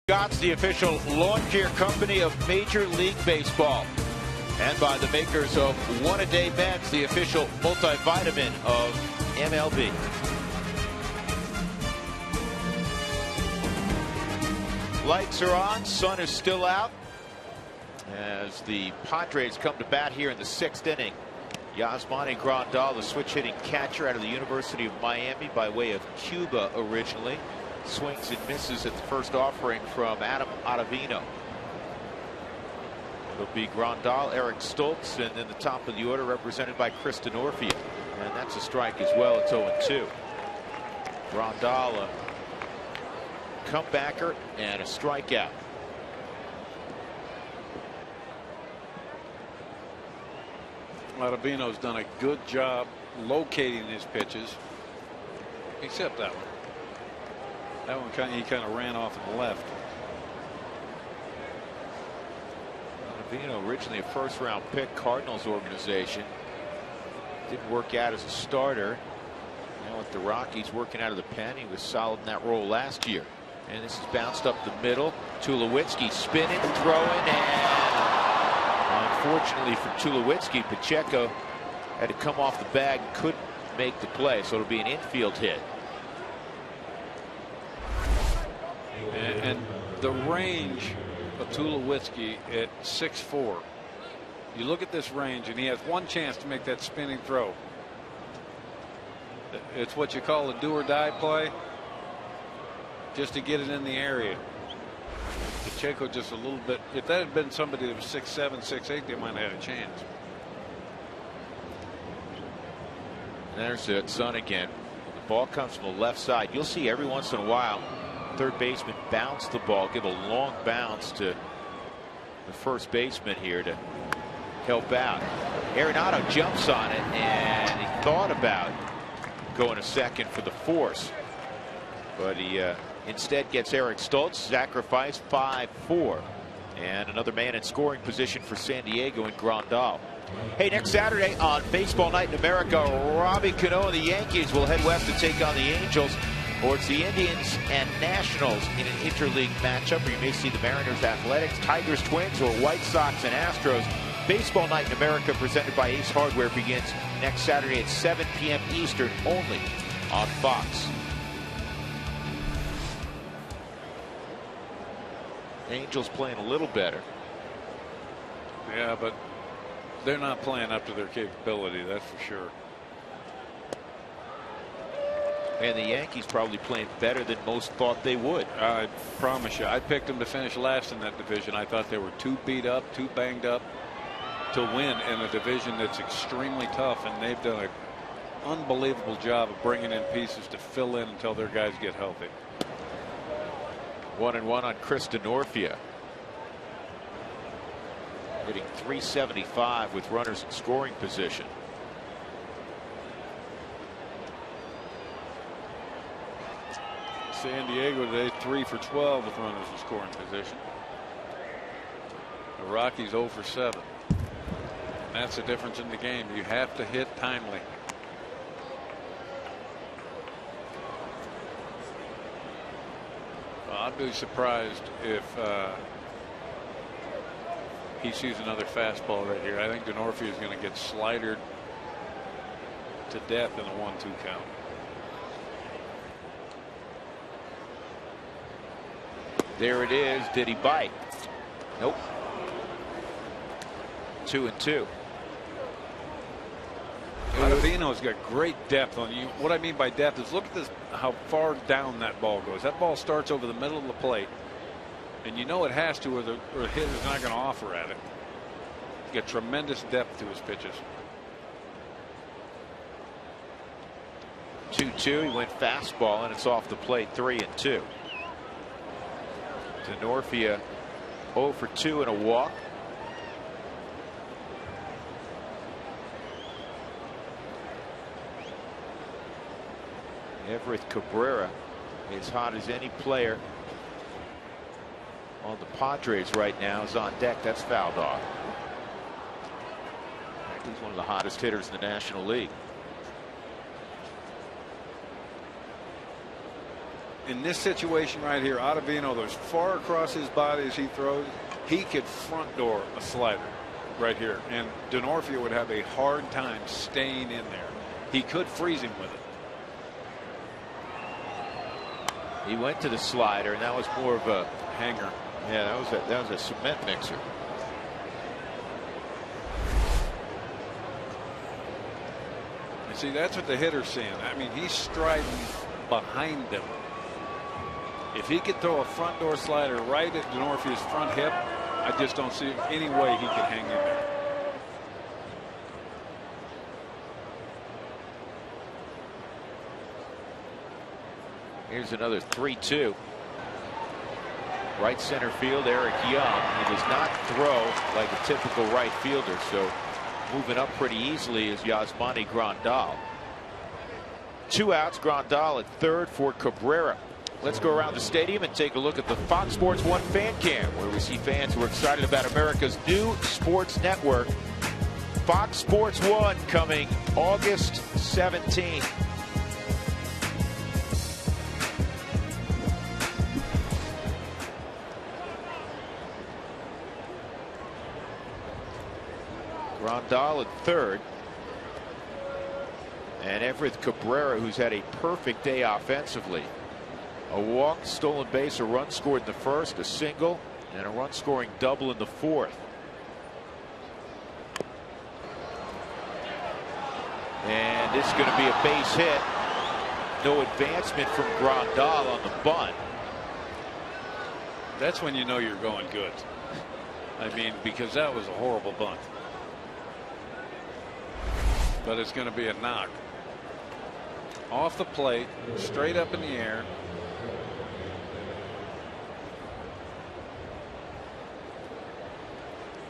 Scott's the official lawn care company of Major League Baseball, and by the makers of One A Day Meds, the official multivitamin of MLB. Lights are on, sun is still out as the Padres come to bat here in the 6th inning. Yasmani Grandal, the switch hitting catcher out of the University of Miami by way of Cuba originally, swings and misses at the first offering from Adam Ottavino. It'll be Grandal, Eric Stoltz, and then the top of the order represented by Chris Denorfia. And that's a strike as well. It's 0-2. Grandal, a comebacker and a strikeout. Ottavino's done a good job locating his pitches, except that one. That one he kind of ran off to the left. Ottavino, originally a first-round pick, Cardinals organization. Didn't work out as a starter. Now with the Rockies working out of the pen, he was solid in that role last year. And this is bounced up the middle. Tulowitzki spinning, throwing, and unfortunately for Tulowitzki, Pacheco had to come off the bag and couldn't make the play, so it'll be an infield hit. And the range of Tulowitzki at 6'4". You look at this range, and he has one chance to make that spinning throw. It's what you call a do or die play, just to get it in the area. Pacheco just a little bit. If that had been somebody that was 6'7", 6'8", they might have had a chance. There's the sun again. The ball comes from the left side. You'll see every once in a while third baseman bounce the ball, give a long bounce to the first baseman here to help out. Arenado jumps on it, and he thought about going to second for the force, but he instead gets Eric Stoltz, sacrifice 5-4, and another man in scoring position for San Diego in Grandal. Hey, next Saturday on Baseball Night in America, Robbie Cano and the Yankees will head west to take on the Angels, or it's the Indians and Nationals in an interleague matchup, or you may see the Mariners Athletics, Tigers Twins, or White Sox and Astros. Baseball Night in America, presented by Ace Hardware, begins next Saturday at 7 p.m. Eastern, only on Fox. Angels playing a little better. Yeah, but they're not playing up to their capability, that's for sure. And the Yankees probably playing better than most thought they would. I promise you, I picked them to finish last in that division. I thought they were too beat up, too banged up to win in a division that's extremely tough, and they've done an unbelievable job of bringing in pieces to fill in until their guys get healthy. 1-1 on Chris Denorfia. Hitting .375 with runners in scoring position. San Diego today 3 for 12 with runners in scoring position. The Rockies 0 for 7. That's the difference in the game. You have to hit timely. Well, I'd be surprised if he sees another fastball right here. I think Denorfia is going to get slidered to death in a 1-2 count. There it is. Did he bite? Nope. 2-2. Ottavino's got great depth on you. What I mean by depth is look at this, how far down that ball goes. That ball starts over the middle of the plate, and you know it has to, or the hitter's not going to offer at it. He's got tremendous depth to his pitches. 2-2. He went fastball, and it's off the plate. 3-2. Denorfia 0 for 2 and a walk. Everett Cabrera, as hot as any player on the Padres right now, is on deck. That's fouled off. He's one of the hottest hitters in the National League. In this situation right here, Ottavino, those far across his body as he throws, he could front door a slider right here, and Denorfia would have a hard time staying in there. He could freeze him with it. He went to the slider, and that was more of a hanger. Yeah, that was a cement mixer. And see, that's what the hitter's seeing. I mean, he's striding behind him. If he could throw a front door slider right at Denorfia's front hip, I just don't see any way he could hang in there. Here's another 3-2. Right center field, Eric Young. He does not throw like a typical right fielder, so moving up pretty easily is Yasmani Grandal. 2 outs, Grandal at third for Cabrera. Let's go around the stadium and take a look at the Fox Sports 1 fan cam, where we see fans who are excited about America's new sports network. Fox Sports 1 coming August 17th. Grandal at third. And Everett Cabrera, who's had a perfect day offensively. A walk, stolen base, a run scored in the first, a single, and a run scoring double in the fourth. And this is going to be a base hit. No advancement from Grandal on the bunt. That's when you know you're going good. I mean, because that was a horrible bunt. But it's going to be a knock. Off the plate, straight up in the air.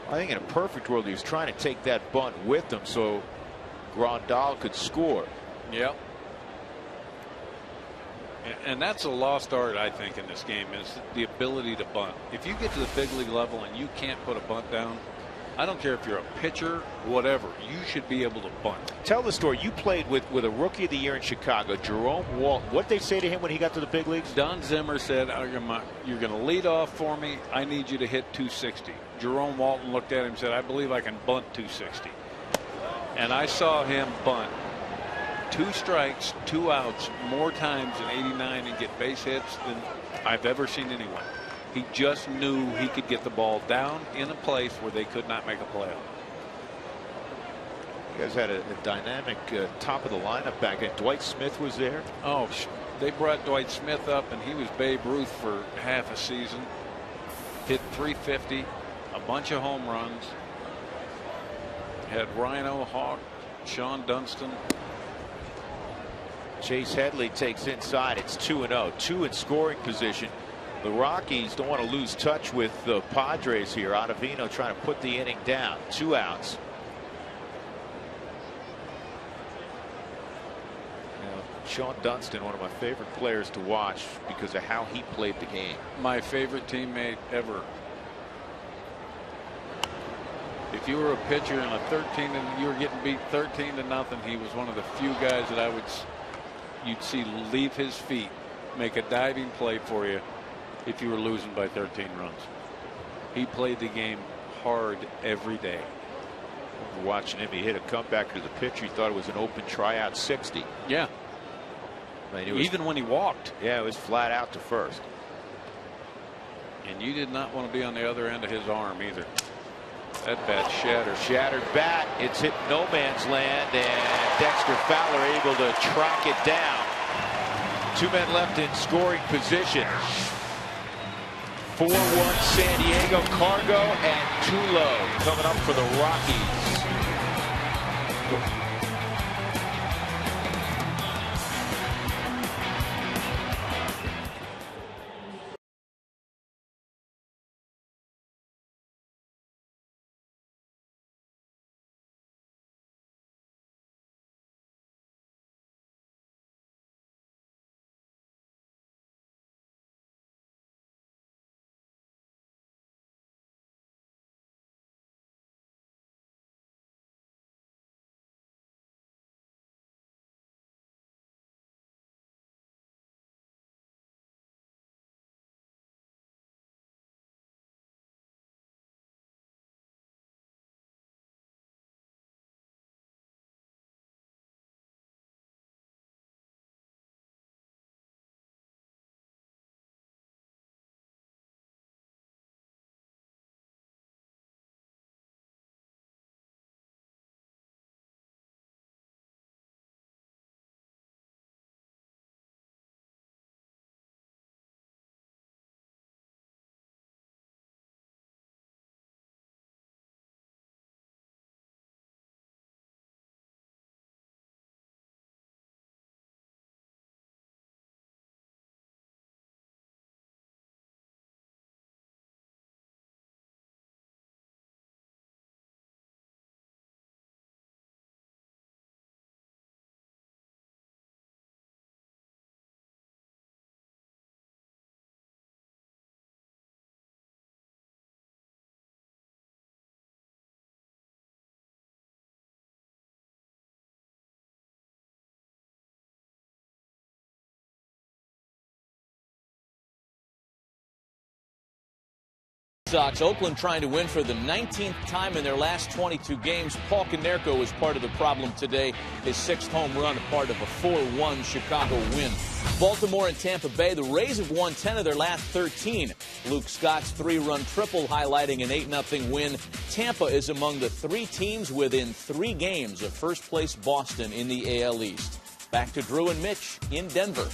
I think in a perfect world, he was trying to take that bunt with him so Grandal could score. Yep. And that's a lost art, I think, in this game, is the ability to bunt. If you get to the big league level and you can't put a bunt down, I don't care if you're a pitcher, whatever, you should be able to bunt. Tell the story. You played with a rookie of the year in Chicago, Jerome Walton. What did they say to him when he got to the big leagues? Don Zimmer said, you're going to lead off for me. I need you to hit 260. Jerome Walton looked at him and said, I believe I can bunt 260. And I saw him bunt 2 strikes, 2 outs more times in '89 and get base hits than I've ever seen anyone. He just knew he could get the ball down in a place where they could not make a play on. You guys had a dynamic top of the lineup back then. Dwight Smith was there. Oh, they brought Dwight Smith up, and he was Babe Ruth for half a season. Hit .350, a bunch of home runs. Had Rhino, Hawk, Sean Dunston. Chase Headley takes inside. It's 2-0. 2 in scoring position. The Rockies don't want to lose touch with the Padres here. Ottavino trying to put the inning down. 2 outs. Now, Sean Dunston, one of my favorite players to watch because of how he played the game. My favorite teammate ever. If you were a pitcher in a 13 and you were getting beat 13-0, he was one of the few guys that you'd see leave his feet, make a diving play for you if you were losing by 13 runs. He played the game hard every day. Watching him, he hit a comeback to the pitcher. He thought it was an open tryout 60. Yeah. I mean, even when he walked. Yeah, it was flat out to first. And you did not want to be on the other end of his arm either. That bat shattered. Shattered bat. It's hit no man's land, and Dexter Fowler able to track it down. 2 men left in scoring position. 4-1 San Diego. Cargo and Tulo coming up for the Rockies. Sox. Oakland trying to win for the 19th time in their last 22 games. Paul Konerko was part of the problem today. His 6th home run, a part of a 4-1 Chicago win. Baltimore and Tampa Bay, the Rays have won 10 of their last 13. Luke Scott's 3-run triple highlighting an 8-0 win. Tampa is among the 3 teams within 3 games of first-place Boston in the AL East. Back to Drew and Mitch in Denver.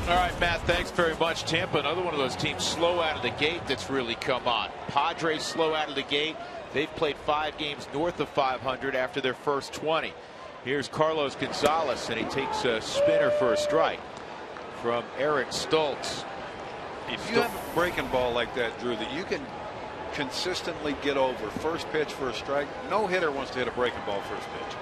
All right, Matt, thanks very much. Tampa, another one of those teams slow out of the gate that's really come on. Padres slow out of the gate. They've played 5 games north of 500 after their first 20. Here's Carlos Gonzalez, and he takes a spinner for a strike from Eric Stoltz. If you have a breaking ball like that, Drew, that you can consistently get over first pitch for a strike, no hitter wants to hit a breaking ball first pitch.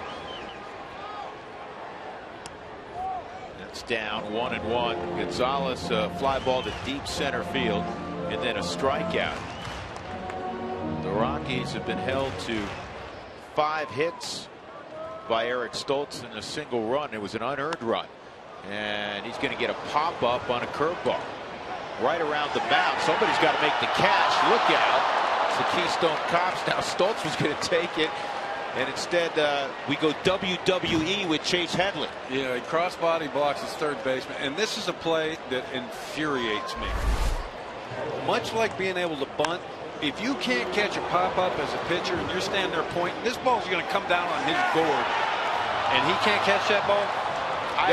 It's down 1-1. Gonzalez fly ball to deep center field, and then a strikeout. The Rockies have been held to 5 hits by Eric Stoltz in a single run. It was an unearned run, and he's going to get a pop up on a curveball right around the mound. Somebody's got to make the catch. Look out! It's the Keystone Cops. Now Stoltz was going to take it. And instead, we go WWE with Chase Headley. Yeah, he cross-body blocks his third baseman. And this is a play that infuriates me. Much like being able to bunt, if you can't catch a pop-up as a pitcher and you're standing there pointing, this ball's going to come down on his board, and he can't catch that ball,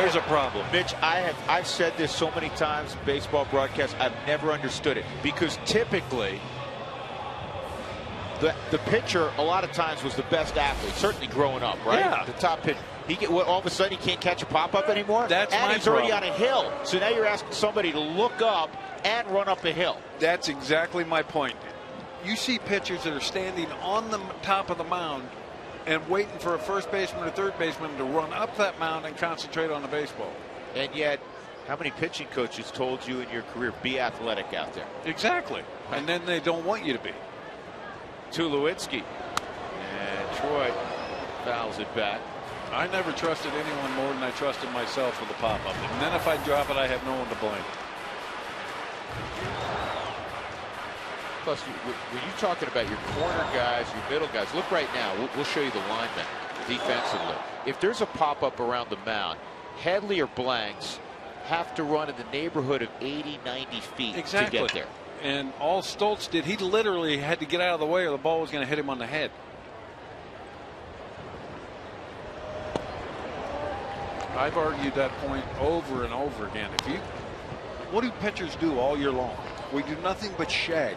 there's a problem. Mitch, I've said this so many times in baseball broadcasts, I've never understood it. Because typically, the pitcher a lot of times was the best athlete, certainly growing up, right? Yeah. The top pitcher. All of a sudden he can't catch a pop-up anymore? That's and my he's already problem. on a hill. So now you're asking somebody to look up and run up a hill. That's exactly my point. You see pitchers that are standing on the top of the mound and waiting for a first baseman or third baseman to run up that mound and concentrate on the baseball. And yet, how many pitching coaches told you in your career, be athletic out there? Exactly. And then they don't want you to be. Tulowitzki, and Troy fouls it back. I never trusted anyone more than I trusted myself with a pop-up. And then if I drop it, I have no one to blame. Plus, when you're talking about your corner guys, your middle guys, look right now. We'll show you the linemen defensively. If there's a pop-up around the mound, Headley or Blanks have to run in the neighborhood of 80, 90 feet to get there. And all Stoltz did, he literally had to get out of the way or the ball was going to hit him on the head. I've argued that point over and over again. What do pitchers do all year long? We do nothing but shag,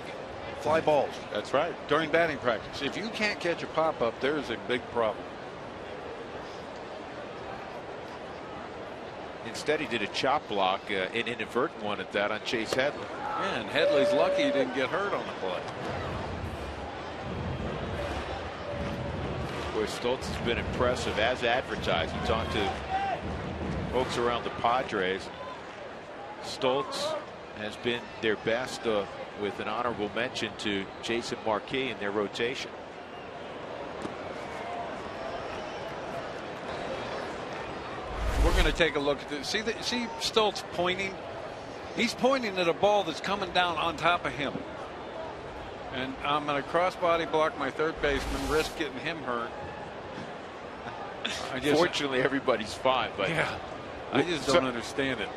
fly balls. That's right. During batting practice. If you can't catch a pop-up, there is a big problem. Instead, he did a chop block, an inadvertent one at that, on Chase Headley. Yeah, and Headley's lucky he didn't get hurt on the play. Boy, Stoltz has been impressive as advertised. We talked to folks around the Padres. Stoltz has been their best, with an honorable mention to Jason Marquis in their rotation. We're going to take a look at this. See Stoltz pointing? He's pointing at a ball that's coming down on top of him. And I'm going to cross-body block my third baseman, risk getting him hurt. Fortunately, everybody's fine, but yeah, I just don't understand it.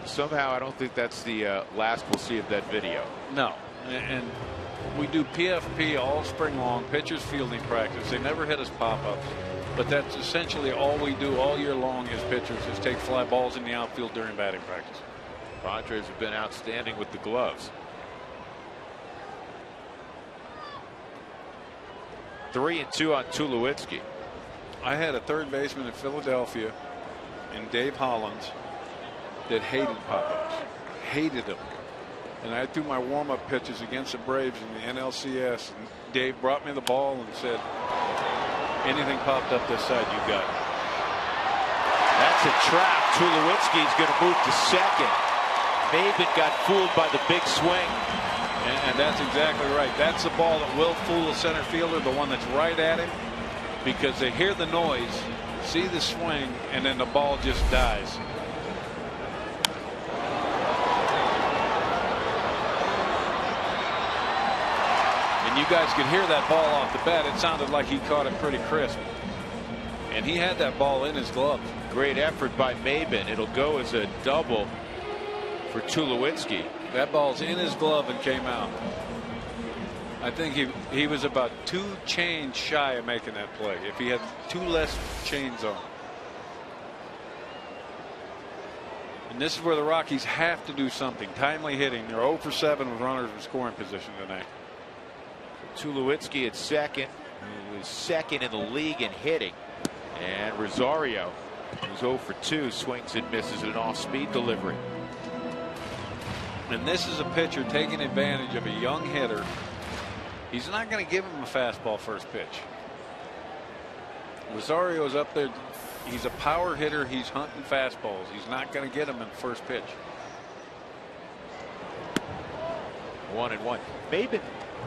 Somehow, I don't think that's the last we'll see of that video. No, and we do PFP all spring long, pitchers fielding practice. They never hit us pop-ups, but that's essentially all we do all year long as pitchers is take fly balls in the outfield during batting practice. Padres have been outstanding with the gloves. 3-2 on Tulowitzki. I had a third baseman in Philadelphia, and Dave Hollins, that hated pop-ups, hated them. And I threw my warm-up pitches against the Braves in the NLCS, and Dave brought me the ball and said, anything popped up this side, you got it. That's a trap. Tulowitzki's going to move to second. Maben got fooled by the big swing. And that's exactly right. That's the ball that will fool a center fielder, the one that's right at him, because they hear the noise, see the swing, and then the ball just dies. you guys could hear that ball off the bat. It sounded like he caught it pretty crisp. And he had that ball in his glove. Great effort by Maben. It'll go as a double for Tulowitzki. That ball's in his glove and came out. I think he was about 2 chains shy of making that play. If he had 2 less chains on. And this is where the Rockies have to do something. Timely hitting. They're 0 for 7 with runners in scoring position tonight. Tulowitzki at second, who was second in the league in hitting. And Rosario, who's 0 for 2, swings and misses an off-speed delivery. And this is a pitcher taking advantage of a young hitter. He's not going to give him a fastball first pitch. Rosario's up there. He's a power hitter. He's hunting fastballs. He's not going to get him in first pitch. 1-1.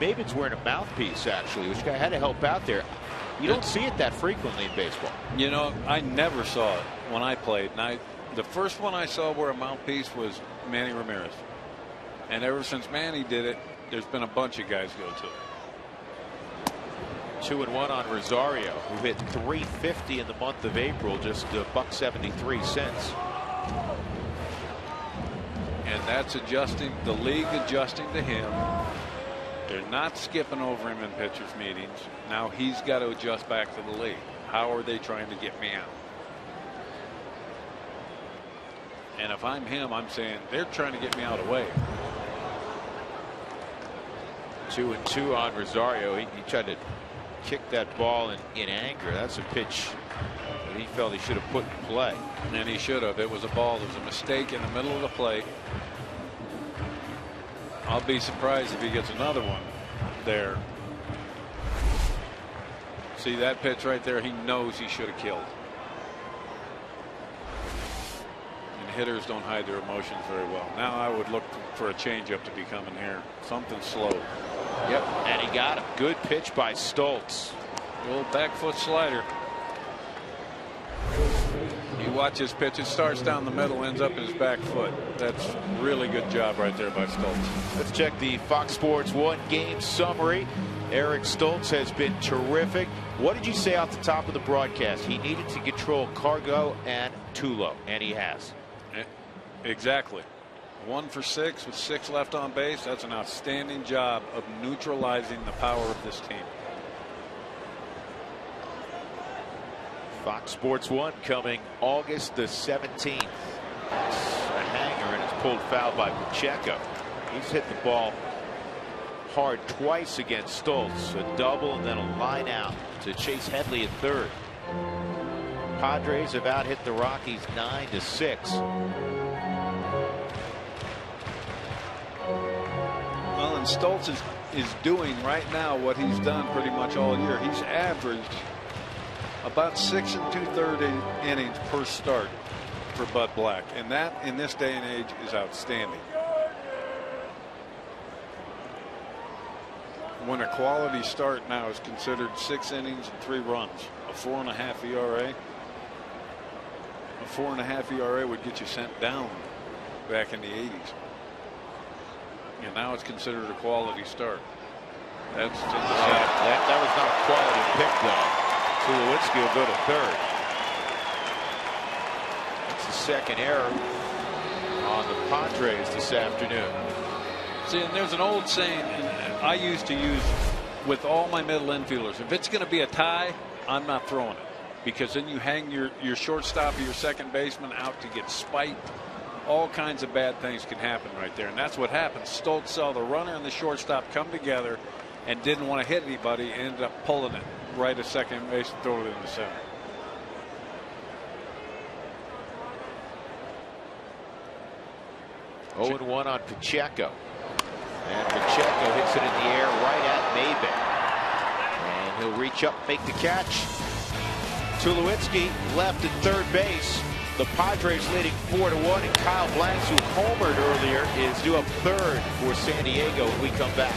Maben's wearing a mouthpiece, actually, which had to help out there. You don't see it that frequently in baseball. You know, I never saw it when I played. And the first one I saw wear a mouthpiece was Manny Ramirez. And ever since Manny did it, there's been a bunch of guys go to it. 2-1 on Rosario, who hit .350 in the month of April, just $1.73. And that's adjusting, the league adjusting to him. They're not skipping over him in pitchers meetings. Now he's got to adjust back to the league. How are they trying to get me out? And if I'm him, I'm saying they're trying to get me out of the way. 2-2 on Rosario. He tried to kick that ball in anger. That's a pitch that he felt he should have put in play. And he should have. It was a ball. There was a mistake in the middle of the plate. I'll be surprised if he gets another one there. See that pitch right there? He knows he should have killed. And hitters don't hide their emotions very well. Now I would look for a changeup to be coming here. Something slow. Yep, and he got him. Good pitch by Stoltz. Little back foot slider. You watch his pitch. It starts down the middle, ends up in his back foot. That's really good job right there by Stoltz. Let's check the Fox Sports 1 game summary. Eric Stoltz has been terrific. What did you say off the top of the broadcast? He needed to control Cargo and Tulo, and he has. Exactly. 1 for 6 with 6 left on base. That's an outstanding job of neutralizing the power of this team. Fox Sports 1 coming August the 17th. It's a hanger and it's pulled foul by Pacheco. He's hit the ball hard twice against Stoltz. A double and then a line out to Chase Headley at third. Padres have out hit the Rockies 9-6. Well, and Stoltz is doing right now what he's done pretty much all year. He's averaged about 6 2/3 innings per start for Bud Black, and that in this day and age is outstanding. When a quality start now is considered 6 innings and 3 runs, a 4.5 ERA. A 4.5 ERA would get you sent down back in the 80s. And now it's considered a quality start. That's to the side. That was not a quality pick, though. Tulowitzki will go to third. That's the second error on the Padres this afternoon. See, and there's an old saying I used to use with all my middle infielders. If it's going to be a tie, I'm not throwing it. Because then you hang your shortstop or your second baseman out to get spiked. All kinds of bad things can happen right there. And that's what happened. Stoltz saw the runner and the shortstop come together and didn't want to hit anybody. Ended up pulling it right at second base and throwing it in the center. Oh, 0-1 on Pacheco. And Pacheco hits it in the air right at Maben. And he'll reach up, make the catch. Tulowitzki left at third base. The Padres leading 4-1, and Kyle Blanks, who homered earlier, is due up third for San Diego when we come back.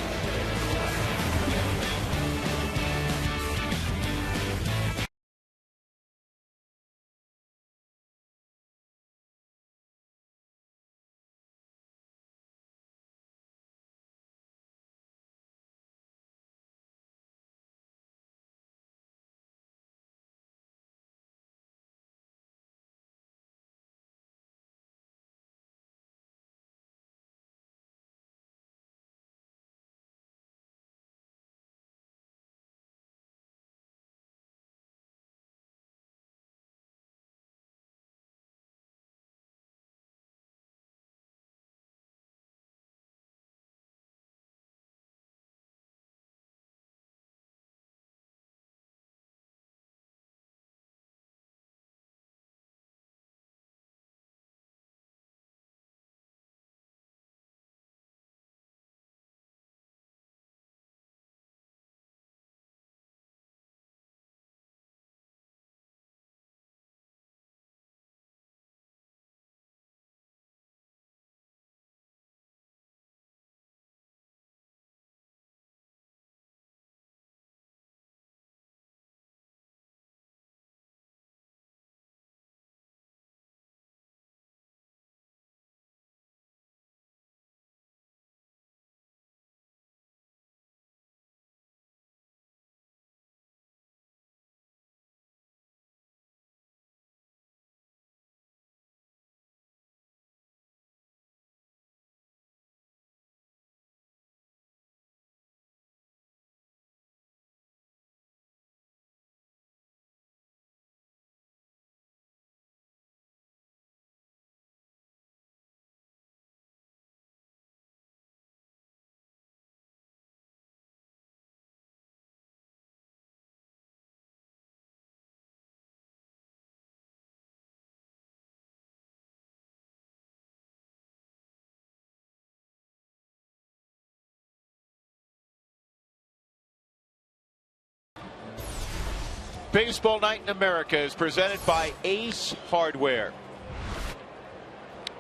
Baseball Night in America is presented by Ace Hardware.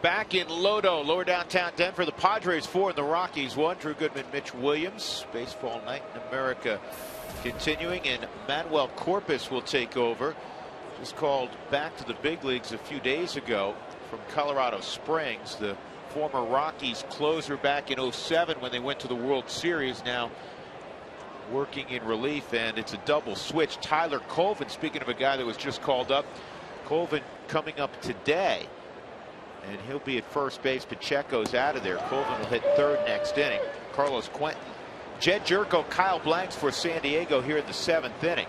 Back in Lodo, lower downtown Denver, the Padres 4 and the Rockies 1. Drew Goodman, Mitch Williams. Baseball Night in America continuing, and Manuel Corpus will take over. Just called back to the big leagues a few days ago from Colorado Springs. The former Rockies closer back in 07 when they went to the World Series, now working in relief, and it's a double switch. Tyler Colvin, speaking of a guy that was just called up, Colvin coming up today, and he'll be at first base. Pacheco's out of there. Colvin will hit third next inning. Carlos Quentin, Jed Jerko, Kyle Blanks for San Diego here in the 7th inning.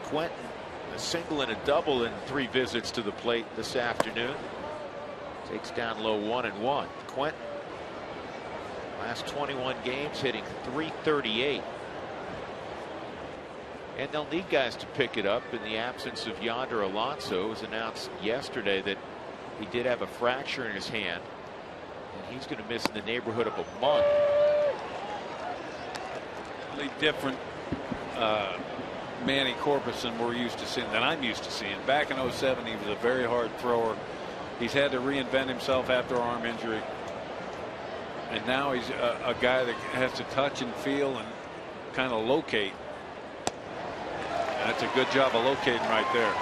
Quentin, a single and a double in 3 visits to the plate this afternoon. Takes down low 1-1. Quentin, last 21 games hitting .338. And they'll need guys to pick it up in the absence of Yonder Alonso. It was announced yesterday that he did have a fracture in his hand, and he's going to miss in the neighborhood of a month. Really different Manny Corpus than we're used to seeing, than I'm used to seeing. Back in 07, he was a very hard thrower. He's had to reinvent himself after arm injury. And now he's a guy that has to touch and feel and kind of locate. That's a good job of locating right there.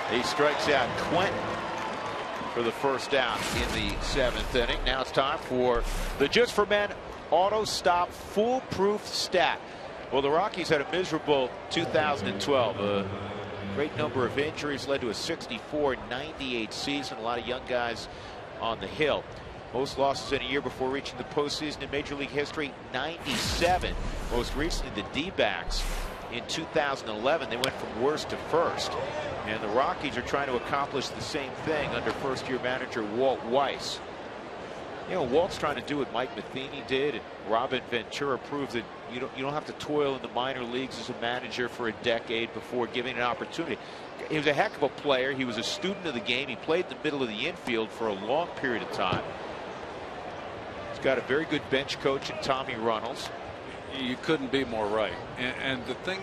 He strikes out Quentin for the first out in the 7th inning. Now it's time for the Just for Men Auto Stop Foolproof Stat. Well, the Rockies had a miserable 2012. A great number of injuries led to a 64-98 season. A lot of young guys on the hill. Most losses in a year before reaching the postseason in Major League history, 97. Most recently, the D-backs in 2011. They went from worst to first. And the Rockies are trying to accomplish the same thing under first-year manager Walt Weiss. You know, Walt's trying to do what Mike Matheny did, and Robin Ventura proved that you don't have to toil in the minor leagues as a manager for a decade before giving an opportunity. He was a heck of a player. He was a student of the game. He played in the middle of the infield for a long period of time. He's got a very good bench coach in Tommy Runnels. You couldn't be more right. And the thing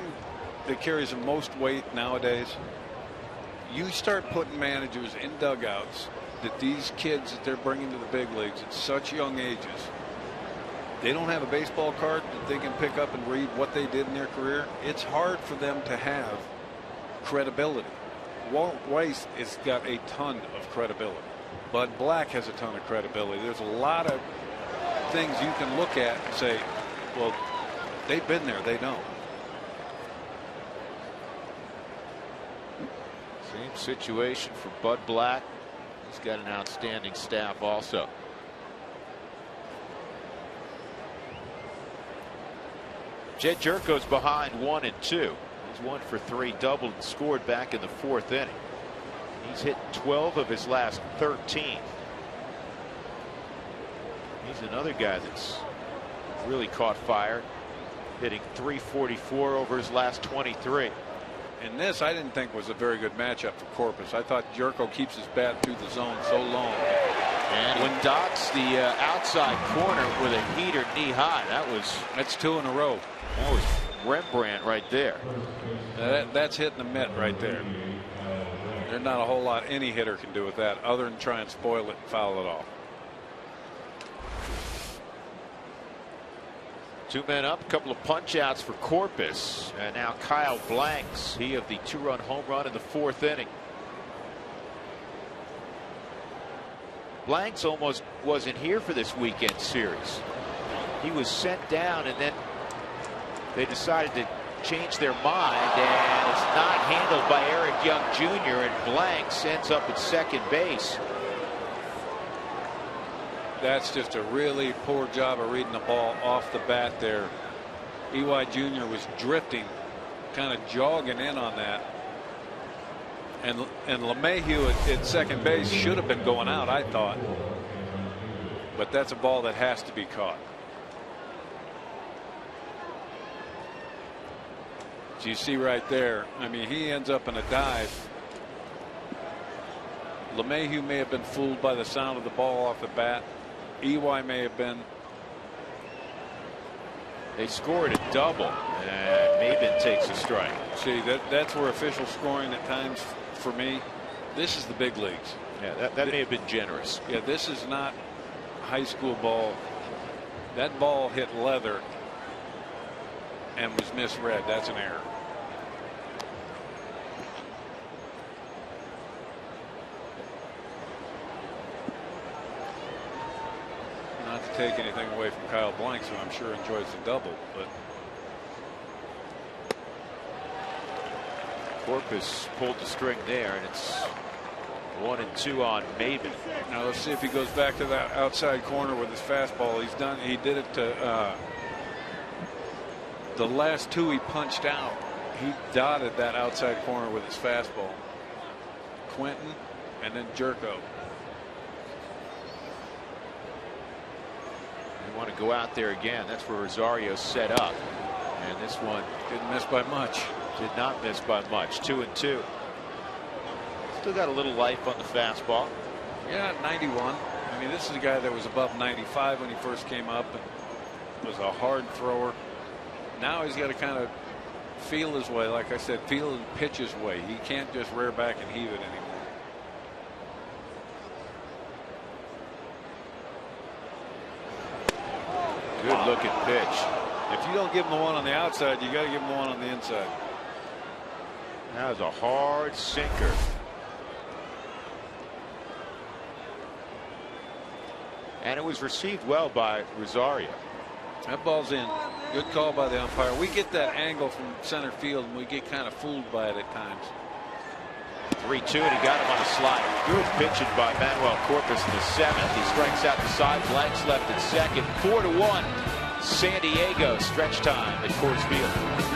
that carries the most weight nowadays, you start putting managers in dugouts that these kids that they're bringing to the big leagues at such young ages, they don't have a baseball card that they can pick up and read what they did in their career. It's hard for them to have credibility. Walt Weiss has got a ton of credibility. Bud Black has a ton of credibility. There's a lot of things you can look at and say, well, they've been there, they don't. Same situation for Bud Black. He's got an outstanding staff also. Jed Jerko's behind 1-2. He's 1 for 3, doubled and scored back in the 4th inning. He's hit 12 of his last 13. He's another guy that's really caught fire, hitting .344 over his last 23. And this, I didn't think was a very good matchup for Corpus. I thought Jerko keeps his bat through the zone so long. And when dots the outside corner with a heater knee high, that's 2 in a row. That was Rembrandt right there. That's hitting the mitt right there. There's not a whole lot any hitter can do with that other than try and spoil it and foul it off. 2 men up, a couple of punch outs for Corpus, and now Kyle Blanks, he of the 2-run home run in the 4th inning. Blanks almost wasn't here for this weekend series. He was sent down, and then they decided to change their mind, and it's not handled by Eric Young Jr., and Blanks ends up at second base. That's just a really poor job of reading the ball off the bat there. EY Jr. was drifting, kind of jogging in on that. And LeMahieu at second base should have been going out, I thought. But that's a ball that has to be caught. So you see right there, I mean, he ends up in a dive. LeMahieu may have been fooled by the sound of the ball off the bat. EY may have been. They scored a double, and Maben takes a strike. See, that's where official scoring at times, for me, this is the big leagues. Yeah, that may have been generous. Yeah, this is not high school ball. That ball hit leather and was misread. That's an error. Not to take anything away from Kyle Blanks, who I'm sure enjoys the double, but Corpus pulled the string there, and it's 1-2 on Maben. now let's see if he goes back to that outside corner with his fastball. He did it to the last two he punched out. He dotted that outside corner with his fastball. Quentin and then Jerko. They want to go out there again. That's where Rosario set up, and this one Didn't miss by much. did not miss by much. 2-2. Still got a little life on the fastball. Yeah, 91. I mean, this is a guy that was above 95 when he first came up and was a hard thrower. Now he's got to kind of feel his way. Like I said, feel and pitch his way. He can't just rear back and heave it anymore. Good looking pitch. If you don't give him the one on the outside, you got to give him the one on the inside. That was a hard sinker. And it was received well by Rosario. That ball's in. Good call by the umpire. We get that angle from center field, and we get kind of fooled by it at times. 3-2, and he got him on a slide. Good pitching by Manuel Corpus in the seventh. He strikes out the side. Blanks left at second. 4-1. San Diego stretch time at Coors Field.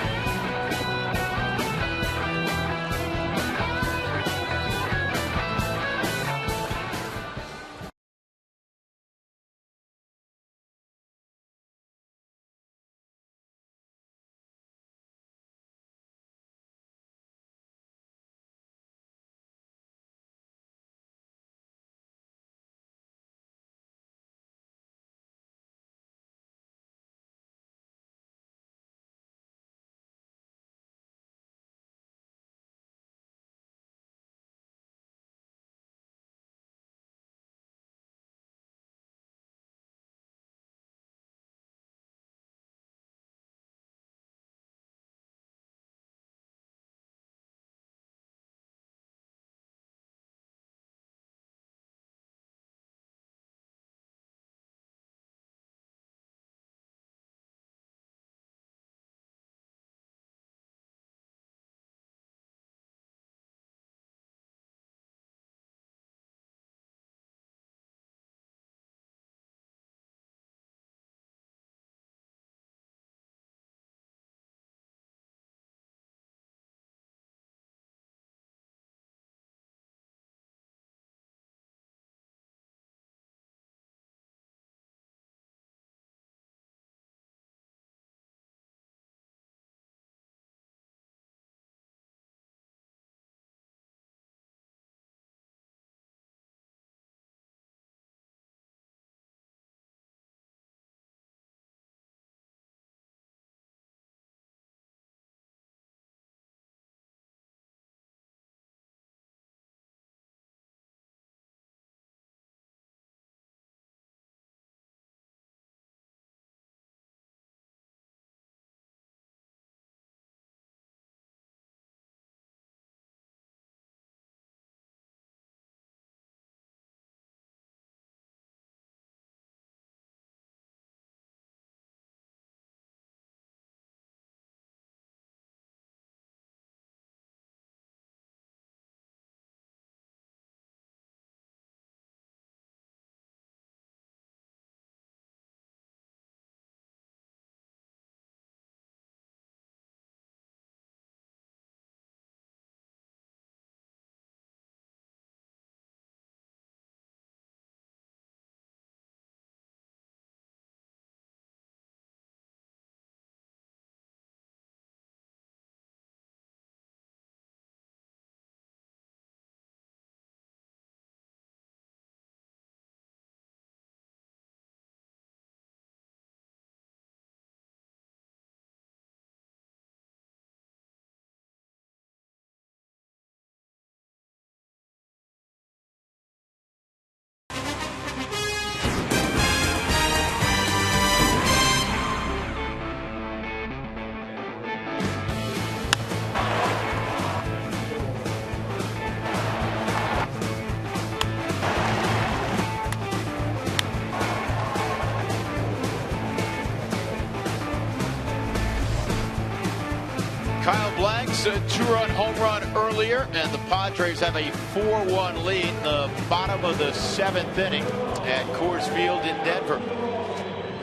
Kyle Blank's a 2-run home run earlier, and the Padres have a 4-1 lead in the bottom of the 7th inning at Coors Field in Denver.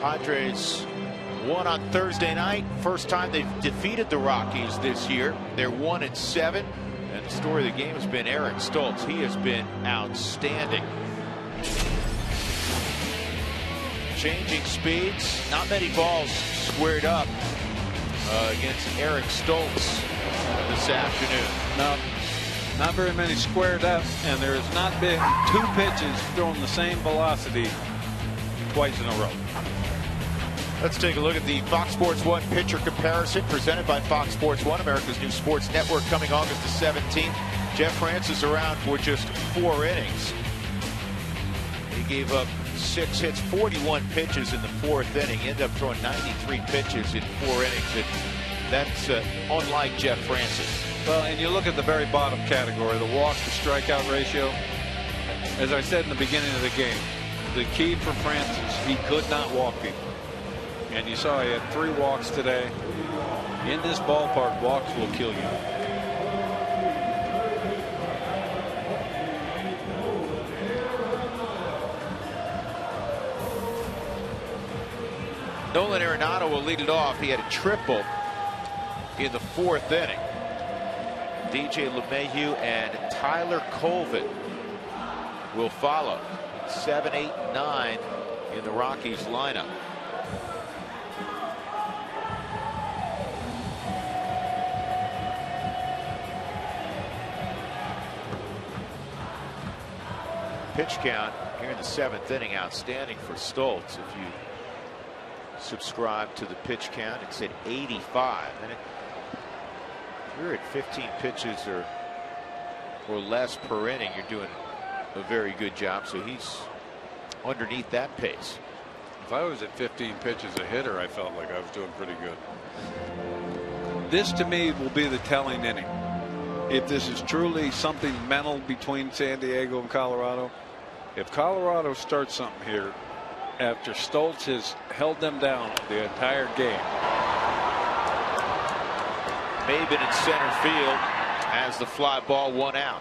Padres won on Thursday night. First time they've defeated the Rockies this year. They're 1-7. And the story of the game has been Eric Stoltz. He has been outstanding. Changing speeds. Not many balls squared up against Eric Stoltz this afternoon. No, not very many squared up, and there has not been 2 pitches thrown the same velocity twice in a row. Let's take a look at the Fox Sports 1 pitcher comparison presented by Fox Sports 1, America's new sports network, coming August the 17th. Jeff Francis around for just 4 innings. He gave up 6 hits, 41 pitches in the 4th inning. Ended up throwing 93 pitches in 4 innings. And that's unlike Jeff Francis. Well, and you look at the very bottom category, the walk to strikeout ratio. As I said in the beginning of the game, the key for Francis, he could not walk people. And you saw he had 3 walks today. In this ballpark, walks will kill you. Nolan Arenado will lead it off. He had a triple in the 4th inning. DJ LeMahieu and Tyler Colvin will follow. 7, 8, 9 in the Rockies lineup. Pitch count here in the 7th inning, outstanding for Stoltz. If you subscribe to the pitch count, it's at 85. And if you're at 15 pitches or less per inning, you're doing a very good job. So he's underneath that pace. If I was at 15 pitches a hitter, I felt like I was doing pretty good. This to me will be the telling inning. If this is truly something mental between San Diego and Colorado, if Colorado starts something here after Stoltz has held them down the entire game. Maben in center field as the fly ball 1 out.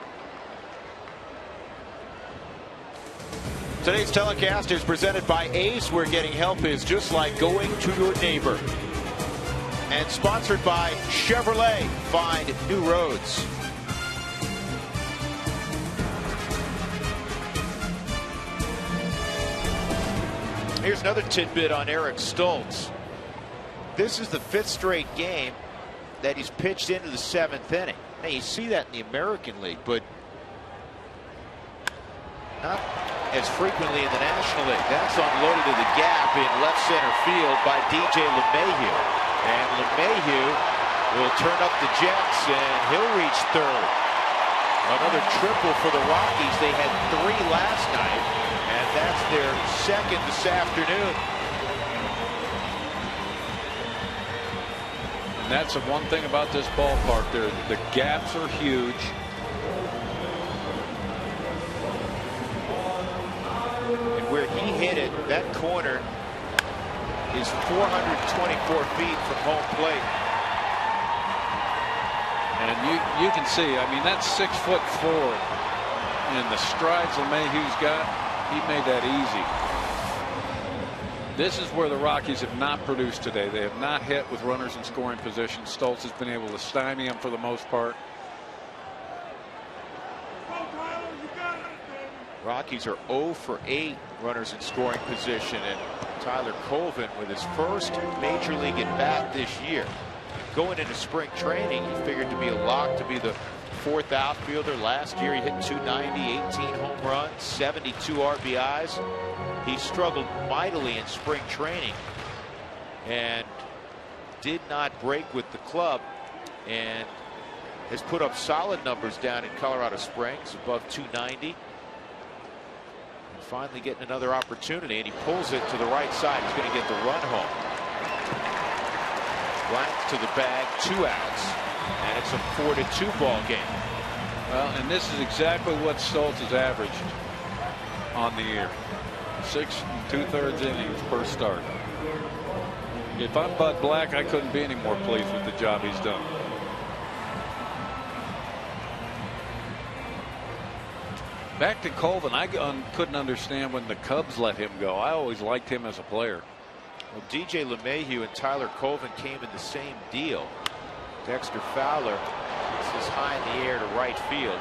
Today's telecast is presented by Ace, where getting help is just like going to your neighbor. And sponsored by Chevrolet. Find new roads. Here's another tidbit on Eric Stoltz. This is the 5th straight game that he's pitched into the 7th inning. Now you see that in the American League, but not as frequently in the National League. That's unloaded to the gap in left center field by DJ LeMahieu. And LeMahieu will turn up the Jets, and he'll reach 3rd. Another triple for the Rockies. They had 3 last night. And that's their 2nd this afternoon. And that's the one thing about this ballpark. The gaps are huge. And where he hit it, that corner is 424 feet from home plate. And you can see, I mean, that's 6'4", and the strides LeMahieu's got. He made that easy. This is where the Rockies have not produced today. They have not hit with runners in scoring position. Stoltz has been able to stymie them for the most part. Rockies are 0 for 8 runners in scoring position, and Tyler Colvin with his first major league at bat this year. Going into spring training, he figured to be a lock to be the 4th outfielder. Last year he hit 290, 18 home runs, 72 RBIs. He struggled mightily in spring training and did not break with the club, and has put up solid numbers down in Colorado Springs, above 290. And finally getting another opportunity, and he pulls it to the right side. He's going to get the run home. Blank to the bag, 2 outs. And it's a 4-2 ball game. Well, and this is exactly what Stoltz has averaged on the year. 6 2/3 innings per start. If I'm Bud Black, I couldn't be any more pleased with the job he's done. Back to Colvin, I couldn't understand when the Cubs let him go. I always liked him as a player. Well, DJ LeMahieu and Tyler Colvin came in the same deal. Dexter Fowler, this is high in the air to right field.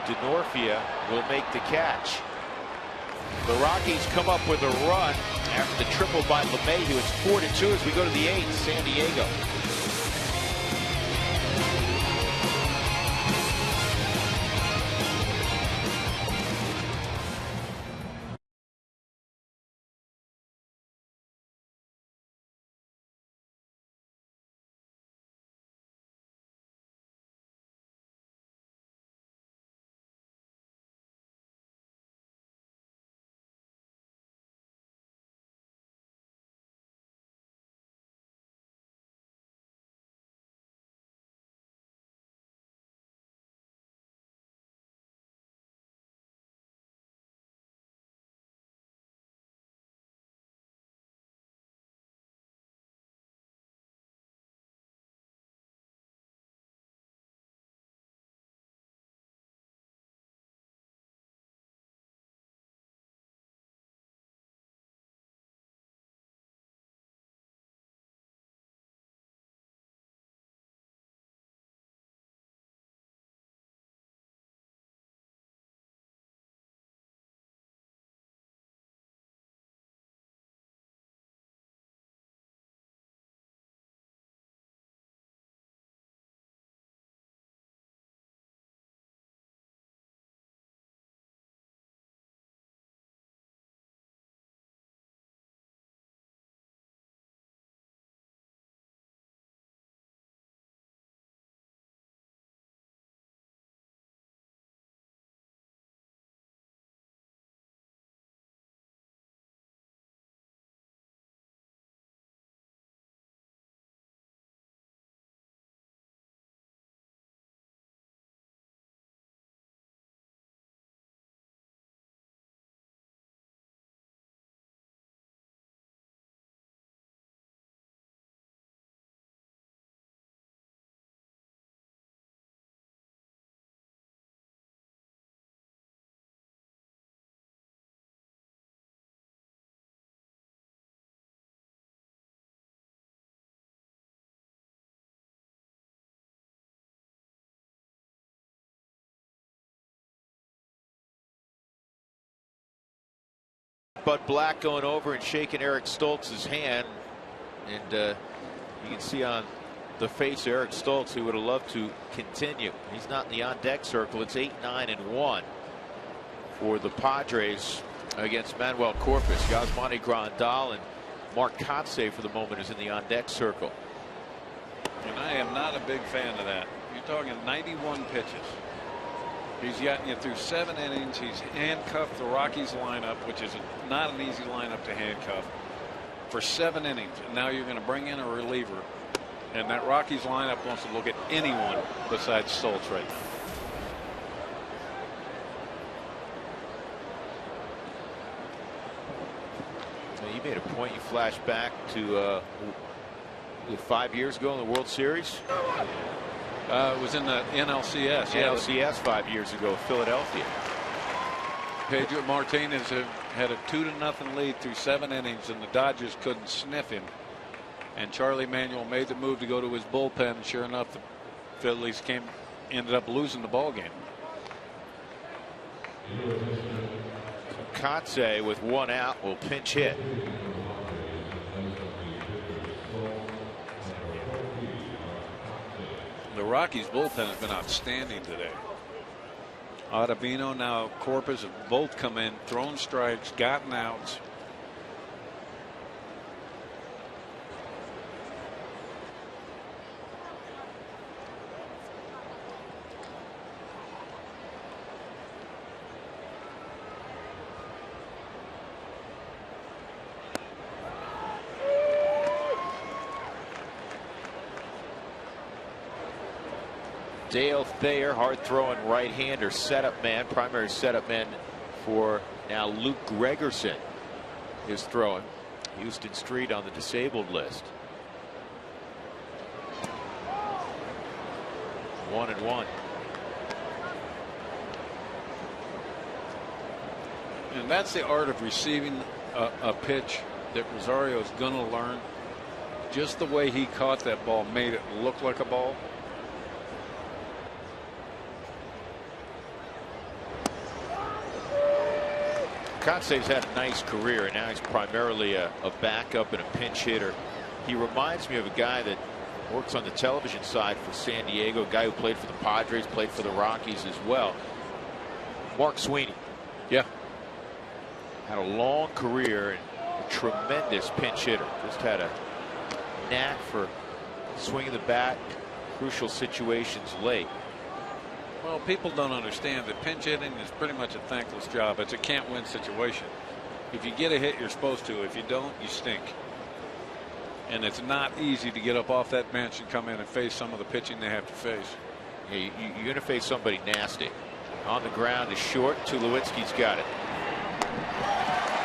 DeNorfia will make the catch. The Rockies come up with a run after the triple by LeMahieu. It's 4-2 as we go to the 8th. San Diego. Bud Black going over and shaking Eric Stoltz's hand, and you can see on the face of Eric Stoltz he would have loved to continue. He's not in the on deck circle. It's 8-9-1 for the Padres against Manuel Corpus. Yasmani Grandal and Mark Kotsay for the moment is in the on deck circle. And I am not a big fan of that. You're talking 91 pitches. He's gotten you through 7 innings. He's handcuffed the Rockies lineup, which is not an easy lineup to handcuff, for 7 innings. And now you're going to bring in a reliever. And that Rockies lineup wants to look at anyone besides Stoltz right now. You made a point. You flash back to 5 years ago in the World Series. It was in the NLCS. NLCS 5 years ago, Philadelphia. Pedro Martinez had a 2-0 lead through 7 innings, and the Dodgers couldn't sniff him. And Charlie Manuel made the move to go to his bullpen. Sure enough, the Phillies ended up losing the ball game. Kotsay with 1 out will pinch hit. The Rockies bullpen has been outstanding today. Ottavino, now Corpus have both come in, thrown strikes, gotten outs. Dale Thayer, hard-throwing right-hander, setup man, primary setup man for now Luke Gregerson is throwing. Houston Street on the disabled list. 1-1. And that's the art of receiving a pitch that Rosario is going to learn. Just the way he caught that ball made it look like a ball. Kotze's had a nice career, and now he's primarily a backup and a pinch hitter. He reminds me of a guy that works on the television side for San Diego, a guy who played for the Padres, played for the Rockies as well. Mark Sweeney. Yeah. Had a long career and a tremendous pinch hitter. Just had a knack for swinging the bat, crucial situations late. Well, people don't understand that pinch hitting is pretty much a thankless job. It's a can't-win situation. If you get a hit, you're supposed to. If you don't, you stink. And it's not easy to get up off that bench and come in and face some of the pitching they have to face. Yeah, you're going to face somebody nasty. On the ground is short. Tulowitzki's got it.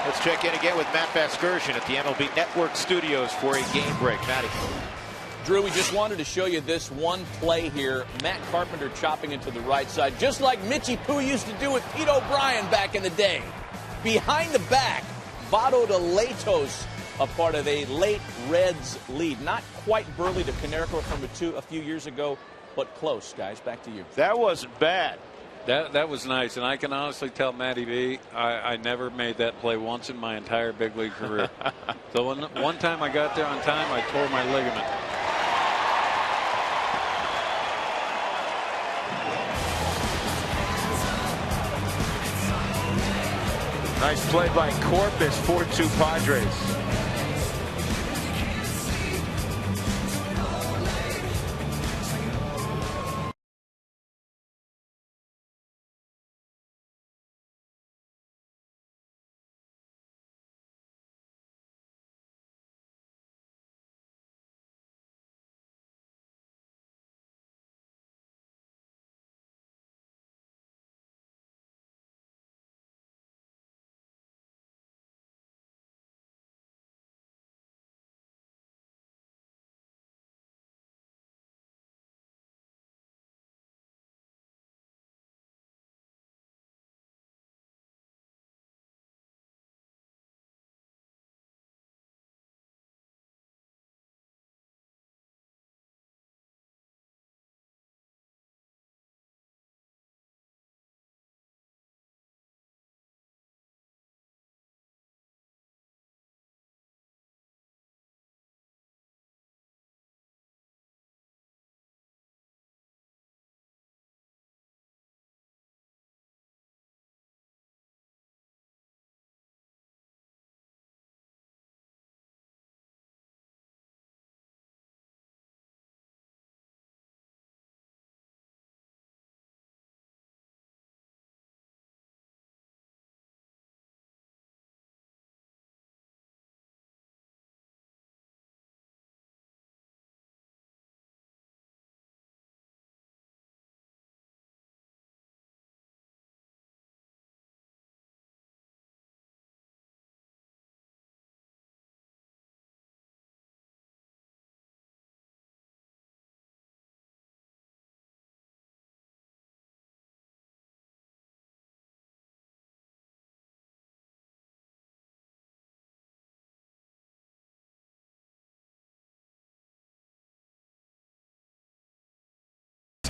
Let's check in again with Matt Vasgersian at the MLB Network studios for a game break. Matty. Drew, we just wanted to show you this one play here. Matt Carpenter chopping into the right side, just like Mitchie Poo used to do with Pete O'Brien back in the day. Behind the back, Votto de Latos, a part of a late Reds lead. Not quite Burley to Konerko from a few years ago, but close, guys. Back to you. That wasn't bad. That was nice, and I can honestly tell Matty B, I never made that play once in my entire big league career. So one time I got there on time, I tore my ligament. Nice play by Corpus, 4-2 Padres.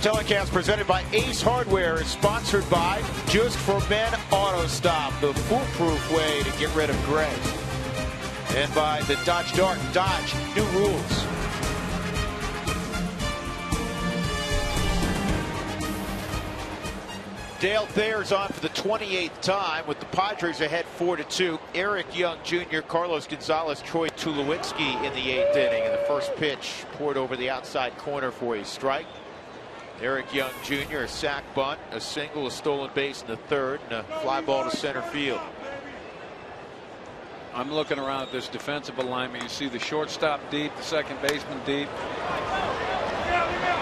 Telecast presented by Ace Hardware is sponsored by Just for Men Auto Stop, the foolproof way to get rid of gray. And by the Dodge Dart. Dodge, new rules. Dale Thayer's on for the 28th time with the Padres ahead 4-2. Eric Young Jr., Carlos Gonzalez, Troy Tulowitzki in the 8th inning. And the first pitch poured over the outside corner for a strike. Eric Young Jr., a sac bunt, a single, a stolen base in the 3rd, and a fly ball to center field. I'm looking around at this defensive alignment. You see the shortstop deep, the second baseman deep.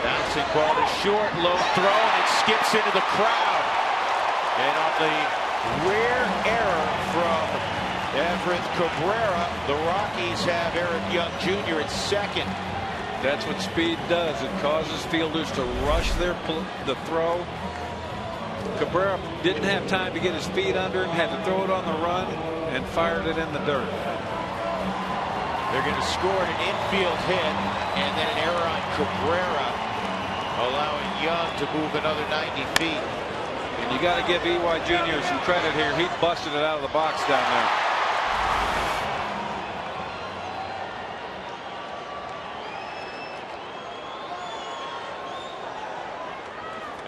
Bouncing ball to short, low throw, and it skips into the crowd. And on the rare error from Everett Cabrera, the Rockies have Eric Young Jr. at second. That's what speed does. It causes fielders to rush the throw, Cabrera didn't have time to get his feet under him, had to throw it on the run, and fired it in the dirt. They're going to score an infield hit, and then an error on Cabrera, allowing Young to move another 90 feet. And you got to give EY Jr. some credit here. He busted it out of the box down there.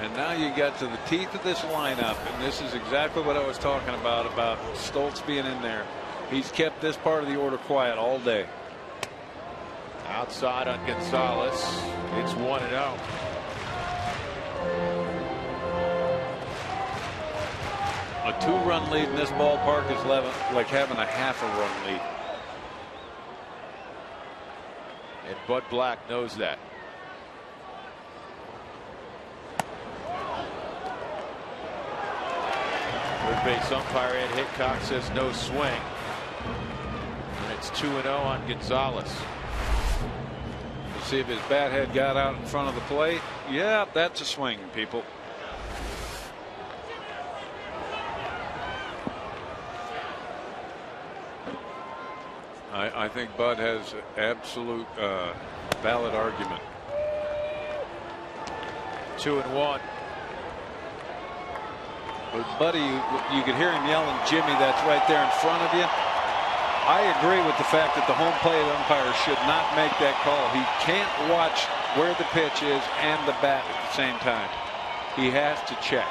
And now you got to the teeth of this lineup, and this is exactly what I was talking about Stoltz being in there. He's kept this part of the order quiet all day. Outside on Gonzalez. It's 1-0. A 2-run lead in this ballpark is like having a half-a-run lead. And Bud Black knows that. Third base umpire Ed Hickok says no swing. And it's 2-0 on Gonzalez. Let's see if his bat head got out in front of the plate. Yeah, that's a swing, people. I think Bud has absolute valid argument. 2-1. But Buddy, you could hear him yelling, "Jimmy, that's right there in front of you." I agree with the fact that the home plate umpire should not make that call. He can't watch where the pitch is and the bat at the same time. He has to check.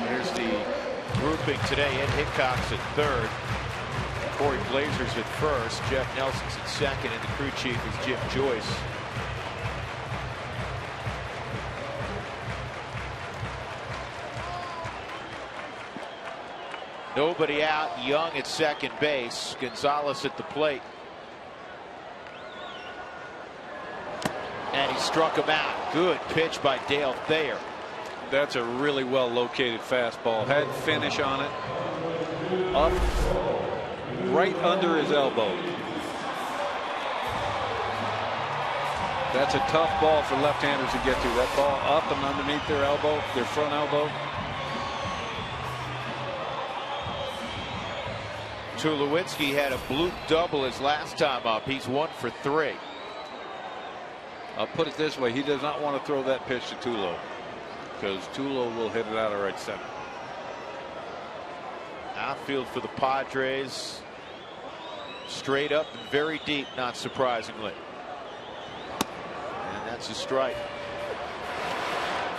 Here's the grouping today. Ed Hickok's at third. Corey Blazer's at first. Jeff Nelson's at second. And the crew chief is Jim Joyce. Nobody out. Young at second base. Gonzalez at the plate. And he struck him out. Good pitch by Dale Thayer. That's a really well located fastball. Had finish on it. Up right under his elbow. That's a tough ball for left-handers to get to. That ball up and underneath their elbow, their front elbow. Tulowitzki had a bloop double his last time up. He's 1 for 3. I'll put it this way. He does not want to throw that pitch to Tulo, because Tulo will hit it out of right center. Outfield for the Padres. Straight up and very deep, not surprisingly. And that's a strike.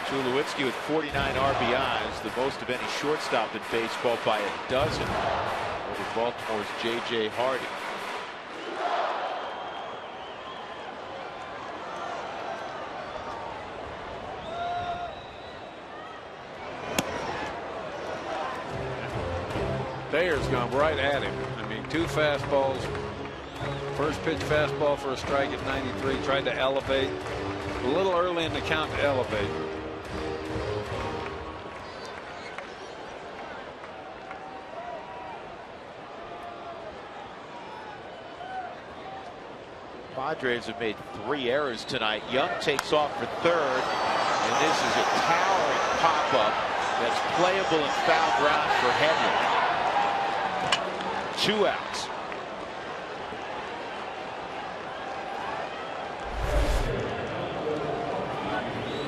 Tulowitzki with 49 RBIs, the most of any shortstop in baseball by a dozen. Over Baltimore's J.J. Hardy. Thayer's gone right at him. I mean, 2 fastballs. First pitch fastball for a strike at 93. Tried to elevate. A little early in the count to elevate. Padres have made 3 errors tonight. Young takes off for third, and this is a towering pop-up that's playable in foul ground for Henry. 2 outs.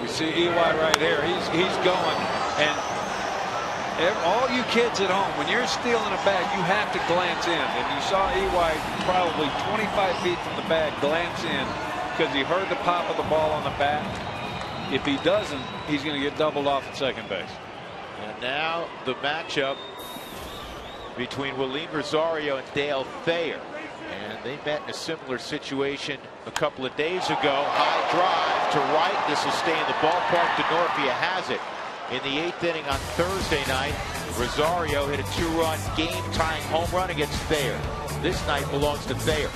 We see EY right here. He's going, and all you kids at home, when you're stealing a bag, you have to glance in. And you saw EY probably 25 feet from the bag glance in because he heard the pop of the ball on the bat. If he doesn't, he's going to get doubled off at second base. And now the matchup between Willeen Rosario and Dale Thayer. And they met in a similar situation a couple of days ago. High drive to right. This will stay in the ballpark. DeNorfia has it. In the 8th inning on Thursday night, Rosario hit a 2-run game-tying home run against Thayer. This night belongs to Thayer.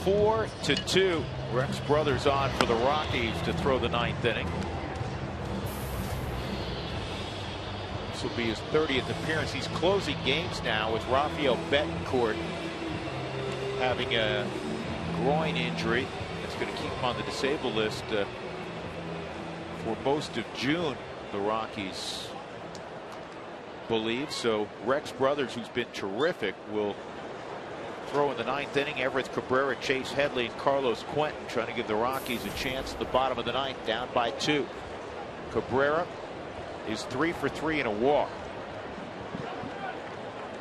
4-2. Rex Brothers on for the Rockies to throw the 9th inning. This will be his 30th appearance. He's closing games now with Rafael Betancourt having a groin injury that's going to keep him on the disabled list for most of June, the Rockies believe. So Rex Brothers, who's been terrific, will throw in the 9th inning. Everett Cabrera, Chase Headley, and Carlos Quentin trying to give the Rockies a chance at the bottom of the 9th, down by 2. Cabrera is 3 for 3 in a walk.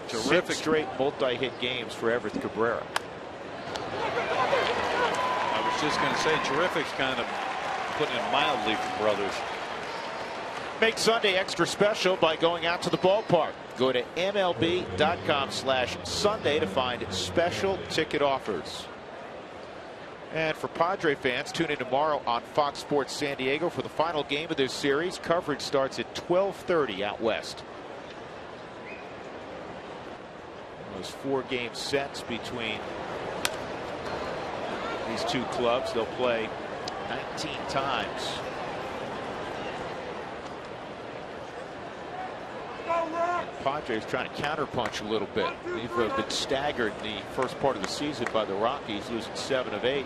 Terrific. 6 straight multi-hit games for Everett Cabrera. I was just going to say, terrific's kind of putting it mildly for Brothers. Make Sunday extra special by going out to the ballpark. Go to MLB.com/Sunday to find special ticket offers. And for Padre fans, tune in tomorrow on Fox Sports San Diego for the final game of this series. Coverage starts at 12:30 out west. Those 4-game sets between these two clubs. They'll play 19 times. Padres trying to counterpunch a little bit. They've been staggered in the first part of the season by the Rockies, losing 7 of 8.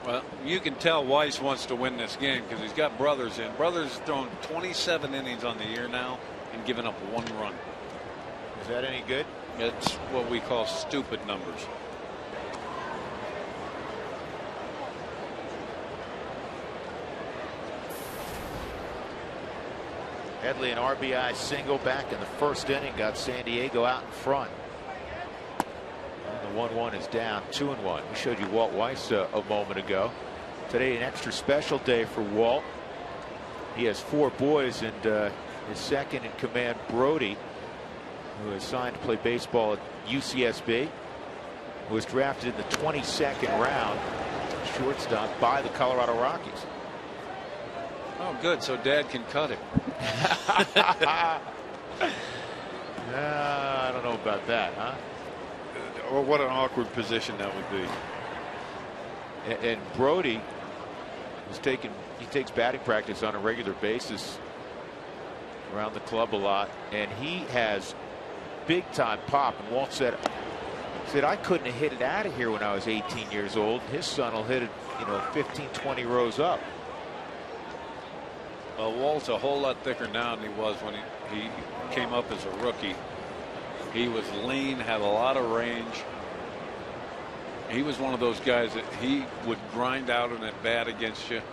Well, you can tell Weiss wants to win this game because he's got Brothers in. Brothers has thrown 27 innings on the year now and given up 1 run. Is that any good? It's what we call stupid numbers. Headley, an RBI single back in the first inning, got San Diego out in front. And the 1-1 is down, 2-1. We showed you Walt Weiss a moment ago. Today, an extra special day for Walt. He has 4 boys, and his second in command, Brody, who is signed to play baseball at UCSB, who was drafted in the 22nd round, shortstop by the Colorado Rockies. Oh, good. So Dad can cut it. I don't know about that, huh? Well, what an awkward position that would be. And Brody he takes batting practice on a regular basis around the club a lot, and he has big time pop. And Walt said I couldn't have hit it out of here when I was 18 years old. His son will hit it, 15, 20 rows up. Well, Walt's a whole lot thicker now than he was when he came up as a rookie. He was lean, had a lot of range. He was one of those guys that he would grind out an at bat against you.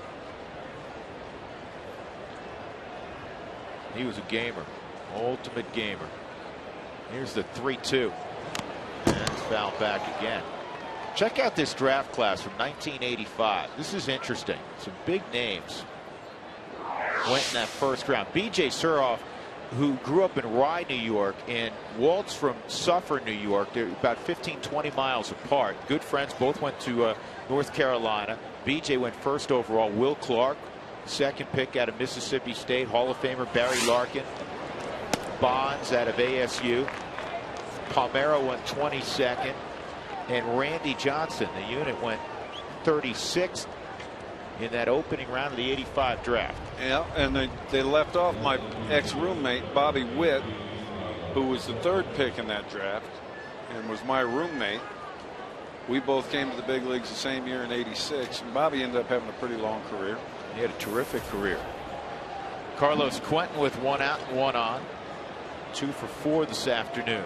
He was a gamer, ultimate gamer. Here's the 3-2. And it's fouled back again. Check out this draft class from 1985. This is interesting. Some big names went in that first round. B.J. Suroff, who grew up in Rye, New York, and Walt's from Suffolk, New York. They're about 15, 20 miles apart. Good friends. Both went to North Carolina. B.J. went first overall. Will Clark, second pick out of Mississippi State. Hall of Famer Barry Larkin. Bonds out of ASU. Palmero went 22nd. And Randy Johnson, the unit, went 36th in that opening round of the '85 draft. Yeah, and they left off my ex-roommate Bobby Witt, who was the 3rd pick in that draft and was my roommate. We both came to the big leagues the same year in '86, and Bobby ended up having a pretty long career. He had a terrific career. Carlos Quentin with 1 out and 1 on. 2 for 4 this afternoon.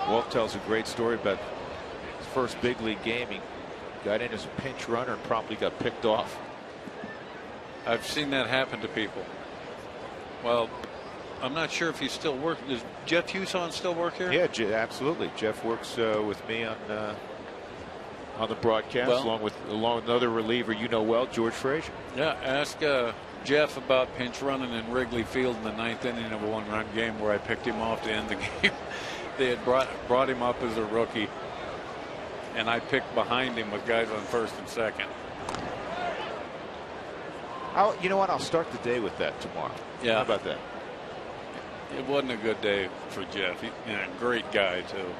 Walt tells a great story about his first big league game. He got in as a pinch runner and promptly got picked off. I've seen that happen to people. Well, I'm not sure if he's still working. Does Jeff Hewson still work here? Yeah, absolutely. Jeff works with me on the broadcast, along with another reliever you know well, George Frazier. Yeah, ask Jeff about pinch running in Wrigley Field in the 9th inning of a 1-run game where I picked him off to end the game. They had brought him up as a rookie. and I picked behind him with guys on first and second. You know what? I'll start the day with that tomorrow. Yeah. How about that? It wasn't a good day for Jeff. He's a great guy, too.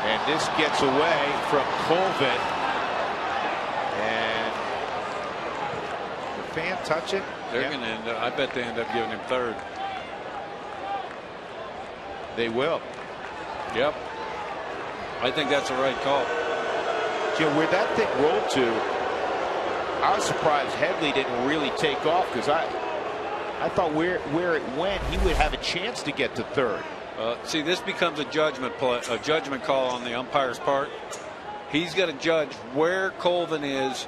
And this gets away from Colvin. And the fan touch it. They're going to end up, I bet they end up giving him third. They will. Yep. I think that's the right call. Jim, where that thing rolled to, I was surprised Headley didn't really take off, because I thought where it went, he would have a chance to get to third. See, this becomes a judgment call on the umpire's part. He's got to judge where Colvin is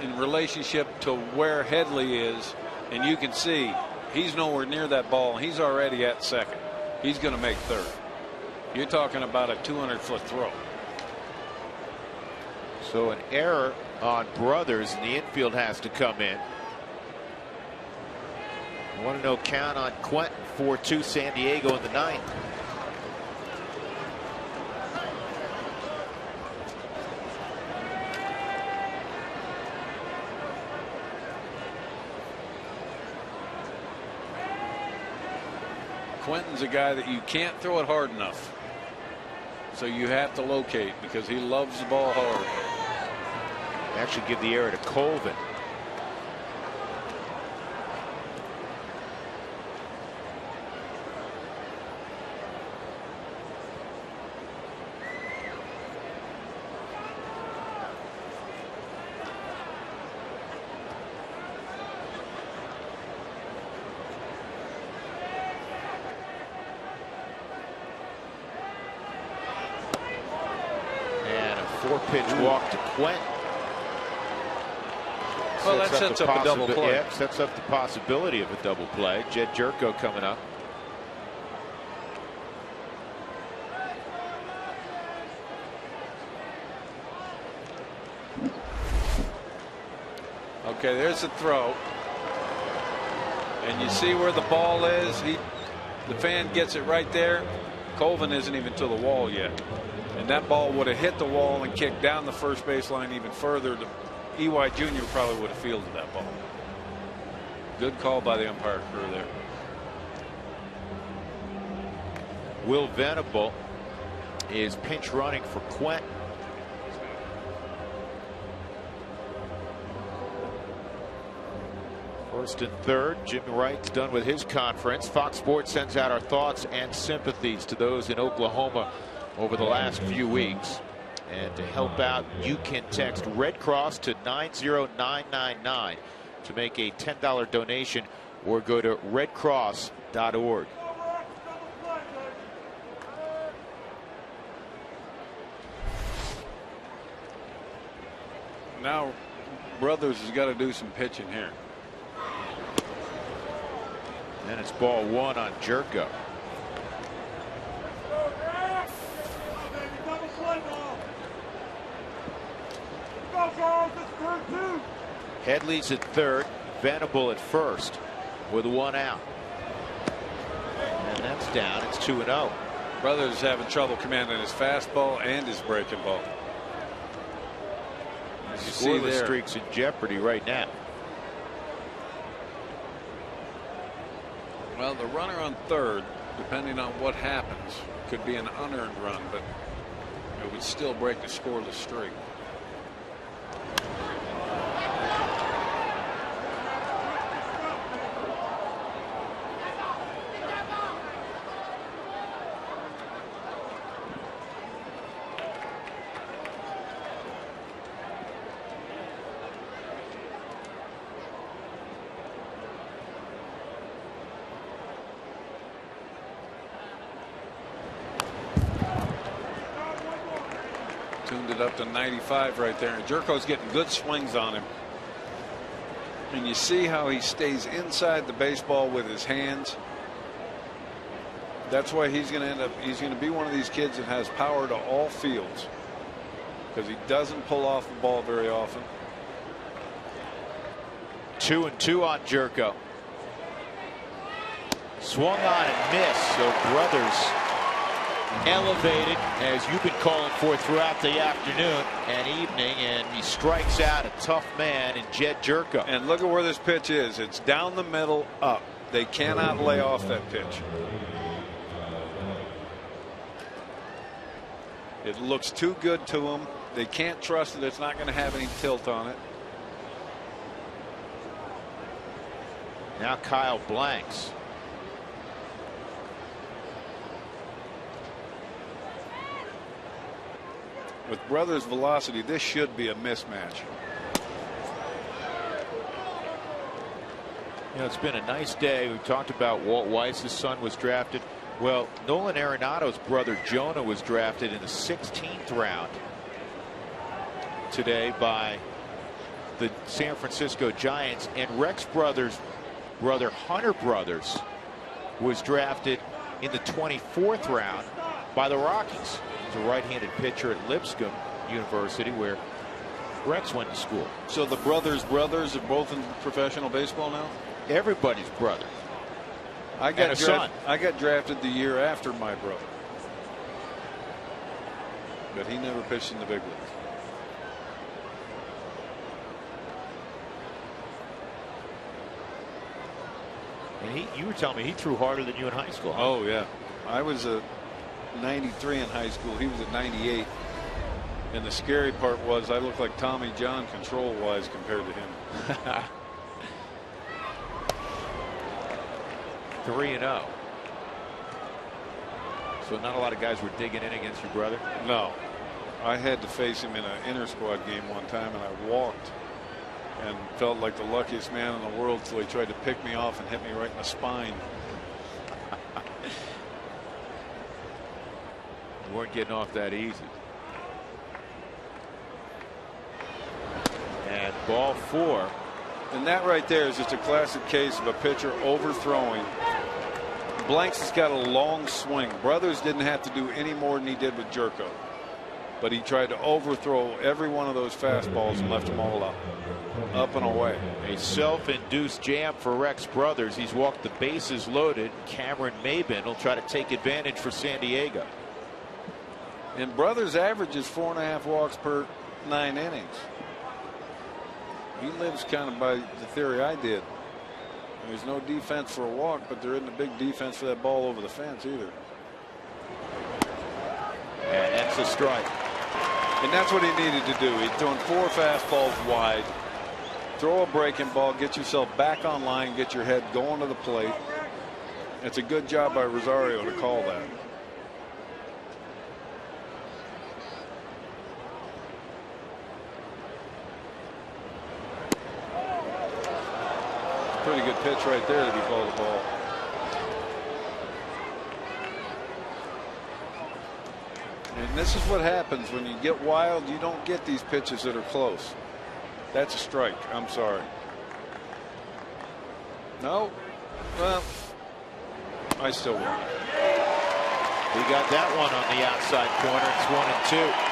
in relationship to where Headley is, and you can see he's nowhere near that ball. He's already at second. He's going to make third. You're talking about a 200-foot throw. So an error on Brothers, and the infield has to come in. 1-0 count on Quentin. 4-2 San Diego in the ninth. Quentin's a guy that you can't throw it hard enough. So you have to locate, because he loves the ball hard. They actually give the error to Colvin. Pitch walk to Quentin. Well, that sets up a double play. Yeah, sets up the possibility of a double play. Jed Jerko coming up. Okay, there's the throw. And you see where the ball is. The fan gets it right there. Colvin isn't even to the wall yet. And that ball would have hit the wall and kicked down the first baseline even further. EY Jr. probably would have fielded that ball. Good call by the umpire crew there. Will Venable is pinch running for Quentin. First and third. Jimmy Wright's done with his conference. Fox Sports sends out our thoughts and sympathies to those in Oklahoma over the last few weeks. And to help out, you can text Red Cross to 90999 to make a $10 donation, or go to redcross.org. Now Brothers has got to do some pitching here. And it's ball one on Jerko. Headley's at third, Venable at first with one out. And that's down. It's 2-0. Brothers is having trouble commanding his fastball and his breaking ball. You see the streak's in jeopardy right now. Well, the runner on third, depending on what happens, could be an unearned run, but it would still break the scoreless streak. Tuned it up to 95 right there. And Jerko's getting good swings on him. And you see how he stays inside the baseball with his hands. That's why he's going to be one of these kids that has power to all fields, because he doesn't pull off the ball very often. 2-2 on Jerko. Swung on and missed. So Brothers elevated, as you've been calling for throughout the afternoon and evening, and he strikes out a tough man in Jed Jerko. And look at where this pitch is. It's down the middle, up. They cannot lay off that pitch. It looks too good to them. They can't trust that it's not going to have any tilt on it. Now Kyle blanks. With Brothers' velocity, this should be a mismatch. You know, it's been a nice day. We talked about Walt Weiss's son was drafted. Well, Nolan Arenado's brother Jonah was drafted in the 16th round today by the San Francisco Giants, and Rex Brothers' brother Hunter Brothers was drafted in the 24th round by the Rockies. He's a right-handed pitcher at Lipscomb University, where Rex went to school. So the brothers are both in professional baseball now? Everybody's brother. I got son. I got drafted the year after my brother, but he never pitched in the big leagues. And you were telling me he threw harder than you in high school. Huh? Oh yeah, I was a 93 in high school. He was at 98, and the scary part was I looked like Tommy John control-wise compared to him. 3-0. So not a lot of guys were digging in against your brother? No. I had to face him in an inter-squad game one time, and I walked and felt like the luckiest man in the world until he tried to pick me off and hit me right in the spine. You weren't getting off that easy. And ball 4. And that right there is just a classic case of a pitcher overthrowing. Blanks has got a long swing. Brothers didn't have to do any more than he did with Jerko, but he tried to overthrow every one of those fastballs and left them all up and away. A self-induced jam for Rex Brothers. He's walked the bases loaded. Cameron Maben will try to take advantage for San Diego. And Brothers averages 4.5 walks per 9 innings. He lives kind of by the theory I did. There's no defense for a walk, but there isn't a big defense for that ball over the fence either. And that's a strike. And that's what he needed to do. He's throwing 4 fastballs wide. Throw a breaking ball, get yourself back on line, get your head going to the plate. It's a good job by Rosario to call that. Pretty good pitch right there that he called the ball. And this is what happens when you get wild. You don't get these pitches that are close. That's a strike. I'm sorry. No. Well, I still win. We got that one on the outside corner. It's 1-2.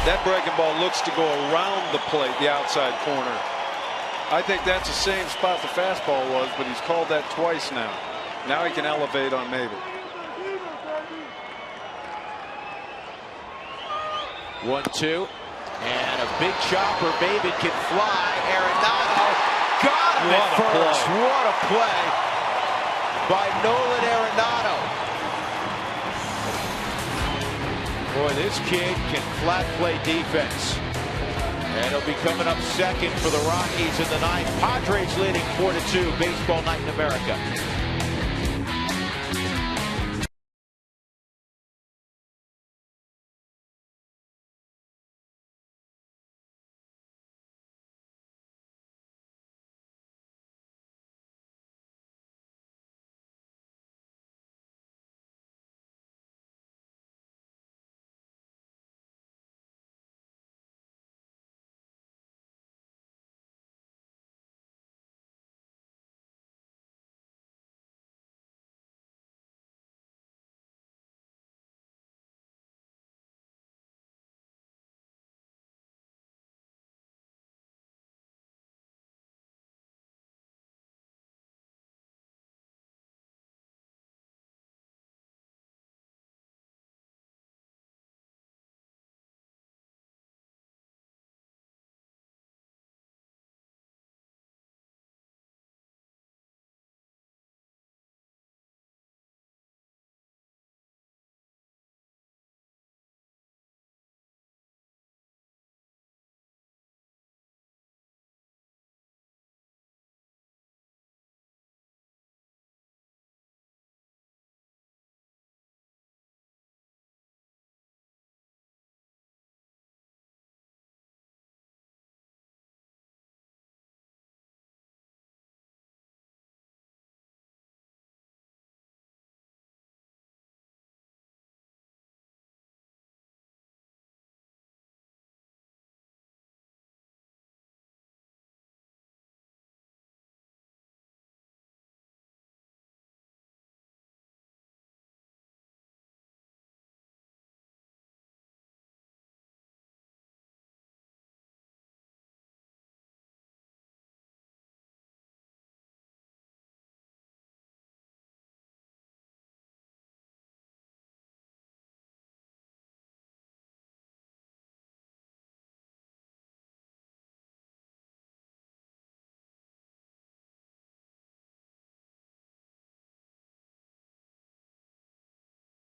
That breaking ball looks to go around the plate, the outside corner. I think that's the same spot the fastball was, but he's called that twice now. Now he can elevate on Maben. 1-2. And a big chopper. Maben can fly. Arenado got him at first. What a play by Nolan Arenado. Boy, this kid can flat play defense. And he'll be coming up second for the Rockies in the ninth. Padres leading 4-2. Baseball night in America.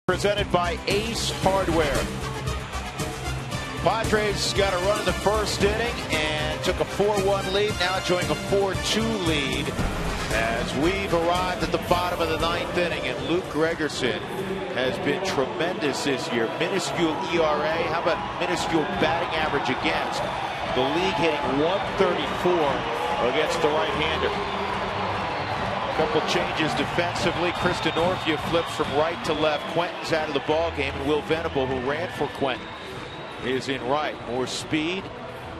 Presented by Ace Hardware. Padres got a run in the first inning and took a 4-1 lead, now enjoying a 4-2 lead as we've arrived at the bottom of the ninth inning, and Luke Gregerson has been tremendous this year. Minuscule ERA, how about minuscule batting average against? The league hitting 134 against the right-hander. Couple changes defensively. Chris Denorfia flips from right to left. Quentin's out of the ball game, and Will Venable, who ran for Quentin, is in right. More speed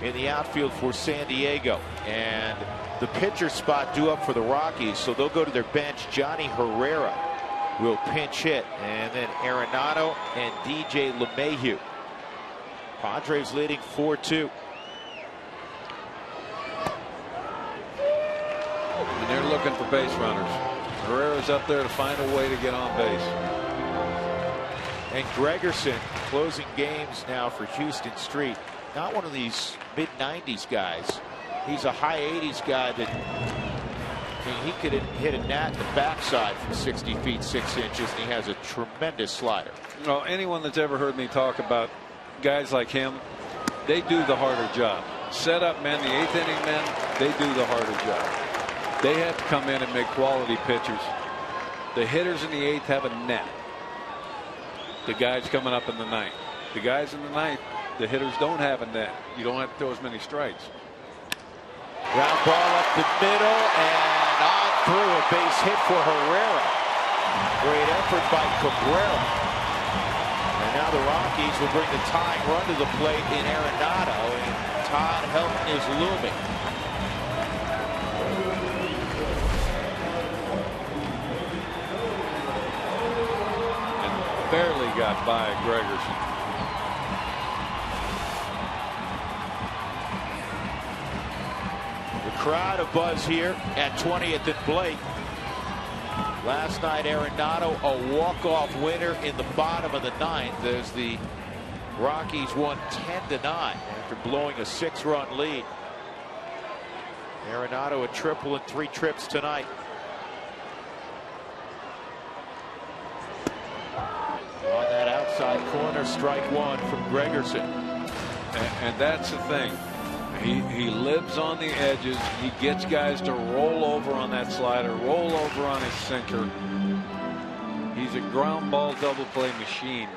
in the outfield for San Diego, and the pitcher spot due up for the Rockies, so they'll go to their bench. Johnny Herrera will pinch hit, and then Arenado and DJ LeMahieu. Padres leading 4-2. And they're looking for base runners. Herrera's up there to find a way to get on base. And Gregerson closing games now for Houston Street. Not one of these mid-90s guys. He's a high 80s guy that, I mean, he could hit a gnat in the backside from 60 feet 6 inches, and he has a tremendous slider. Well, anyone that's ever heard me talk about guys like him, they do the harder job. Set up men, the 8th inning men, they do the harder job. They have to come in and make quality pitchers. The hitters in the 8th have a net. The guys coming up in the 9th. The guys in the 9th, the hitters don't have a net. You don't have to throw as many strikes. Ground ball up the middle and on through, a base hit for Herrera. Great effort by Cabrera. And now the Rockies will bring the tying run to the plate in Arenado, and Todd Helton is looming. And barely got by Gregerson. Crowd abuzz here at 20th and Blake. Last night, Arenado a walk-off winner in the bottom of the 9th as the Rockies won 10-9 after blowing a 6-run lead. Arenado a triple in 3 trips tonight. On that outside corner, strike one from Gregerson. And that's the thing. He lives on the edges. He gets guys to roll over on that slider, roll over on his sinker. He's a ground ball double play machine.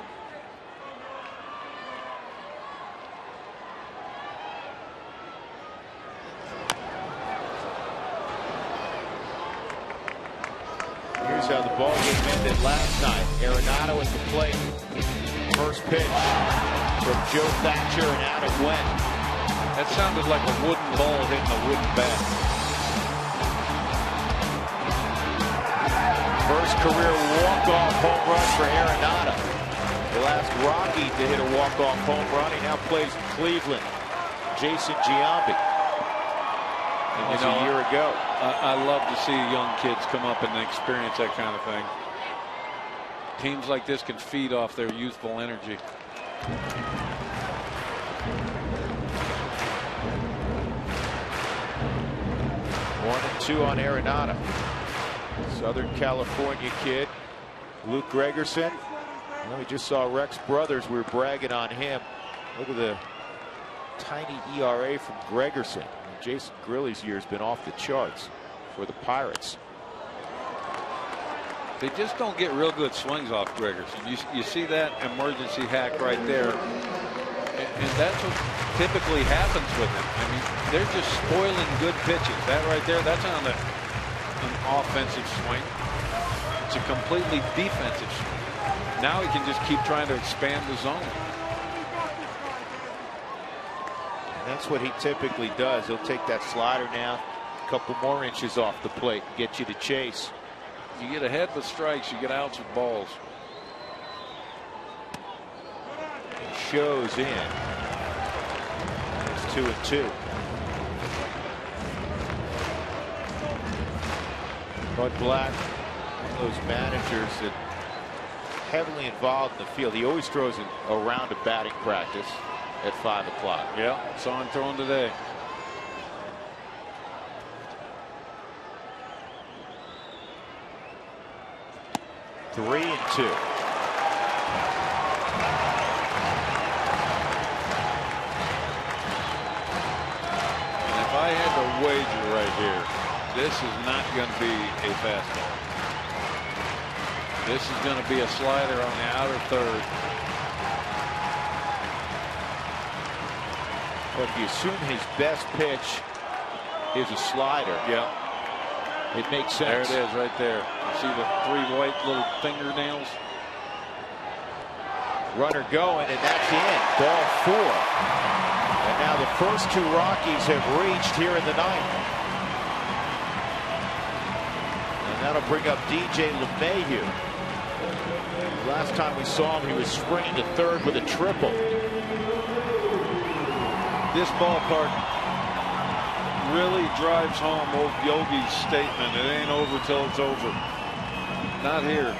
Here's how the ball game ended last night. Arenado at the plate. First pitch from Joe Thatcher, and out it went. That sounded like a wooden ball hitting a wooden bat. First career walk-off home run for Arenado. The last Rocky to hit a walk-off home run. He now plays in Cleveland. Jason Giambi. It was a year ago. I love to see young kids come up and experience that kind of thing. Teams like this can feed off their youthful energy. 1-2 on Arenado. Southern California kid, Luke Gregerson. Well, we just saw Rex Brothers. We were bragging on him. Look at the tiny ERA from Gregerson. Jason Grilly's year has been off the charts for the Pirates. They just don't get real good swings off Gregerson. You see that emergency hack right there. And that's what typically happens with him. I mean, they're just spoiling good pitches. That right there, that's not an offensive swing. It's a completely defensive swing. Now he can just keep trying to expand the zone. And that's what he typically does. He'll take that slider now, a couple more inches off the plate, get you to chase. You get ahead with strikes, you get outs with balls. Shows in. It's 2-2. Bud Black, one of those managers that heavily involved in the field. He always throws a round of batting practice at 5 o'clock. Yeah, saw him throwing today. Three and 2. wager right here. This is not going to be a fastball. This is going to be a slider on the outer third. But if you assume his best pitch is a slider, yeah, it makes sense. There it is right there. You see the 3 white little fingernails? Runner going, and that's in. Ball 4. And now the first 2 Rockies have reached here in the 9th. And that'll bring up DJ LeMahieu. Last time we saw him, he was sprinting to third with a triple. This ballpark really drives home old Yogi's statement, it ain't over till it's over. Not here.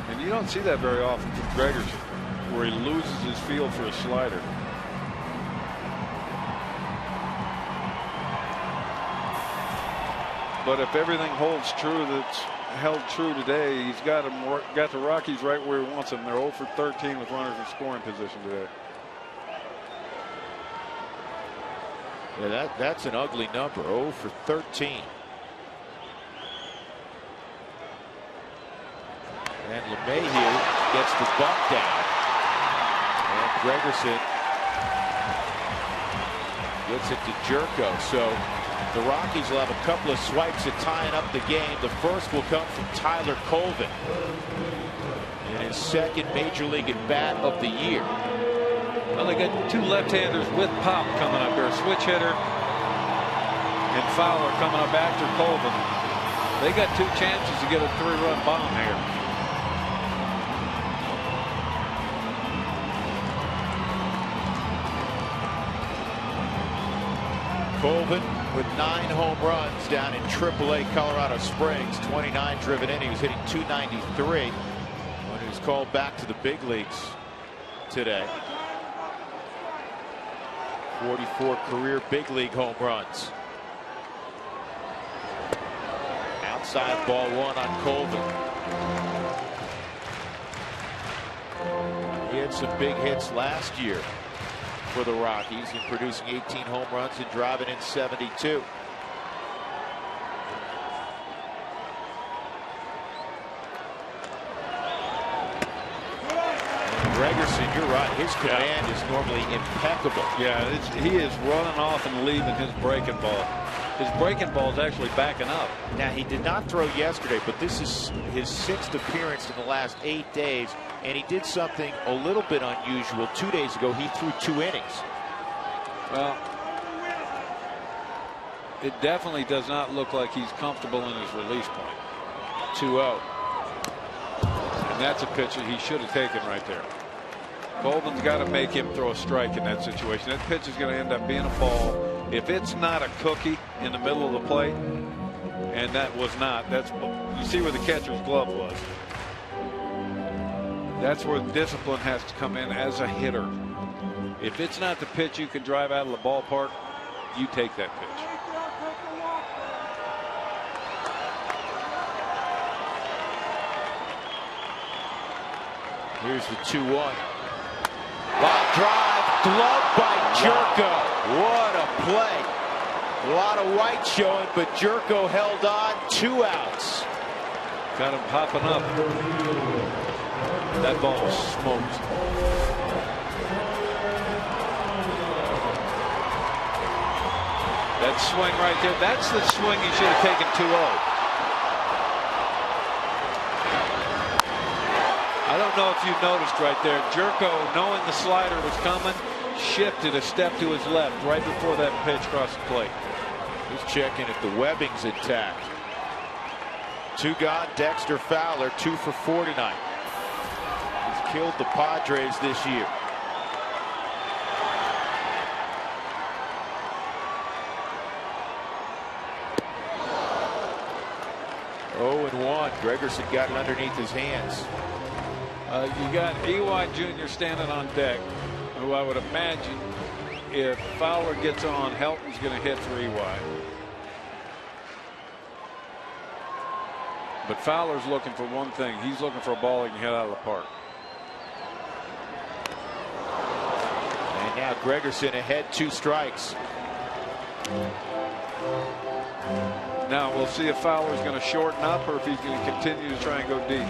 And you don't see that very often from Gregerson, where he loses his feel for a slider. But if everything holds true that's held true today, he's got the Rockies right where he wants them. They're 0 for 13 with runners in scoring position today. Yeah, that's an ugly number. 0 for 13. And LeMahieu gets the bump down. And Gregerson gets it to Jerko. So the Rockies will have a couple of swipes at tying up the game. The first will come from Tyler Colvin in his second major league at bat of the year. Well, they got 2 left-handers with pop coming up here. A switch hitter and Fowler coming up after Colvin. They got 2 chances to get a 3-run bomb here. Colvin with 9 home runs down in AAA Colorado Springs, 29 driven in. He was hitting .293 when he was called back to the big leagues today. 44 career big league home runs. Outside ball 1 on Colvin. He had some big hits last year for the Rockies in producing 18 home runs and driving in 72. Gregerson, you're right. His command is normally impeccable. Yeah, he is running off and leaving his breaking ball. His breaking ball is actually backing up. Now, he did not throw yesterday, but this is his 6th appearance in the last 8 days, and he did something a little bit unusual. 2 days ago, he threw 2 innings. Well, it definitely does not look like he's comfortable in his release point. 2-0. And that's a pitch that he should have taken right there. Colvin's got to make him throw a strike in that situation. That pitch is going to end up being a ball. If it's not a cookie in the middle of the plate, and that was not, that's, you see where the catcher's glove was. That's where discipline has to come in as a hitter. If it's not the pitch you can drive out of the ballpark, you take that pitch. Here's the 2-1. Line drive, glove by Jerko. What a play. A lot of white showing, but Jerko held on. 2 outs. Got him popping up. That ball was smoked. That swing right there, that's the swing he should have taken 2-0. I don't know if you noticed right there, Jerko, knowing the slider was coming, shifted a step to his left right before that pitch crossed the plate. He's checking if the webbing's intact. 2 gone, Dexter Fowler, 2 for 4 tonight. He's killed the Padres this year. Oh, and 1. Gregerson got it underneath his hands. You got EY Jr. standing on deck, who I would imagine if Fowler gets on, Helton's going to hit for EY. But Fowler's looking for one thing. He's looking for a ball he can hit out of the park. now Gregerson ahead, 2 strikes. Now we'll see if Fowler's going to shorten up or if he's going to continue to try and go deep.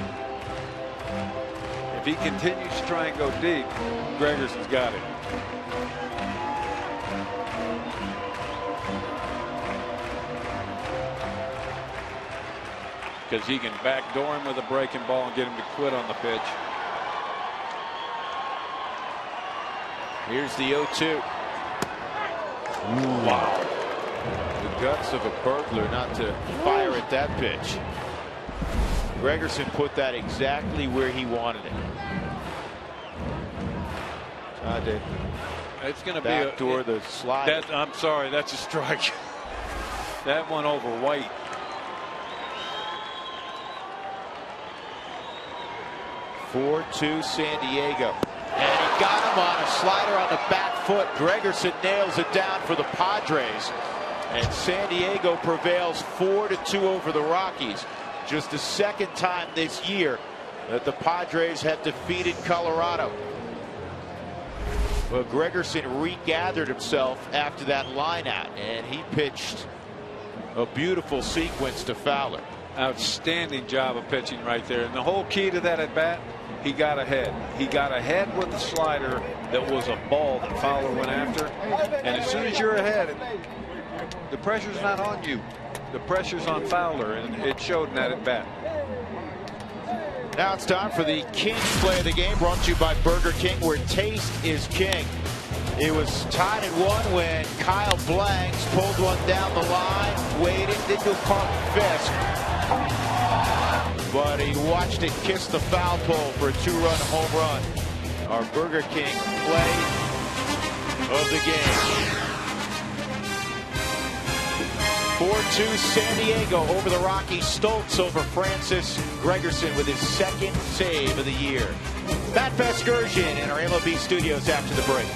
If he continues to try and go deep, Gregerson's got it. Because he can backdoor him with a breaking ball and get him to quit on the pitch. Here's the 0-2. Wow. The guts of a burglar not to fire at that pitch. Gregerson put that exactly where he wanted it. It's going to be backdoor the slide. I'm sorry, that's a strike. That one over White. (4-2) San Diego. And he got him on a slider on the back foot. Gregerson nails it down for the Padres. And San Diego prevails 4-2 over the Rockies. Just the second time this year that the Padres have defeated Colorado. Well, Gregerson regathered himself after that line out, and he pitched a beautiful sequence to Fowler. Outstanding job of pitching right there. And the whole key to that at bat, he got ahead. He got ahead with the slider that was a ball that Fowler went after. And as soon as you're ahead, the pressure's not on you. The pressure's on Fowler, and it showed in that at bat. Now it's time for the King's play of the game, brought to you by Burger King, where taste is king. It was tied at 1 when Kyle Blanks pulled one down the line, waited, didn't go Carlton Fisk, but he watched it kiss the foul pole for a 2-run home run. Our Burger King play of the game. 4-2 San Diego over the Rockies. Stoltz over Francis. Gregerson with his second save of the year. Matt Vasgersian in our MLB studios after the break.